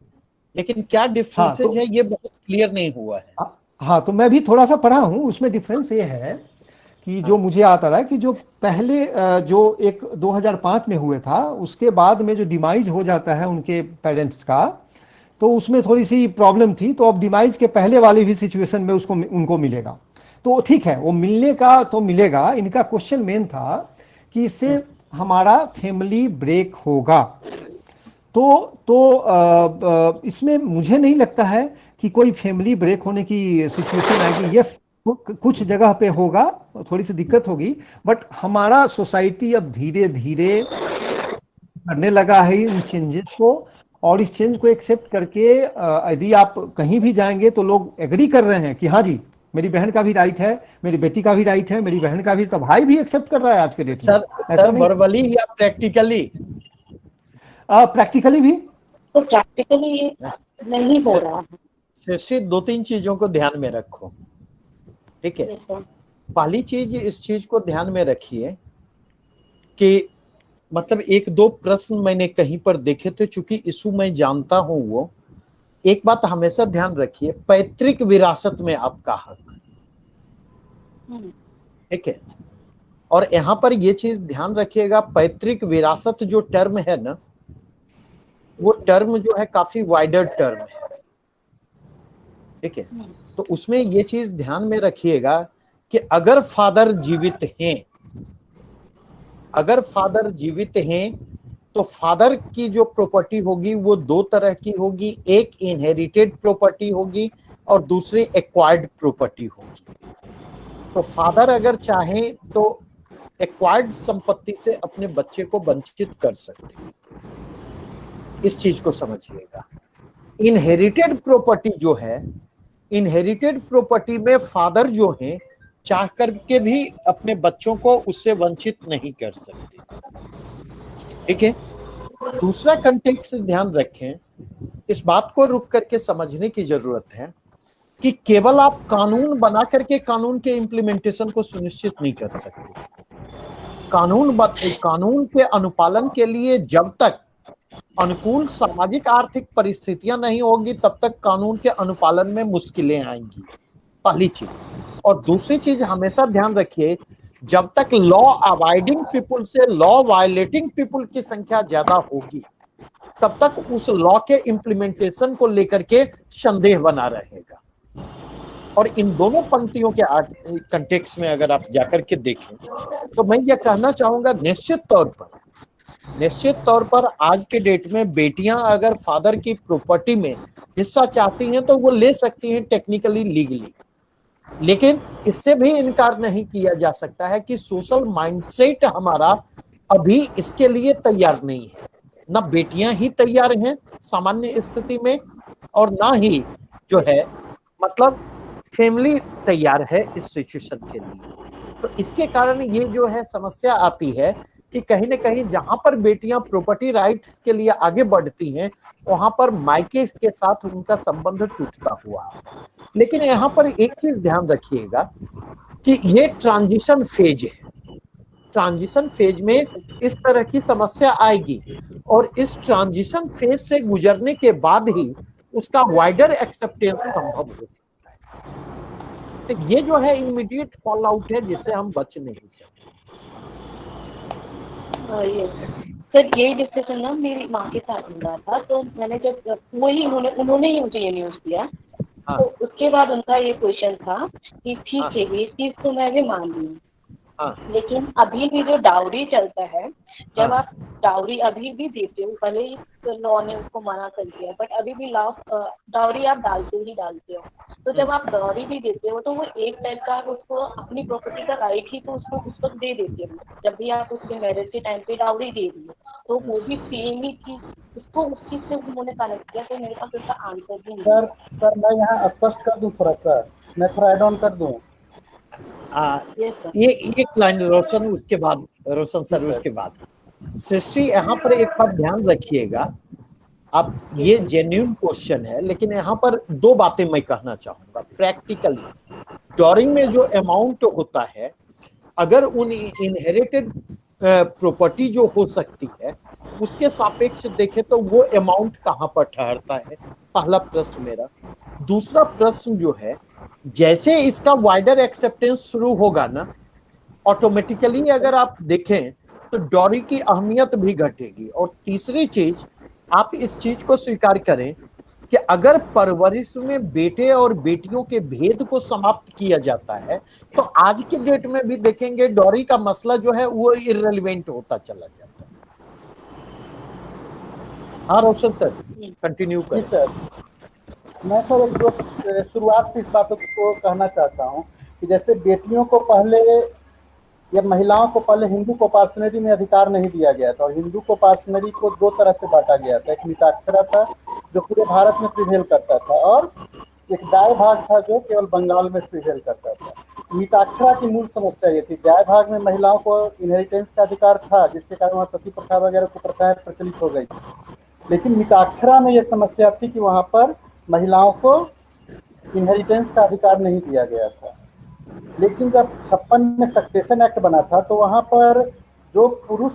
लेकिन क्या डिफरेंसेज तो, है ये बहुत क्लियर नहीं हुआ है। हाँ, तो मैं भी थोड़ा सा पढ़ा हूँ, उसमें डिफरेंस ये है कि जो मुझे आता रहा है कि जो पहले जो एक 2005 में हुए था, उसके बाद में जो डिमाइज हो जाता है उनके पेरेंट्स का, तो उसमें थोड़ी सी प्रॉब्लम थी। तो अब डिमाइज के पहले वाली भी सिचुएशन में उसको उनको मिलेगा, तो ठीक है, वो मिलने का तो मिलेगा। इनका क्वेश्चन मेन था कि इससे हमारा फैमिली ब्रेक होगा। तो इसमें मुझे नहीं लगता है कि कोई फैमिली ब्रेक होने की सिचुएशन आएगी। यस, कुछ जगह पे होगा, थोड़ी सी दिक्कत होगी, बट हमारा सोसाइटी अब धीरे धीरे करने लगा है इन चेंजेस को, और इस चेंज को एक्सेप्ट करके यदि आप कहीं भी जाएंगे तो लोग एग्री कर रहे हैं कि हाँ जी, मेरी बहन का भी राइट है, मेरी बेटी का भी राइट है, मेरी बहन का भी, तो भाई भी एक्सेप्ट कर रहा है आज के डेट में। सर वर्बली या प्रैक्टिकली? प्रैक्टिकली भी। तो प्रैक्टिकली ये नहीं हो रहा है। सृष्टि, 2-3 चीजों को ध्यान में रखो, ठीक है। पहली चीज, इस चीज को ध्यान में रखिए कि मतलब 1-2 प्रश्न मैंने कहीं पर देखे थे, चूंकि इशू मैं जानता हूं। वो एक बात हमेशा ध्यान रखिए, पैतृक विरासत में आपका हक, ठीक है। और यहां पर ये चीज ध्यान रखिएगा, पैतृक विरासत जो टर्म है ना, वो टर्म जो है काफी वाइडर टर्म है, ठीक है। तो उसमें ये चीज ध्यान में रखिएगा कि अगर फादर जीवित हैं, अगर फादर जीवित हैं तो फादर की जो प्रॉपर्टी होगी वो 2 तरह की होगी, एक इनहेरिटेड प्रॉपर्टी होगी और दूसरी एक्वायर्ड प्रॉपर्टी होगी। तो फादर अगर चाहें तो एक्वायर्ड संपत्ति से अपने बच्चे को वंचित कर सकते हैं, इस चीज को समझिएगा। इनहेरिटेड प्रॉपर्टी जो है, इनहेरिटेड प्रॉपर्टी में फादर जो है चाह करके भी अपने बच्चों को उससे वंचित नहीं कर सकते, ठीक है। दूसरा कंटेक्स्ट ध्यान रखें, इस बात को रुक करके समझने की जरूरत है कि केवल आप कानून बना करके कानून के इम्प्लीमेंटेशन को सुनिश्चित नहीं कर सकते। कानून के अनुपालन के लिए जब तक अनुकूल सामाजिक आर्थिक परिस्थितियां नहीं होगी, तब तक कानून के अनुपालन में मुश्किलें आएंगी, पहली चीज। और दूसरी चीज हमेशा ध्यान रखिए, जब तक लॉ अबाइडिंग पीपुल से लॉ वायलेटिंग पीपुल की संख्या ज्यादा होगी, तब तक उस लॉ के इम्प्लीमेंटेशन को लेकर के संदेह बना रहेगा। और इन दोनों पंक्तियों के कंटेक्स्ट में अगर आप जाकर के देखें तो मैं ये कहना चाहूंगा, निश्चित तौर पर आज के डेट में बेटियां अगर फादर की प्रॉपर्टी में हिस्सा चाहती हैं तो वो ले सकती हैं टेक्निकली, लीगली। लेकिन इससे भी इनकार नहीं किया जा सकता है कि सोशल माइंडसेट हमारा अभी इसके लिए तैयार नहीं है। ना बेटियां ही तैयार हैं सामान्य स्थिति में, और ना ही जो है मतलब फैमिली तैयार है इस सिचुएशन के लिए। तो इसके कारण ये जो है समस्या आती है कि कहीं ना कहीं जहां पर बेटियां प्रॉपर्टी राइट्स के लिए आगे बढ़ती हैं, वहां पर मायके के साथ उनका संबंध टूटता हुआ। लेकिन यहाँ पर एक चीज ध्यान रखिएगा कि ये ट्रांजिशन फेज है। ट्रांजिशन फेज में इस तरह की समस्या आएगी, और इस ट्रांजिशन फेज से गुजरने के बाद ही उसका वाइडर एक्सेप्टेंस संभव हो सकता है। तो ये जो है इमीडिएट फॉल आउट है जिससे हम बच नहीं सकते। सर यही डिस्कशन ना मेरी माँ के साथ हो रहा था, तो मैंने जब उन्होंने ही मुझे ये न्यूज दिया, तो उसके बाद उनका ये क्वेश्चन था कि ठीक है ये चीज तो मैं भी मान ली, लेकिन अभी भी जो डाउरी चलता है, जब आप डाउरी अभी भी देते हो, भले ही लॉ ने उसको मना कर दिया, बट अभी भी डाउरी आप डालते हो। तो जब आप डाउरी भी देते हो तो वो एक टाइप का उसको अपनी प्रॉपर्टी का राइट ही तो उसको उस वक्त दे देते हो। जब भी आप उसके मैरिज के टाइम पे डाउरी दे रही हो, तो वो भी सेम ही चीज उसको उस चीज से उन्होंने कनेक्ट किया। तो मेरे पास उसका आंसर भी नहीं। सर मैं यहाँ स्पष्ट कर दूं थोड़ा सा, मैं थोड़ा एड ऑन कर दूं। ये एक लाइन रोशन, उसके बाद रोशन सर, उसके बाद सृष्टि। यहाँ पर एक बात ध्यान रखिएगा, आप ये जेन्युइन क्वेश्चन है, लेकिन यहाँ पर 2 बातें मैं कहना चाहूंगा। प्रैक्टिकली डॉरिंग में जो अमाउंट होता है, अगर उन इनहेरिटेड प्रॉपर्टी जो हो सकती है उसके सापेक्ष देखें तो वो अमाउंट कहाँ पर ठहरता है, पहला प्रश्न मेरा। दूसरा प्रश्न जो है, जैसे इसका वाइडर एक्सेप्टेंस शुरू होगा ना, ऑटोमेटिकली अगर आप देखें तो डॉरी की अहमियत भी घटेगी। और तीसरी चीज, आप इस चीज को स्वीकार करें कि अगर परवरिश में बेटे और बेटियों के भेद को समाप्त किया जाता है तो आज के डेट में भी देखेंगे डॉरी का मसला जो है वो इररिलेवेंट होता चला जाता है। हाँ रोशन सर, कंटिन्यू जी करें। सर, मैं सर एक दो शुरुआत से इस बातों को कहना चाहता हूँ कि जैसे बेटियों को पहले या महिलाओं को पहले हिंदू कोपार्सनरी में अधिकार नहीं दिया गया था, और हिंदू कोपार्सनरी को दो तरह से बांटा गया था। एक मिताक्षरा था जो पूरे भारत में प्रिवेल करता था, और एक दाय भाग था जो केवल बंगाल में प्रिवेल करता था। मिताक्षरा की मूल समस्या ये थी, दाय भाग में महिलाओं को इनहेरिटेंस का अधिकार था, जिसके कारण वहाँ सती प्रथा वगैरह की प्रथाएं प्रचलित हो गई थी। लेकिन मिताक्षरा में यह समस्या थी कि वहाँ पर महिलाओं को इनहेरिटेंस का अधिकार नहीं दिया गया था। लेकिन जब 56 में सक्सेशन एक्ट बना था तो वहाँ पर जो पुरुष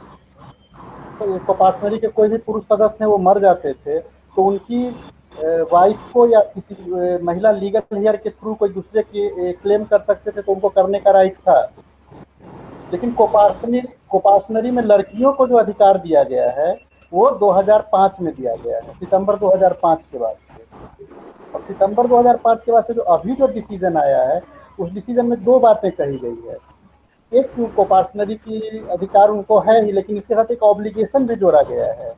कोपार्सनरी के कोई भी पुरुष सदस्य हैं वो मर जाते थे तो उनकी वाइफ को या किसी महिला लीगल हेयर के थ्रू कोई दूसरे की क्लेम कर सकते थे, तो उनको करने का राइट था। लेकिन कोपार्सनरी में लड़कियों को जो अधिकार दिया गया है वो 2005 में दिया गया है, सितंबर 2005 के बाद से। और सितंबर 2005 के बाद से जो अभी जो डिसीजन आया है उस डिसीजन में दो बातें कही गई है। एक, कोपार्सनरी की अधिकार उनको है ही, लेकिन इसके साथ एक ऑब्लिगेशन भी जोड़ा गया है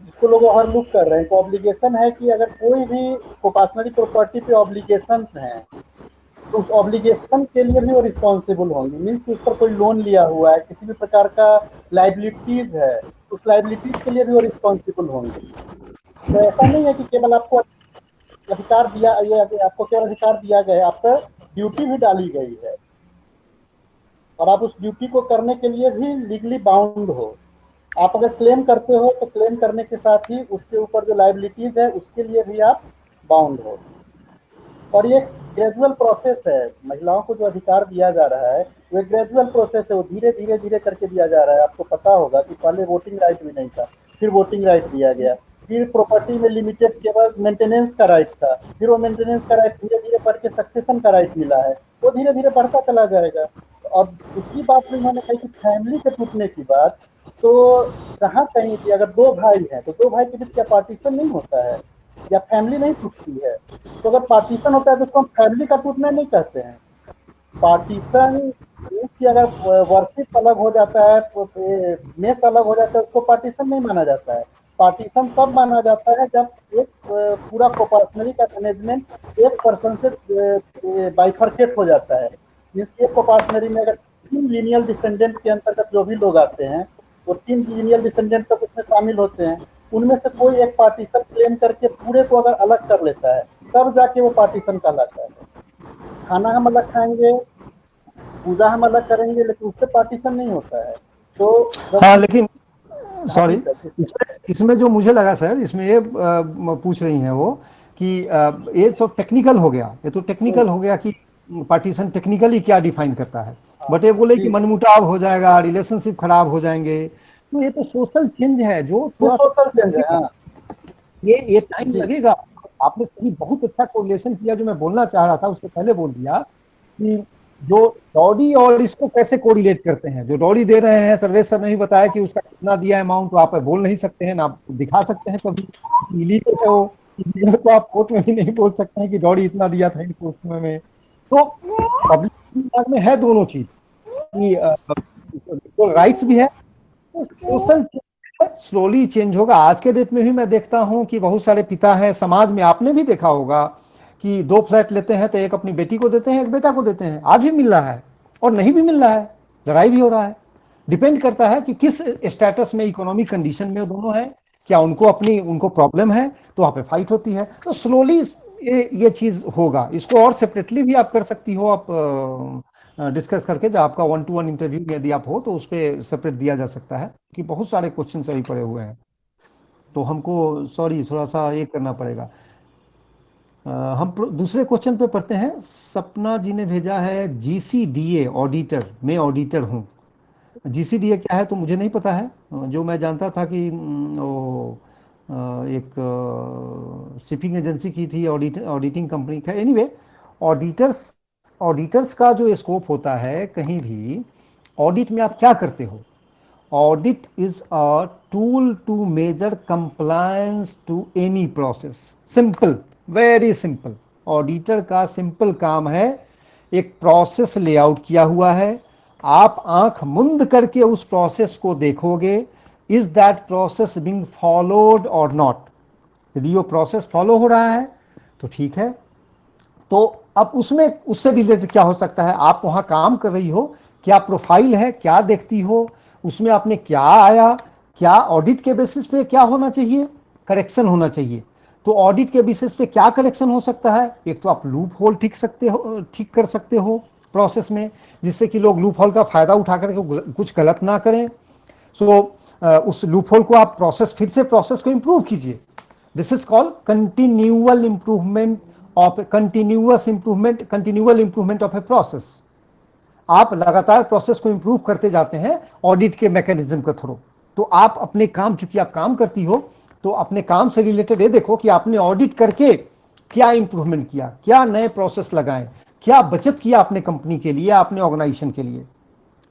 जिसको लोग ओवरलुक कर रहे हैं। ऑब्लिगेशन है कि अगर कोई भी कोपार्सनरी प्रॉपर्टी पे ऑब्लिगेशन हैं तो उस ऑब्लिगेशन के लिए भी वो रिस्पॉन्सिबल होंगे। मीन्स उस पर कोई लोन लिया हुआ है, किसी भी प्रकार का लाइबिलिटीज है, उस लाइबिलिटीज के लिए भी वो रिस्पॉन्सिबल होंगे। तो ऐसा नहीं है कि केवल आपको अधिकार दिया, ये आपको केवल अधिकार दिया गया है, आप पर ड्यूटी भी डाली गई है और आप उस ड्यूटी को करने के लिए भी लीगली बाउंड हो। आप अगर क्लेम करते हो तो क्लेम करने के साथ ही उसके ऊपर जो लाइबिलिटीज है उसके लिए भी आप बाउंड हो। और ये ग्रेजुअल प्रोसेस है, महिलाओं को जो अधिकार दिया जा रहा है वो ग्रेजुअल प्रोसेस है, वो धीरे धीरे धीरे करके दिया जा रहा है। आपको पता होगा कि पहले वोटिंग राइट भी नहीं था, फिर वोटिंग राइट दिया गया, फिर प्रॉपर्टी में लिमिटेड केवल मेंटेनेंस का राइट था, फिर वो मेंटेनेंस का राइट धीरे धीरे बढ़ के सक्सेशन का राइट मिला है, वो धीरे धीरे बढ़ता चला जाएगा। और दूसरी बात भी मैंने कही कि फैमिली के टूटने की बात, तो कहाँ कहीं कि अगर दो भाई हैं तो दो भाई के बीच क्या पार्टीशन नहीं होता है या फैमिली नहीं टूटती है? तो अगर पार्टीशन होता है तो उसको हम फैमिली का टूटना नहीं कहते हैं। पार्टीशन की अगर वर्शिप अलग हो जाता है, मेस अलग हो जाता है, उसको पार्टीशन नहीं माना जाता है। पार्टीशन तब माना जाता है जब एक पूरा कोपार्सनरी का मैनेजमेंट एक पर्सन से बाइफरकेट हो जाता है। एक कोपार्सनरी में अगर 3 लीनियल डिसेंडेंट के अंतर्गत जो भी लोग आते हैं वो 3 लीनियल डिसेंडेंट तक उसमें शामिल होते हैं, उनमें से कोई एक पार्टीशन क्लेम करके पूरे को अगर अलग कर लेता है तब जाके वो पार्टीशन कहलाता है। खाना हम अलग खाएंगे, पूजा हम अलग करेंगे, लेकिन उससे पार्टीशन नहीं होता है। तो हाँ, लेकिन सॉरी, इसमें जो मुझे लगा सर, इसमें ये पूछ रही हैं वो कि ये सब टेक्निकल हो गया, ये तो टेक्निकल हो गया कि पार्टीशन टेक्निकली क्या डिफाइन करता है, बट ये बोले कि मनमुटाव हो जाएगा, रिलेशनशिप खराब हो जाएंगे, तो ये तो सोशल चेंज है जो थोड़ा सोशल चेंज है। हाँ, ये टाइम लगेगा। आपने सही बहुत अच्छा कोरिलेशन किया, जो मैं बोलना चाह रहा था उससे पहले बोल दिया कि जो डॉडी और इसको कैसे कोरिलेट करते हैं। जो डॉडी दे रहे हैं, सर्वेश सर ने ही बताया कि उसका कितना दिया अमाउंट, तो आप बोल नहीं सकते हैं ना, आप दिखा सकते हैं कभी इलीगल है वो, तो आप कोर्ट में भी नहीं बोल सकते हैं कि डॉडी इतना दिया था इनको उसमें में। तो पब्लिक में है दोनों चीज कि राइट्स भी है, तो सोशल स्लोली चेंज होगा। आज के डेट में भी मैं देखता हूं कि बहुत सारे पिता हैं समाज में, आपने भी देखा होगा कि 2 फ्लैट लेते हैं तो एक अपनी बेटी को देते हैं, एक बेटा को देते हैं। आज भी मिल रहा है और नहीं भी मिल रहा है, लड़ाई भी हो रहा है। डिपेंड करता है कि किस स्टेटस में, इकोनॉमिक कंडीशन में वो दोनों हैं, क्या उनको प्रॉब्लम है तो वहां पे फाइट होती है। तो स्लोली ये चीज होगा। इसको और सेपरेटली भी आप कर सकती हो, आप डिस्कस करके, जब आपका 1-to-1 इंटरव्यू यदि आप हो तो उस पर सेपरेट दिया जा सकता है कि बहुत सारे क्वेश्चन अभी पड़े हुए हैं, तो हमको सॉरी थोड़ा सा ये करना पड़ेगा। हम दूसरे क्वेश्चन पे पढ़ते हैं। सपना जी ने भेजा है, GCDA ऑडिटर, मैं ऑडिटर हूँ, GCDA क्या है तो मुझे नहीं पता है। जो मैं जानता था कि वो एक शिपिंग एजेंसी की थी, ऑडिटिंग कंपनी का। एनीवे, ऑडिटर्स ऑडिटर्स का जो स्कोप होता है, कहीं भी ऑडिट में आप क्या करते हो? Audit is a tool to measure compliance to any process. Simple, very simple. Auditor का सिंपल काम है, एक प्रोसेस लेआउट किया हुआ है, आप आंख मुंद करके उस प्रोसेस को देखोगे, is that process being followed और नॉट। यदि वो प्रोसेस फॉलो हो रहा है तो ठीक है। तो अब उसमें उससे रिलेटेड क्या हो सकता है? आप वहां काम कर रही हो, क्या प्रोफाइल है, क्या देखती हो, उसमें आपने क्या आया, क्या ऑडिट के बेसिस पे क्या होना चाहिए? करेक्शन होना चाहिए। तो ऑडिट के बेसिस पे क्या करेक्शन हो सकता है? एक तो आप लूप होल ठीक कर सकते हो प्रोसेस में, जिससे कि लोग लूप होल का फायदा उठा करके कुछ गलत ना करें। सो उस लूप होल को आप फिर से प्रोसेस को इंप्रूव कीजिए। This is called continual improvement of a process. आप लगातार प्रोसेस को इंप्रूव करते जाते हैं ऑडिट के मैकेनिज्म के थ्रू। तो आप अपने काम, चूंकि आप काम करती हो, तो अपने काम से रिलेटेड ये देखो कि आपने ऑडिट करके क्या इंप्रूवमेंट किया, क्या नए प्रोसेस लगाए, क्या बचत किया अपने कंपनी के लिए, अपने ऑर्गेनाइजेशन के लिए।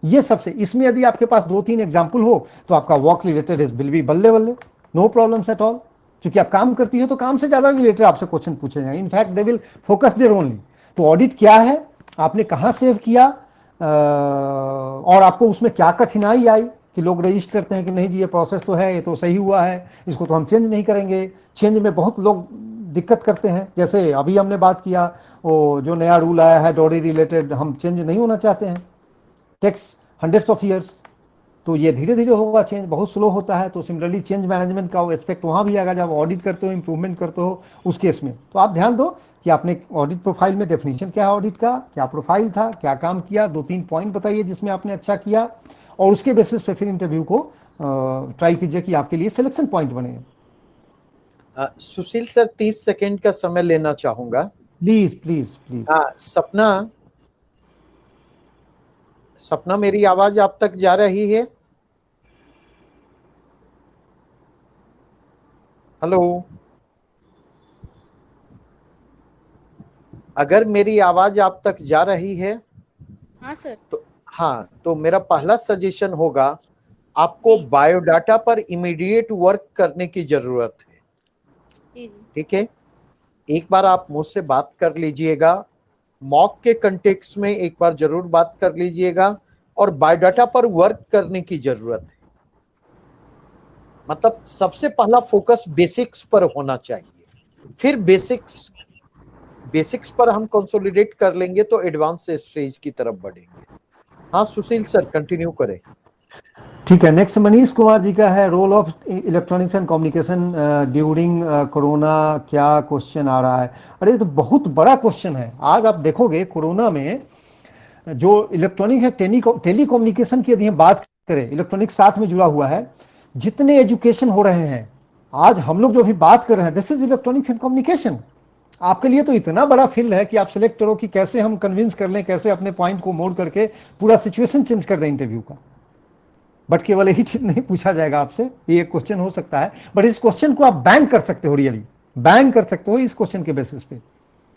ये सबसे, इसमें यदि आपके पास 2-3 एग्जाम्पल हो तो आपका वर्क रिलेटेड विल बी बल्ले बल्ले, नो प्रॉब्लम्स एट ऑल। क्योंकि आप काम करती हो तो काम से ज्यादा रिलेटेड आपसे क्वेश्चन पूछे जाएंगे। In fact they will focus there only. तो ऑडिट क्या है, आपने कहां सेव किया, और आपको उसमें क्या कठिनाई आई कि लोग रजिस्टर करते हैं कि नहीं जी ये प्रोसेस तो है, ये तो सही हुआ है, इसको तो हम चेंज नहीं करेंगे। चेंज में बहुत लोग दिक्कत करते हैं। जैसे अभी हमने बात किया, वो जो नया रूल आया है डॉरी रिलेटेड, हम चेंज नहीं होना चाहते हैं, टेक्स हंड्रेड्स ऑफ ईयर्स। तो ये धीरे धीरे होगा, चेंज बहुत स्लो होता है। तो सिमिलरली चेंज मैनेजमेंट का वो एस्पेक्ट वहाँ भी आएगा जब ऑडिट करते हो, इंप्रूवमेंट करते हो उस केस में। तो आप ध्यान दो कि आपने ऑडिट प्रोफाइल में डेफिनेशन क्या है ऑडिट का, क्या प्रोफाइल था, क्या काम किया, 2-3 पॉइंट बताइए जिसमें आपने अच्छा किया, और उसके बेसिस पे फिर इंटरव्यू को ट्राई कीजिए कि आपके लिए सिलेक्शन पॉइंट बने। सुशील सर 30 सेकंड का समय लेना चाहूंगा। Please please please. सपना मेरी आवाज आप तक जा रही है? हेलो, अगर मेरी आवाज आप तक जा रही है? हाँ सर। तो मेरा पहला सजेशन होगा, आपको बायोडाटा पर इमीडिएट वर्क करने की जरूरत है। ठीक है, एक बार आप मुझसे बात कर लीजिएगा, मॉक के कंटेक्स्ट में एक बार जरूर बात कर लीजिएगा, और बायोडाटा पर वर्क करने की जरूरत है। मतलब सबसे पहला फोकस बेसिक्स पर होना चाहिए, फिर बेसिक्स पर हम कंसोलिडेट कर लेंगे तो एडवांस स्टेज की तरफ बढ़ेंगे। हाँ सुशील सर कंटिन्यू करें। ठीक है, नेक्स्ट मनीष कुमार जी का है, role of electronics and communication during corona, क्या क्वेश्चन आ रहा है? अरे ये तो बहुत बड़ा क्वेश्चन है। आज आप देखोगे कोरोना में जो इलेक्ट्रॉनिक है, टेली कम्युनिकेशन की यदि हम बात करें, इलेक्ट्रॉनिक साथ में जुड़ा हुआ है, जितने एजुकेशन हो रहे हैं आज हम लोग जो भी बात कर रहे हैं, this is electronics and communication. आपके लिए तो इतना बड़ा फील्ड है कि आप सिलेक्ट करो कि कैसे हम कन्विंस कर लें, कैसे अपने पॉइंट को मोड़ करके पूरा सिचुएशन चेंज कर दें इंटरव्यू का। बट केवल यही चीज नहीं पूछा जाएगा आपसे, ये एक क्वेश्चन हो सकता है, बट इस क्वेश्चन को आप बैंक कर सकते हो, रियली बैंक कर सकते हो इस क्वेश्चन के बेसिस पे।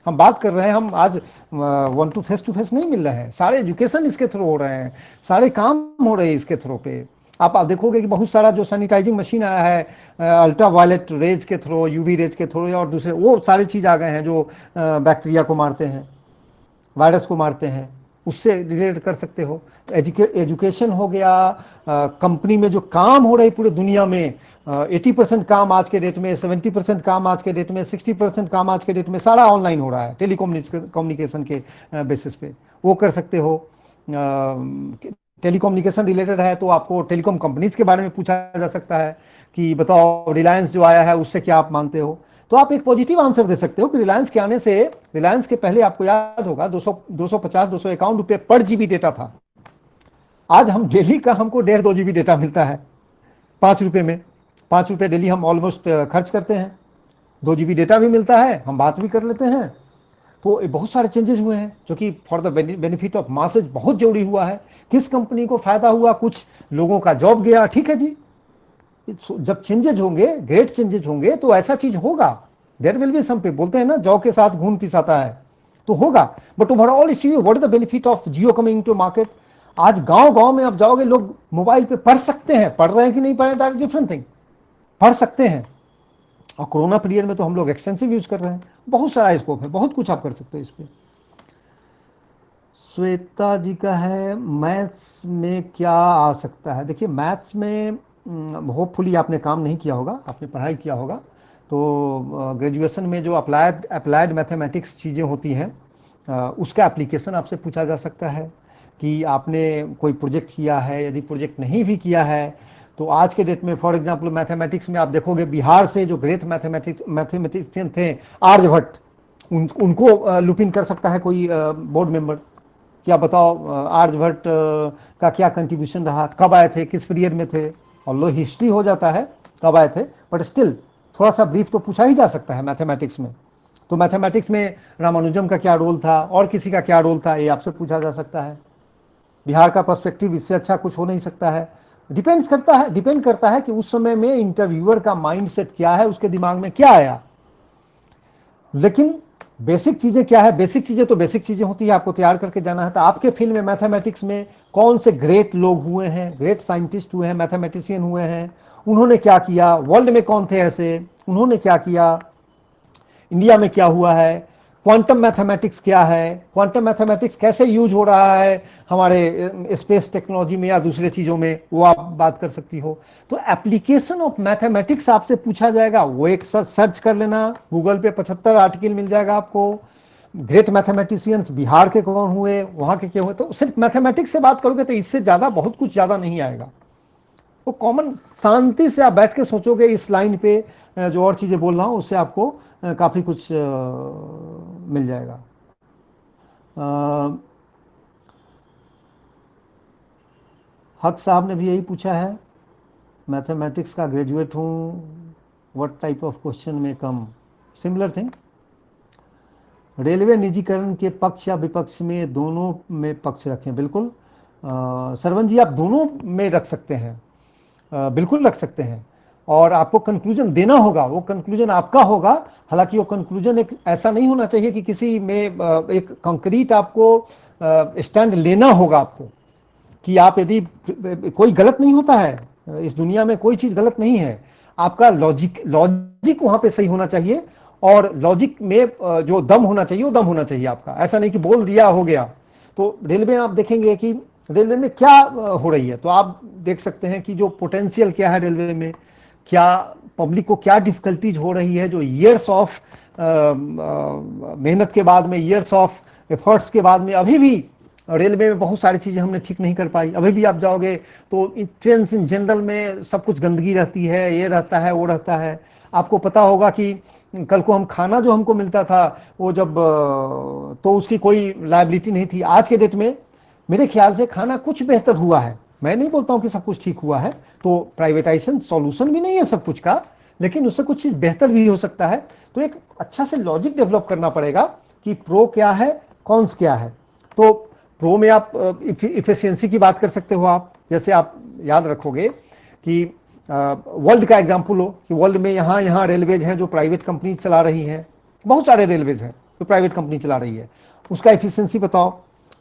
हम बात कर रहे हैं, हम आज वन टू फेस नहीं मिल रहे हैं, सारे एजुकेशन इसके थ्रू हो रहे हैं, सारे काम हो रहे हैं इसके थ्रू पे। आप देखोगे कि बहुत सारा जो सैनिटाइजिंग मशीन आया है अल्ट्रा वायलेट रेज के थ्रू, यूवी रेज के थ्रू, और दूसरे वो सारी चीज आ गए हैं जो बैक्टीरिया को मारते हैं, वायरस को मारते हैं, उससे रिलेट कर सकते हो। एजुकेशन हो गया, कंपनी में जो काम हो रही है पूरी दुनिया में, 80% काम आज के डेट में, 70% काम आज के डेट में, 60% काम आज के डेट में सारा ऑनलाइन हो रहा है टेलीकम्युनिकेशन के बेसिस पे, वो कर सकते हो। टेलीकम्युनिकेशन रिलेटेड है तो आपको टेलीकॉम कंपनीज के बारे में पूछा जा सकता है कि बताओ रिलायंस जो आया है उससे क्या आप मानते हो। तो आप एक पॉजिटिव आंसर दे सकते हो कि रिलायंस के आने से, रिलायंस के पहले आपको याद होगा 250-251 रुपए पर जीबी डेटा था। आज हम डेली का हमको 1.5-2 जीबी डेटा मिलता है 5 रुपए में। 5 रुपए डेली हम ऑलमोस्ट खर्च करते हैं, 2 जीबी डेटा भी मिलता है, हम बात भी कर लेते हैं। तो बहुत सारे चेंजेस हुए हैं जो कि for the benefit of masses बहुत जरूरी हुआ है। किस कंपनी को फायदा हुआ, कुछ लोगों का जॉब गया, ठीक है जी। जब चेंजेज होंगे, ग्रेट चेंजेज होंगे तो ऐसा चीज होगा। देयर विल बी सम, बोलते हैं ना जौ के साथ घून पिसाता है, तो होगा। बट ओवरऑल इसी what is the benefit of Jio coming to market. आज गांव गांव में आप जाओगे, लोग मोबाइल पे पढ़ सकते हैं, पढ़ रहे हैं कि नहीं पढ़ रहे, दैट इज डिफरेंट थिंग, पढ़ सकते हैं। और कोरोना पीरियड में तो हम लोग एक्सटेंसिव यूज कर रहे हैं। बहुत सारा स्कोप है, बहुत कुछ आप कर सकते हो इस पर। श्वेता जी का है मैथ्स में क्या आ सकता है। देखिए मैथ्स में होपफुली आपने काम नहीं किया होगा, आपने पढ़ाई किया होगा। तो ग्रेजुएशन में जो अप्लाइड मैथमेटिक्स चीज़ें होती हैं, उसका एप्लीकेशन आपसे पूछा जा सकता है कि आपने कोई प्रोजेक्ट किया है। यदि प्रोजेक्ट नहीं भी किया है तो आज के डेट में फॉर एग्जांपल मैथमेटिक्स में आप देखोगे बिहार से जो ग्रेट मैथमेटिशियन थे आर्यभट्ट, उनको लुप इन कर सकता है कोई बोर्ड मेंबर। क्या बताओ आर्यभट्ट का क्या कंट्रीब्यूशन रहा, कब आए थे, किस पीरियड में थे। और लो हिस्ट्री हो जाता है कब आए थे, बट स्टिल थोड़ा सा ब्रीफ तो पूछा ही जा सकता है मैथमेटिक्स में। तो मैथमेटिक्स में रामानुजम का क्या रोल था और किसी का क्या रोल था, ये आपसे पूछा जा सकता है। बिहार का पर्सपेक्टिव इससे अच्छा कुछ हो नहीं सकता है। डिपेंड करता है कि उस समय में इंटरव्यूअर का माइंडसेट क्या है, उसके दिमाग में क्या आया। लेकिन बेसिक चीजें क्या है, बेसिक चीजें तो बेसिक चीजें होती है, आपको तैयार करके जाना है। तो आपके फील्ड में मैथमेटिक्स में कौन से ग्रेट लोग हुए हैं, ग्रेट साइंटिस्ट हुए हैं, मैथमेटिशियन हुए हैं, उन्होंने क्या किया, वर्ल्ड में कौन थे ऐसे, उन्होंने क्या किया, इंडिया में क्या हुआ है, क्वांटम मैथमेटिक्स क्या है, क्वांटम मैथमेटिक्स कैसे यूज हो रहा है हमारे स्पेस टेक्नोलॉजी में या दूसरे चीज़ों में, वो आप बात कर सकती हो। तो एप्लीकेशन ऑफ मैथमेटिक्स आपसे पूछा जाएगा, वो एक सर्च कर लेना, गूगल पे 75 आर्टिकल मिल जाएगा आपको। ग्रेट मैथमेटिशियंस बिहार के कौन हुए, वहाँ के क्या हुए, तो सिर्फ मैथमेटिक्स से बात करोगे तो इससे ज़्यादा बहुत कुछ ज़्यादा नहीं आएगा। वो कॉमन शांति से आप बैठ के सोचोगे इस लाइन पे जो और चीज़ें बोल रहा हूँ उससे आपको काफ़ी कुछ मिल जाएगा। हक साहब ने भी यही पूछा है, मैथमेटिक्स का ग्रेजुएट हूँ, व्हाट टाइप ऑफ क्वेश्चन में कम, सिमिलर थिंग। रेलवे निजीकरण के पक्ष या विपक्ष में, दोनों में पक्ष रखें, बिल्कुल सरवन जी आप दोनों में रख सकते हैं, बिल्कुल रख सकते हैं। और आपको कंक्लूजन देना होगा, वो कंक्लूजन आपका होगा। हालांकि वो कंक्लूजन एक ऐसा नहीं होना चाहिए कि किसी में एक कंक्रीट आपको स्टैंड लेना होगा आपको, कि आप यदि कोई गलत नहीं होता है इस दुनिया में, कोई चीज गलत नहीं है। आपका लॉजिक वहां पे सही होना चाहिए, और लॉजिक में जो दम होना चाहिए वो दम होना चाहिए आपका। ऐसा नहीं कि बोल दिया हो गया। तो रेलवे में आप देखेंगे कि रेलवे में क्या हो रही है, तो आप देख सकते हैं कि जो पोटेंशियल क्या है रेलवे में, क्या पब्लिक को क्या डिफिकल्टीज हो रही है, जो ईयर्स ऑफ मेहनत के बाद में, ईयर्स ऑफ एफर्ट्स के बाद में अभी भी रेलवे में बहुत सारी चीज़ें हमने ठीक नहीं कर पाई। अभी भी आप जाओगे तो ट्रेन इन जनरल में सब कुछ गंदगी रहती है, ये रहता है वो रहता है। आपको पता होगा कि कल को हम खाना जो हमको मिलता था वो जब तो उसकी कोई लायबिलिटी नहीं थी। आज के डेट में मेरे ख्याल से खाना कुछ बेहतर हुआ है। मैं नहीं बोलता हूं कि सब कुछ ठीक हुआ है, तो प्राइवेटाइजेशन सॉल्यूशन भी नहीं है सब कुछ का, लेकिन उससे कुछ चीज बेहतर भी हो सकता है। तो एक अच्छा से लॉजिक डेवलप करना पड़ेगा कि प्रो क्या है, कॉन्स क्या है। तो प्रो में आप इफिशियंसी की बात कर सकते हो। आप जैसे आप याद रखोगे कि वर्ल्ड का एग्जाम्पल हो कि वर्ल्ड में यहाँ रेलवेज हैं जो प्राइवेट कंपनी चला रही हैं, बहुत सारे रेलवेज हैं जो प्राइवेट कंपनी चला रही है, उसका इफिशियंसी बताओ।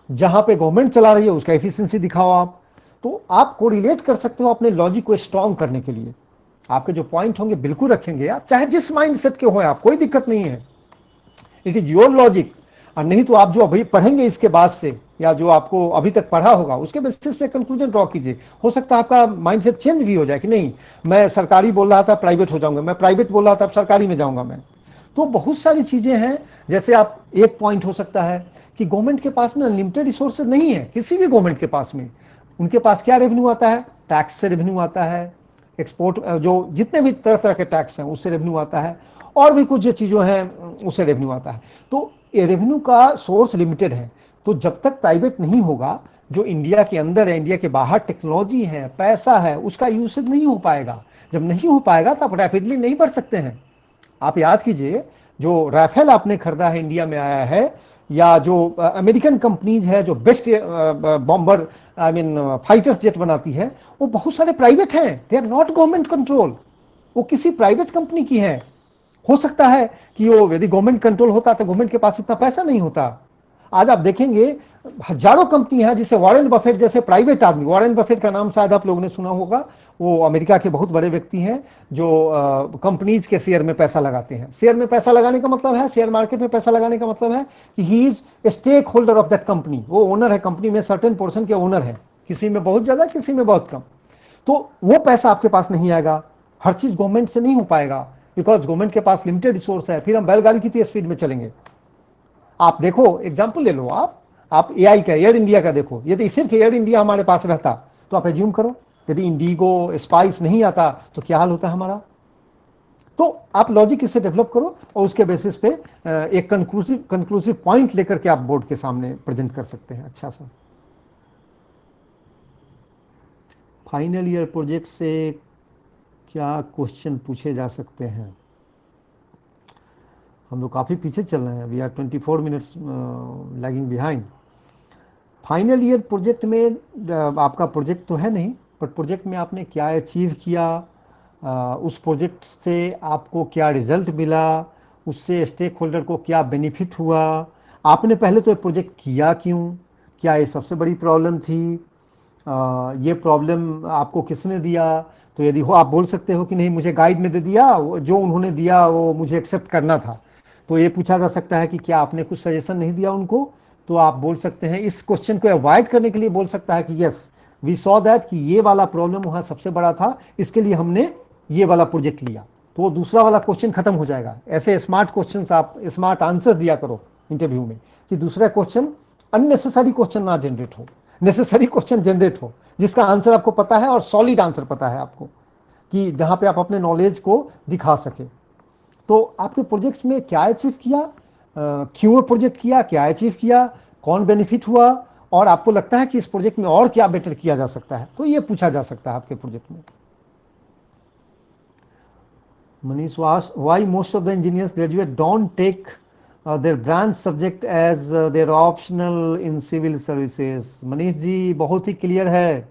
जहां पे गवर्नमेंट चला रही है उसका एफिशिएंसी दिखाओ आप। तो आप कोरिलेट कर सकते हो अपने लॉजिक को स्ट्रांग करने के लिए। आपके जो पॉइंट होंगे बिल्कुल रखेंगे आप, चाहे जिस माइंडसेट के हो आप, कोई दिक्कत नहीं है, इट इज योर लॉजिक। और नहीं तो आप जो अभी पढ़ेंगे इसके बाद से, या जो आपको अभी तक पढ़ा होगा उसके बेसिस पे कंक्लूजन ड्रॉ कीजिए। हो सकता है आपका माइंडसेट चेंज भी हो जाए कि नहीं, मैं सरकारी बोल रहा था प्राइवेट हो जाऊंगा, मैं प्राइवेट बोल रहा था सरकारी में जाऊंगा मैं। तो बहुत सारी चीजें हैं। जैसे आप एक पॉइंट हो सकता है कि गवर्नमेंट के पास में अनलिमिटेड रिसोर्सेज नहीं है, किसी भी गवर्नमेंट के पास में। उनके पास क्या रेवेन्यू आता है, टैक्स से रेवेन्यू आता है, एक्सपोर्ट जो जितने भी तरह तरह के टैक्स हैं उससे रेवेन्यू आता है, और भी कुछ जो चीज़ों हैं उससे रेवेन्यू आता है। तो ये रेवेन्यू का सोर्स लिमिटेड है। तो जब तक प्राइवेट नहीं होगा, जो इंडिया के अंदर है, इंडिया के बाहर टेक्नोलॉजी है, पैसा है, उसका यूसेज नहीं हो पाएगा। जब नहीं हो पाएगा तो आप रैपिडली नहीं बढ़ सकते हैं। आप याद कीजिए जो राफेल आपने खरीदा है इंडिया में आया है, या जो अमेरिकन कंपनीज है जो best bomber I mean fighters jet बनाती है, वो बहुत सारे प्राइवेट हैं, they are not government control, वो किसी प्राइवेट कंपनी की है। हो सकता है कि वो यदि गवर्नमेंट कंट्रोल होता तो गवर्नमेंट के पास इतना पैसा नहीं होता। आज आप देखेंगे हजारों कंपनी है, जिसे वॉरेन बफेट जैसे प्राइवेट आदमी, वॉरेन बफेट का नाम शायद आप लोगों ने सुना होगा, वो अमेरिका के बहुत बड़े व्यक्ति हैं जो कंपनीज के शेयर में पैसा लगाते हैं। शेयर में पैसा लगाने का मतलब है, शेयर मार्केट में पैसा लगाने का मतलब है कि he is a stakeholder of that company, वो ओनर है कंपनी में, सर्टेन पोर्शन के ओनर है, किसी में बहुत ज्यादा किसी में बहुत कम। तो वो पैसा आपके पास नहीं आएगा, हर चीज गवर्नमेंट से नहीं हो पाएगा, बिकॉज गवर्नमेंट के पास लिमिटेड रिसोर्स है। फिर हम बैलगाड़ी की स्पीड में चलेंगे। आप देखो, एग्जाम्पल ले लो, आप एआई का, एयर इंडिया का देखो, यदि सिर्फ एयर इंडिया हमारे पास रहता तो आप एज्यूम करो, यदि इंडिगो स्पाइस नहीं आता तो क्या हाल होता हमारा। तो आप लॉजिक इससे डेवलप करो और उसके बेसिस पे एक कंक्लूसिव पॉइंट लेकर के आप बोर्ड के सामने प्रेजेंट कर सकते हैं। अच्छा सा फाइनल ईयर प्रोजेक्ट से क्या क्वेश्चन पूछे जा सकते हैं? हम लोग काफ़ी पीछे चल रहे हैं, we are 24 minutes lagging behind. Final year project में आपका प्रोजेक्ट तो है नहीं, बट प्रोजेक्ट में आपने क्या अचीव किया, उस प्रोजेक्ट से आपको क्या रिजल्ट मिला, उससे स्टेक होल्डर को क्या बेनिफिट हुआ, आपने पहले तो ये प्रोजेक्ट किया क्यों, क्या ये सबसे बड़ी प्रॉब्लम थी, ये प्रॉब्लम आपको किसने दिया। तो यदि हो आप बोल सकते हो कि नहीं मुझे गाइड ने दे दिया, जो उन्होंने दिया वो मुझे एक्सेप्ट करना था। तो ये पूछा जा सकता है कि क्या आपने कुछ सजेशन नहीं दिया उनको, तो आप बोल सकते हैं, इस क्वेश्चन को अवॉइड करने के लिए बोल सकता है कि यस वी सॉ दैट कि ये वाला प्रॉब्लम वहाँ सबसे बड़ा था, इसके लिए हमने ये वाला प्रोजेक्ट लिया। तो वो दूसरा वाला क्वेश्चन खत्म हो जाएगा। ऐसे स्मार्ट क्वेश्चन आप स्मार्ट आंसर दिया करो इंटरव्यू में, कि दूसरा क्वेश्चन अननेसेसरी क्वेश्चन ना जनरेट हो, नेसेसरी क्वेश्चन जनरेट हो जिसका आंसर आपको पता है और सॉलिड आंसर पता है आपको, कि जहां पे आप अपने नॉलेज को दिखा सके। तो आपके प्रोजेक्ट्स में क्या अचीव किया, क्यों प्रोजेक्ट किया, क्या अचीव किया, कौन बेनिफिट हुआ, और आपको लगता है कि इस प्रोजेक्ट में और क्या बेटर किया जा सकता है, तो ये पूछा जा सकता है आपके प्रोजेक्ट में। Manish Vas, why most of the engineers graduate don't take their branch subject as their optional in civil services? Manish ji बहुत ही क्लियर है,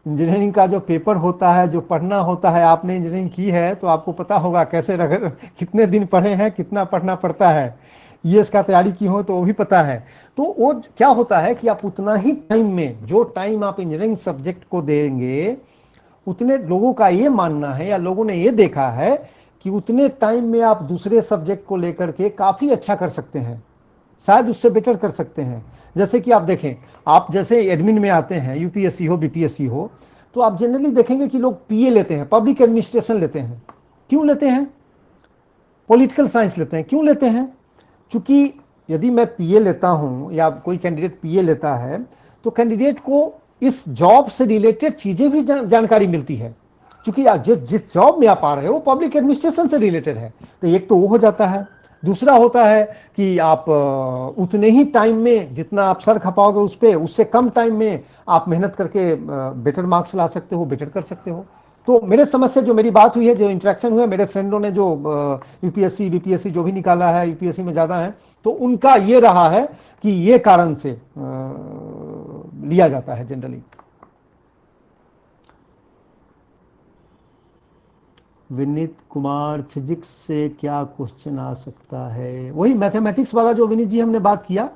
इंजीनियरिंग का जो पेपर होता है, जो पढ़ना होता है, आपने इंजीनियरिंग की है तो आपको पता होगा कैसे कितने दिन पढ़े हैं, कितना पढ़ना पड़ता है, ये इसका तैयारी की हो तो वो भी पता है। तो वो क्या होता है कि आप उतना ही टाइम में, जो टाइम आप इंजीनियरिंग सब्जेक्ट को देंगे, उतने लोगों का ये मानना है या लोगों ने ये देखा है कि उतने टाइम में आप दूसरे सब्जेक्ट को लेकर के काफ़ी अच्छा कर सकते हैं, शायद उससे बेटर कर सकते हैं। जैसे कि आप देखें, आप जैसे एडमिन में आते हैं, यूपीएससी हो बीपीएससी हो, तो आप जनरली देखेंगे कि लोग पीए लेते हैं, पब्लिक एडमिनिस्ट्रेशन लेते हैं। क्यों लेते हैं? पॉलिटिकल साइंस लेते हैं। क्यों लेते हैं? क्योंकि यदि मैं पीए लेता हूं या कोई कैंडिडेट पीए लेता है तो कैंडिडेट को इस जॉब से रिलेटेड चीजें भी जानकारी मिलती है, क्योंकि जिस जॉब में आप आ रहे हो पब्लिक एडमिनिस्ट्रेशन से रिलेटेड है। तो एक तो वो हो जाता है। दूसरा होता है कि आप उतने ही टाइम में जितना आप सर खपाओगे उस पर, उससे कम टाइम में आप मेहनत करके बेटर मार्क्स ला सकते हो, बेटर कर सकते हो। तो मेरे समझ से जो मेरी बात हुई है, जो इंटरेक्शन हुआ, मेरे फ्रेंडों ने जो यूपीएससी बीपीएससी जो भी निकाला है, यूपीएससी में ज़्यादा है, तो उनका ये रहा है कि ये कारण से लिया जाता है जनरली। विनीत कुमार, फिजिक्स से क्या क्वेश्चन आ सकता है? वही मैथमेटिक्स वाला जो विनीत जी हमने बात किया,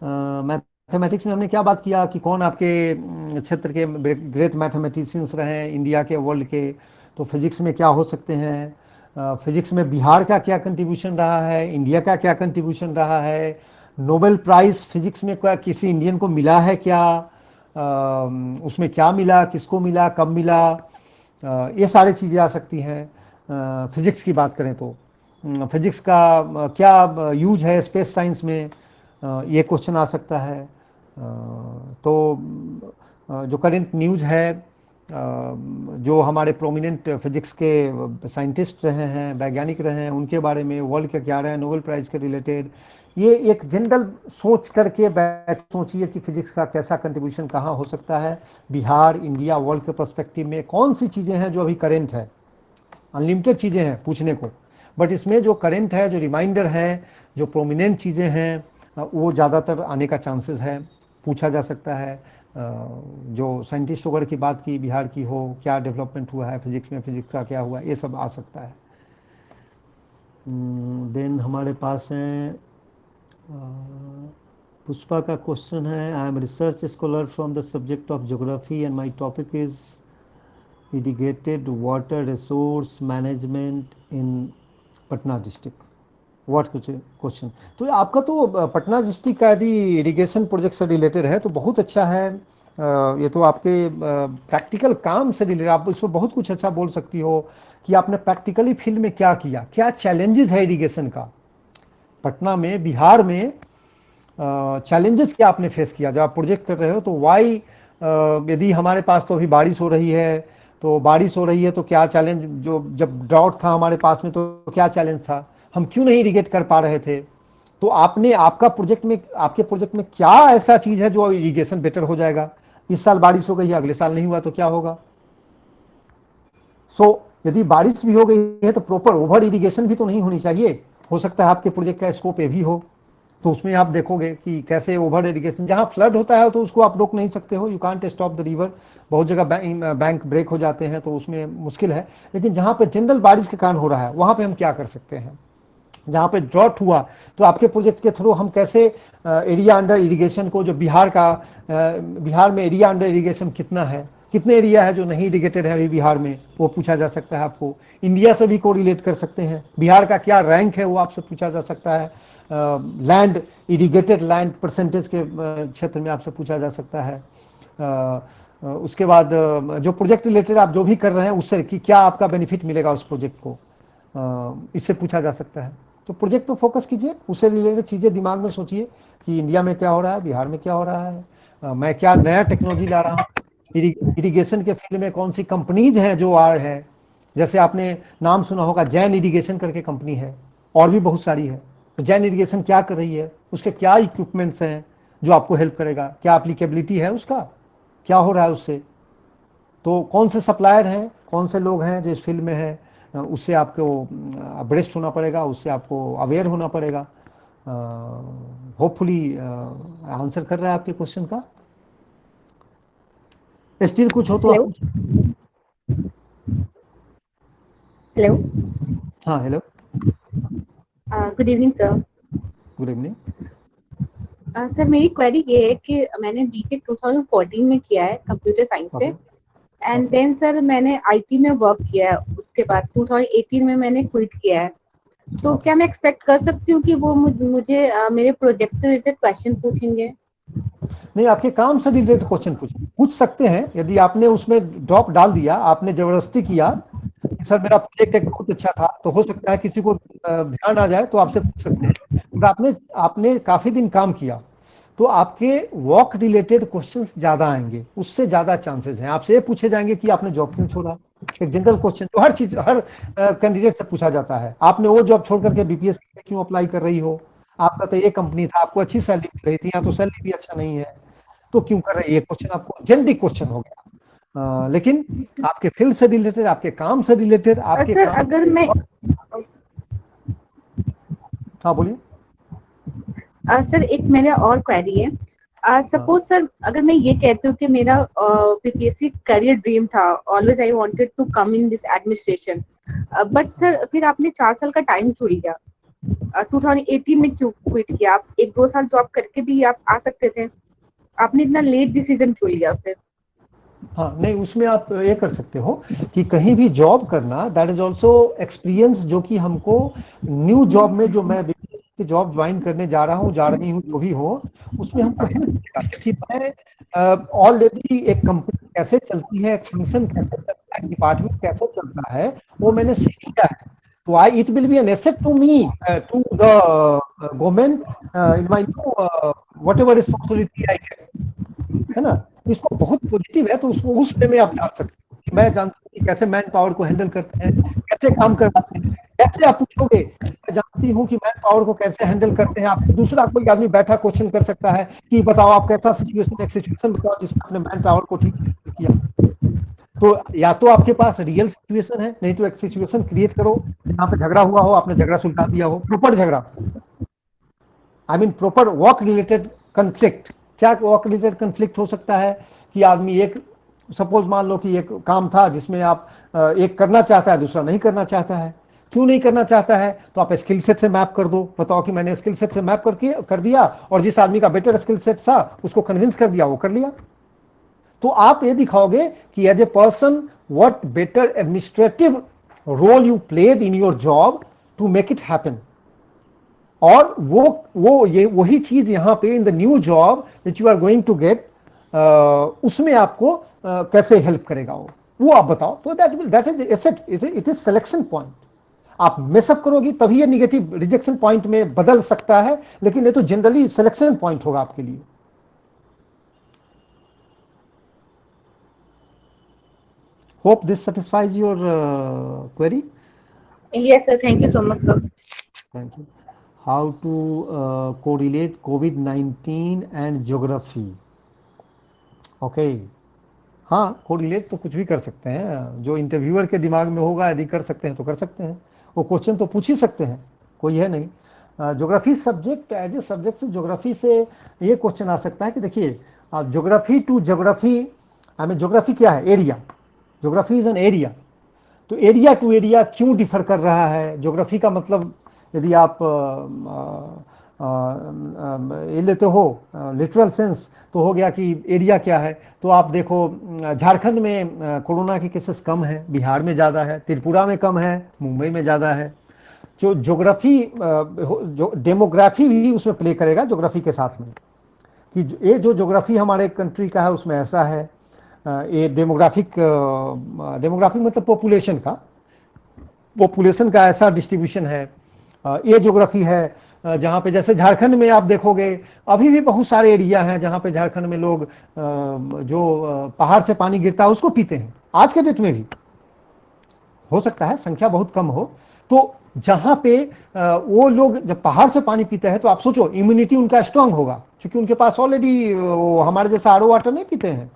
मैथमेटिक्स में हमने क्या बात किया कि कौन आपके क्षेत्र के ग्रेट मैथमेटिशियंस रहे इंडिया के, वर्ल्ड के। तो फिजिक्स में क्या हो सकते हैं, फिजिक्स में बिहार का क्या कंट्रीब्यूशन रहा है, इंडिया का क्या कंट्रीब्यूशन रहा है, नोबेल प्राइज फिजिक्स में क्या किसी इंडियन को मिला है क्या, उसमें क्या मिला, किसको मिला, कब मिला, ये सारी चीज़ें आ सकती हैं। फिजिक्स की बात करें तो फिजिक्स का क्या यूज है स्पेस साइंस में, ये क्वेश्चन आ सकता है। तो जो करंट न्यूज़ है, जो हमारे प्रोमिनेंट फिजिक्स के साइंटिस्ट रहे हैं, वैज्ञानिक रहे हैं, उनके बारे में, वर्ल्ड के क्या रहे हैं नोबेल प्राइज़ के रिलेटेड, ये एक जनरल सोच करके सोचिए कि फिजिक्स का कैसा कंट्रीब्यूशन कहाँ हो सकता है, बिहार, इंडिया, वर्ल्ड के पर्सपेक्टिव में कौन सी चीज़ें हैं जो अभी करेंट है। अनलिमिटेड चीज़ें हैं पूछने को, बट इसमें जो करंट है, जो रिमाइंडर है, जो प्रोमिनेंट चीज़ें हैं, वो ज़्यादातर आने का चांसेस है, पूछा जा सकता है। जो साइंटिस्ट वगैरह की बात की, बिहार की हो, क्या डेवलपमेंट हुआ है फिजिक्स में, फिजिक्स का क्या हुआ, ये सब आ सकता है। देन हमारे पास हैं पुष्पा का क्वेश्चन है, I am research scholar from the subject of geography and my topic is irrigated water resource management in Patna district. What question? तो आपका तो पटना डिस्ट्रिक्ट का यदि इरिगेशन प्रोजेक्ट से रिलेटेड है तो बहुत अच्छा है। ये तो आपके प्रैक्टिकल काम से रिलेटेड, आप इसमें बहुत कुछ अच्छा बोल सकती हो कि आपने प्रैक्टिकली फील्ड में क्या किया, क्या चैलेंजेस है इरिगेशन का पटना में, बिहार में, चैलेंजेस क्या आपने फेस किया जब आप प्रोजेक्ट कर रहे हो। तो वाई, यदि हमारे पास तो अभी बारिश हो रही है, तो बारिश हो रही है तो क्या चैलेंज, जो जब ड्राउट था हमारे पास में तो क्या चैलेंज था, हम क्यों नहीं इरिगेट कर पा रहे थे। तो आपने आपका प्रोजेक्ट में, आपके प्रोजेक्ट में क्या ऐसा चीज है जो इरिगेशन बेटर हो जाएगा। इस साल बारिश हो गई है, अगले साल नहीं हुआ तो क्या होगा। सो यदि बारिश भी हो गई है तो प्रॉपर ओवर इरिगेशन भी तो नहीं होनी चाहिए। हो सकता है आपके प्रोजेक्ट का स्कोप ये भी हो, तो उसमें आप देखोगे कि कैसे ओवर इरिगेशन, जहां फ्लड होता है तो उसको आप रोक नहीं सकते हो, you can't stop the river. बहुत जगह बैंक ब्रेक हो जाते हैं तो उसमें मुश्किल है। लेकिन जहां पे जनरल बारिश के कारण हो रहा है वहां पे हम क्या कर सकते हैं। जहां पे ड्रॉट हुआ तो आपके प्रोजेक्ट के थ्रू हम कैसे एरिया अंडर इरिगेशन को, जो बिहार का, बिहार में एरिया अंडर इरिगेशन कितना है, कितने एरिया है जो नहीं इरिगेटेड है अभी बिहार में, वो पूछा जा सकता है आपको। इंडिया से भी कोरिलेट कर सकते हैं, बिहार का क्या रैंक है वो आपसे पूछा जा सकता है। लैंड, इरिगेटेड लैंड परसेंटेज के क्षेत्र में आपसे पूछा जा सकता है। उसके बाद जो प्रोजेक्ट रिलेटेड आप जो भी कर रहे हैं उससे कि क्या आपका बेनिफिट मिलेगा उस प्रोजेक्ट को, इससे पूछा जा सकता है। तो प्रोजेक्ट पर फोकस कीजिए, उससे रिलेटेड चीज़ें दिमाग में सोचिए कि इंडिया में क्या हो रहा है, बिहार में क्या हो रहा है, मैं क्या नया टेक्नोलॉजी ला रहा हूँ, इरिगेशन के फील्ड में कौन सी कंपनीज हैं जो आ रहे हैं। जैसे आपने नाम सुना होगा जैन इरिगेशन करके कंपनी है, और भी बहुत सारी है। तो जैन इरिगेशन क्या कर रही है, उसके क्या इक्विपमेंट्स हैं जो आपको हेल्प करेगा, क्या एप्लीकेबिलिटी है उसका, क्या हो रहा है उससे। तो कौन से सप्लायर हैं, कौन से लोग हैं जो इस फील्ड में है, उससे आपको अब्रेस्ट होना पड़ेगा, उससे आपको अवेयर होना पड़ेगा। होपफुली आंसर कर रहा है आपके क्वेश्चन का। स्टिल कुछ हो तो हेलो हेलो हाँ hello, good evening sir. Good evening. Sir मेरी क्वेरी ये है कि मैंने बीटेक 2014 में किया है कंप्यूटर साइंस से, एंड देन सर मैंने आईटी में वर्क किया है। उसके बाद 2018 में मैंने क्विट किया है। तो क्या मैं एक्सपेक्ट कर सकती हूँ कि वो मुझे मेरे प्रोजेक्ट से रिलेटेड क्वेश्चन पूछेंगे? नहीं, आपके काम से रिलेटेड क्वेश्चन पूछ सकते हैं। यदि आपने उसमें ड्रॉप डाल दिया, आपने जबरदस्ती किया, सर मेरा प्रोजेक्ट एक बहुत अच्छा था, तो हो सकता है किसी को ध्यान आ जाए तो आपसे पूछ सकते हैं। आपने काफी दिन काम किया तो आपके वर्क रिलेटेड क्वेश्चंस ज्यादा आएंगे, उससे ज्यादा चांसेस हैं। आपसे ये पूछे जाएंगे कि आपने जॉब क्यों छोड़ा, एक जनरल क्वेश्चन जो हर चीज, हर कैंडिडेट से पूछा जाता है। आपने वो जॉब छोड़ करके बीपीएससी में क्यों अप्लाई कर रही हो, आपका तो ये कंपनी था, आपको अच्छी सैलरी मिल रही थी, यहाँ तो सैलरी भी अच्छा नहीं है, तो क्यों कर रही है। ये क्वेश्चन आपको जेनरिक क्वेश्चन हो गया। लेकिन आपके फील्ड से रिलेटेड, आपके काम से रिलेटेड, आपके सर अगर मैं हाँ बोलिए। सर एक मेरा और क्वेरी है। सपोज सर अगर मैं ये कहती हूँ कि मेरा बीपीएससी करियर ड्रीम था, always I wanted to come in this administration, but sir फिर आपने 4 साल का टाइम क्यों लिया? 2018 में क्यों क्विट किया? आप 1-2 साल जॉब करके भी आप आ सकते थे, आपने इतना लेट डिसीजन क्यों लिया फिर? हाँ नहीं, उसमें आप ये कर सकते हो कि कहीं भी जॉब करना, दैट इज ऑल्सो एक्सपीरियंस, जो कि हमको न्यू जॉब में, जो मैं जॉब ज्वाइन करने जा रहा हूँ, जा रही हूँ, जो भी हो, उसमें हमको हेल्प मिलेगा कि मैं ऑलरेडी एक कंपनी कैसे चलती है, एक फंक्शन कैसे चलता है, डिपार्टमेंट कैसे चलता है, वो मैंने सीख लिया है। तो it will be an asset to me, to the government in my whatever responsibility I can, है ना। इसको बहुत पॉजिटिव है, तो उसको उस वे में आप जान सकते हो कि मैं जानता हूँ कि कैसे मैन पावर को हैंडल करते हैं, कैसे काम करवाते हैं। कैसे आप पूछोगे, मैं जानती हूँ कि मैन पावर को कैसे हैंडल करते हैं। आप दूसरा कोई आदमी बैठा क्वेश्चन कर सकता है कि बताओ आप कैसा सिचुएशन, एक सिचुएशन बताओ जिसमें आपने मैन पावर को ठीक किया। तो या तो आपके पास रियल सिचुएशन है, नहीं तो एक सिचुएशन क्रिएट करो जहां पे झगड़ा हुआ हो, आपने झगड़ा सुलझा दिया हो, प्रॉपर झगड़ा, I mean proper work related conflict. क्या वर्क रिलेटेड कंफ्लिक्ट हो सकता है कि आदमी एक, सपोज मान लो कि एक काम था जिसमें आप एक करना चाहता है, दूसरा नहीं करना चाहता है। क्यों नहीं करना चाहता है? तो आप स्किल सेट से मैप कर दो, बताओ कि मैंने स्किल सेट से मैप करके कर दिया और जिस आदमी का बेटर स्किल सेट था उसको कन्विंस कर दिया, वो कर लिया। तो आप ये दिखाओगे कि as a person what better administrative role you played in your job to make it happen. और वो ये वही चीज यहां पे in the new job which you are going to get, उसमें आपको कैसे हेल्प करेगा वो आप बताओ। तो that is asset, it is selection point. आप मेसअप करोगी तभी ये निगेटिव रिजेक्शन पॉइंट में बदल सकता है, लेकिन ये तो जनरली सिलेक्शन पॉइंट होगा आपके लिए। Hope this satisfies your query. Yes, sir. Thank you so much, sir. Thank you. How to correlate COVID-19 and geography? Okay, हाँ, कोरिलेट तो कुछ भी कर सकते हैं, जो इंटरव्यूअर के दिमाग में होगा यदि कर सकते हैं तो कर सकते हैं, वो क्वेश्चन तो पूछ ही सकते हैं, कोई है नहीं। Geography subject as a subject से ज्योग्राफी से ये क्वेश्चन आ सकता है कि देखिए, geography to geography, I mean geography क्या है? Area. Geography is an area. तो एरिया टू एरिया क्यों डिफर कर रहा है? ज्योग्राफी का मतलब यदि आप ये लेते हो लिटरल सेंस, तो हो गया कि एरिया क्या है। तो आप देखो, झारखंड में कोरोना के केसेस कम हैं, बिहार में ज़्यादा है, त्रिपुरा में कम है, मुंबई में ज़्यादा है। जो ज्योग्राफी, जो डेमोग्राफी भी उसमें प्ले करेगा ज्योग्राफी के साथ में, कि ये जो ज्योग्राफी हमारे कंट्री का है उसमें ऐसा है, ये डेमोग्राफिक मतलब पॉपुलेशन का ऐसा डिस्ट्रीब्यूशन है। ये ज्योग्राफी है जहाँ पे, जैसे झारखंड में आप देखोगे अभी भी बहुत सारे एरिया हैं जहाँ पे झारखंड में लोग जो पहाड़ से पानी गिरता है उसको पीते हैं, आज के डेट में भी। हो सकता है संख्या बहुत कम हो, तो जहाँ पे वो लोग जब पहाड़ से पानी पीते हैं तो आप सोचो इम्यूनिटी उनका स्ट्रांग होगा, क्योंकि उनके पास ऑलरेडी हमारे जैसा आरओ वाटर नहीं पीते हैं।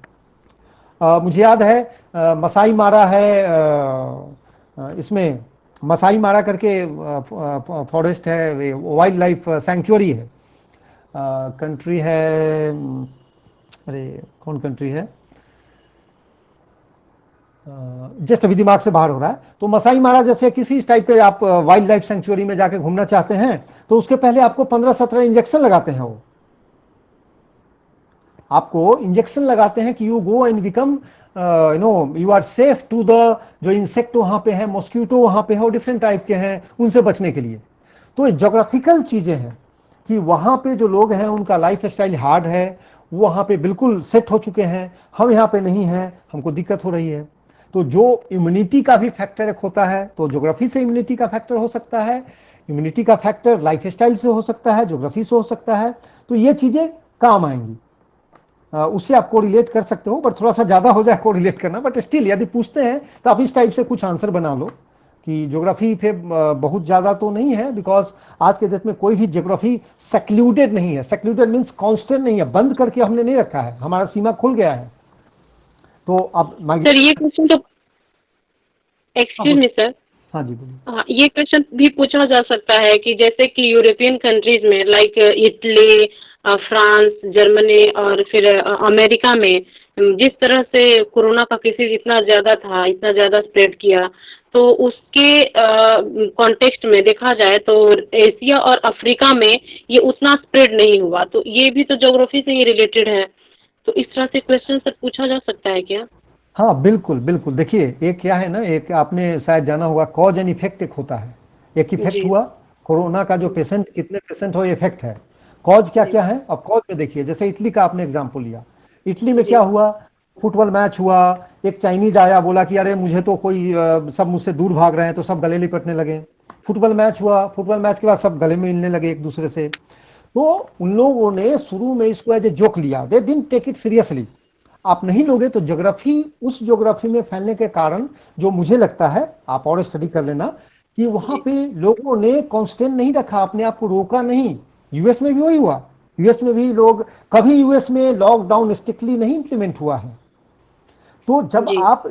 मुझे याद है मसाई मारा है, इसमें मसाई मारा करके फॉरेस्ट है, वाइल्ड लाइफ सेंचुरी है, कंट्री है, अरे कौन कंट्री है, जस्ट अभी दिमाग से बाहर हो रहा है। तो मसाई मारा जैसे किसी इस टाइप के आप वाइल्ड लाइफ सेंचुरी में जाके घूमना चाहते हैं तो उसके पहले आपको 15-17 इंजेक्शन लगाते हैं। वो आपको इंजेक्शन लगाते हैं कि you go and become you are safe to the, जो इंसेक्ट वहां पे है, मॉस्किटो वहां पे है, डिफरेंट टाइप के हैं, उनसे बचने के लिए। तो ये ज्योग्राफिकल चीजें हैं कि वहां पे जो लोग हैं उनका लाइफ स्टाइल हार्ड है, वो वहां पे बिल्कुल सेट हो चुके हैं, हम यहाँ पे नहीं हैं, हमको दिक्कत हो रही है। तो जो इम्यूनिटी का भी फैक्टर एक होता है, तो ज्योग्राफी से इम्यूनिटी का फैक्टर हो सकता है, इम्यूनिटी का फैक्टर लाइफ स्टाइल से हो सकता है, ज्योग्राफी से हो सकता है। तो ये चीजें काम आएंगी, उससे आप कोरिलेट कर सकते हो, पर थोड़ा सा ज्यादा हो जाए कोरिलेट करना। बट स्टिल यदि पूछते हैं तो आप इस टाइप से कुछ आंसर बना लो कि ज्योग्राफी पे बहुत ज्यादा तो नहीं है, बिकॉज आज के डेट में कोई भी ज्योग्राफी सेक्लूडेड नहीं है। सेक्लूडेड मीन्स कांस्टेंट नहीं है, बंद करके हमने नहीं रखा है, हमारा सीमा खुल गया है। तो अब सर ये क्वेश्चन तो, एक्सक्यूज मी सर, हाँ जी बोलिए। हाँ, ये क्वेश्चन भी पूछा जा सकता है कि जैसे कि यूरोपियन कंट्रीज में लाइक इटली, फ्रांस, जर्मनी और फिर अमेरिका में जिस तरह से कोरोना का केसेस इतना ज्यादा था, इतना ज्यादा स्प्रेड किया, तो उसके कॉन्टेक्स्ट में देखा जाए तो एशिया और अफ्रीका में ये उतना स्प्रेड नहीं हुआ। तो ये भी तो ज्योग्राफी से ही रिलेटेड है, तो इस तरह से क्वेश्चन सर पूछा जा सकता है क्या? हाँ बिल्कुल बिल्कुल। देखिए एक क्या है ना, एक आपने शायद जाना होगा, कॉज एंड इफेक्ट एक होता है। एक इफेक्ट हुआ कोरोना का, जो पेशेंट कितने पेशेंट हो, इफेक्ट है। कॉज क्या क्या है? अब कॉज में देखिए, जैसे इटली का आपने एग्जांपल लिया, इटली में क्या हुआ, फुटबॉल मैच हुआ, एक चाइनीज आया, बोला कि अरे मुझे तो कोई सब मुझसे दूर भाग रहे हैं, तो सब गले लिपटने लगे। फुटबॉल मैच हुआ, फुटबॉल मैच के बाद सब गले मिलने लगे एक दूसरे से। तो उन लोगों ने शुरू में इसको एज ए जोक लिया, they didn't take it seriously. आप नहीं लोगे तो ज्योग्राफी, उस ज्योग्राफी में फैलने के कारण जो मुझे लगता है, आप और स्टडी कर लेना, कि वहां पे लोगों ने कांस्टेंट नहीं रखा, अपने आप को रोका नहीं। यूएस में भी वही हुआ, यूएस में भी लोग, कभी यूएस में लॉकडाउन स्ट्रिक्टली नहीं इंप्लीमेंट हुआ है। तो जब आप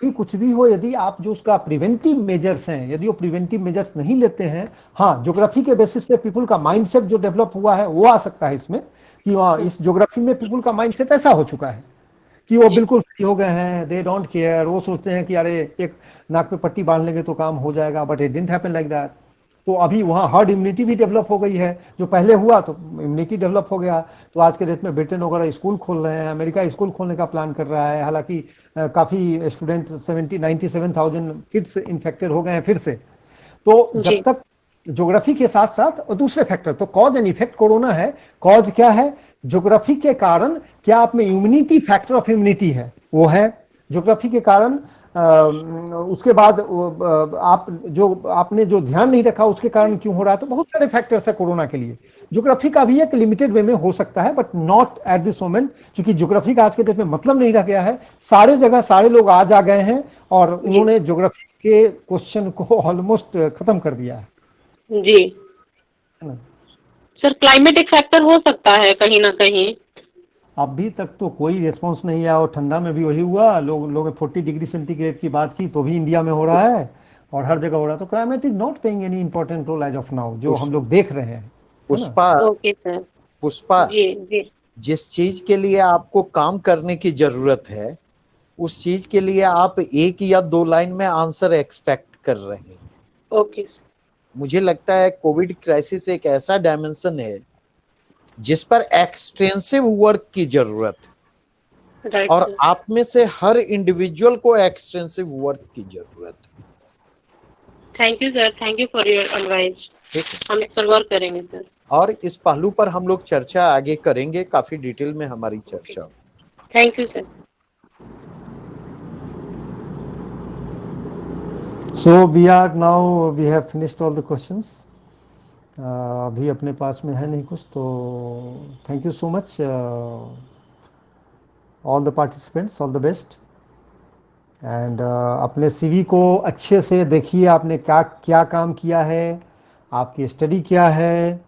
कि कुछ भी हो, यदि आप जो उसका प्रिवेंटिव मेजर्स हैं, यदि वो प्रिवेंटिव मेजर्स नहीं लेते हैं, हाँ, ज्योग्राफी के बेसिस पे पीपल का माइंडसेट जो डेवलप हुआ है वो आ सकता है इसमें, कि हाँ, इस ज्योग्राफी में पीपल का माइंडसेट ऐसा हो चुका है कि वो बिल्कुल फ्री हो गए हैं, दे डोंट केयर, वो सोचते हैं कि अरे एक नाक पे पट्टी बांध लेंगे तो काम हो जाएगा, but it didn't happen like that. तो अभी वहाँ हर्ड इम्यूनिटी भी डेवलप हो गई है, जो पहले हुआ तो इम्यूनिटी डेवलप हो गया। तो आज के डेट में ब्रिटेन वगैरह स्कूल खोल रहे हैं, अमेरिका स्कूल खोलने का प्लान कर रहा है, हालांकि काफ़ी स्टूडेंट 97,000 किड्स इन्फेक्टेड हो गए हैं फिर से। तो जब तक ज्योग्राफी के साथ साथ और दूसरे फैक्टर, तो कॉज एंड इफेक्ट कोरोना है। कॉज क्या है? ज्योग्राफी के कारण क्या आप में इम्यूनिटी, फैक्टर ऑफ इम्यूनिटी है, वो है ज्योग्राफी के कारण। उसके बाद आप जो आपने जो ध्यान नहीं रखा उसके कारण क्यों हो रहा है, तो बहुत सारे फैक्टर्स है कोरोना के लिए। ज्योग्राफी का भी एक लिमिटेड वे में हो सकता है, but not at this moment, क्योंकि ज्योग्राफी का आज के डेट में मतलब नहीं रह गया है। सारे जगह सारे लोग आज आ गए हैं और उन्होंने ज्योग्राफी के क्वेश्चन को ऑलमोस्ट खत्म कर दिया है। जी सर, क्लाइमेट एक फैक्टर हो सकता है कहीं ना कहीं। अभी तक तो कोई रिस्पांस नहीं आया, और ठंडा में भी वही हुआ, लोग 40 डिग्री सेंटीग्रेड की बात की तो भी इंडिया में हो रहा है और हर जगह हो रहा है। तो climate is not playing any important role as of now, जो हम लोग देख रहे हैं। Pushpa, okay sir. पुष्पा, जी जी जिस चीज के लिए आपको काम करने की जरूरत है उस चीज के लिए आप 1 या 2 लाइन में आंसर एक्सपेक्ट कर रहे हैं। Okay sir. मुझे लगता है कोविड क्राइसिस एक ऐसा डायमेंशन है जिस पर एक्सटेंसिव वर्क की जरूरत है, राइट और सर। आप में से हर इंडिविजुअल को एक्सटेंसिव वर्क की जरूरत है। Thank you sir, thank you for your advice. ठीक है, हम इस पर वर्क करेंगे सर। और इस पहलू पर हम लोग चर्चा आगे करेंगे, काफी डिटेल में हमारी चर्चा होगी। Thank you sir. So we have finished all the questions. अभी अपने पास में है नहीं कुछ, तो thank you so much all the participants, all the best. And अपने सीवी को अच्छे से देखिए, आपने क्या क्या काम किया है, आपकी स्टडी क्या है,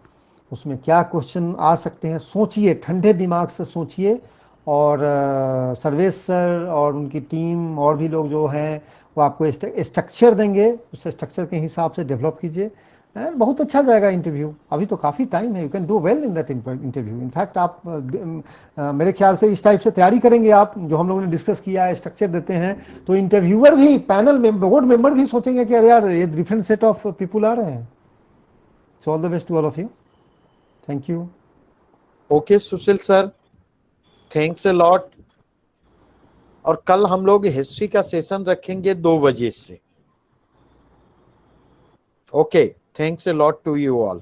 उसमें क्या क्वेश्चन आ सकते हैं, सोचिए, ठंडे दिमाग से सोचिए। और सर्वेश सर और उनकी टीम और भी लोग जो हैं वो आपको स्ट्रक्चर देंगे, उस स्ट्रक्चर के हिसाब से डेवलप कीजिए, एंड बहुत अच्छा जाएगा इंटरव्यू। अभी तो काफ़ी टाइम है, you can do well in that interview. In fact आप मेरे ख्याल से इस टाइप से तैयारी करेंगे आप, जो हम लोगों ने डिस्कस किया है, स्ट्रक्चर देते हैं, तो इंटरव्यूअर भी, पैनल में बोर्ड मेंबर भी सोचेंगे कि अरे यार ये डिफरेंट सेट ऑफ पीपल आ रहे हैं। So all the best to all of you, thank you. Okay Sushil sir, thanks a lot. और कल हम लोग हिस्ट्री का सेशन रखेंगे 2 बजे से। Okay, thanks a lot to you all.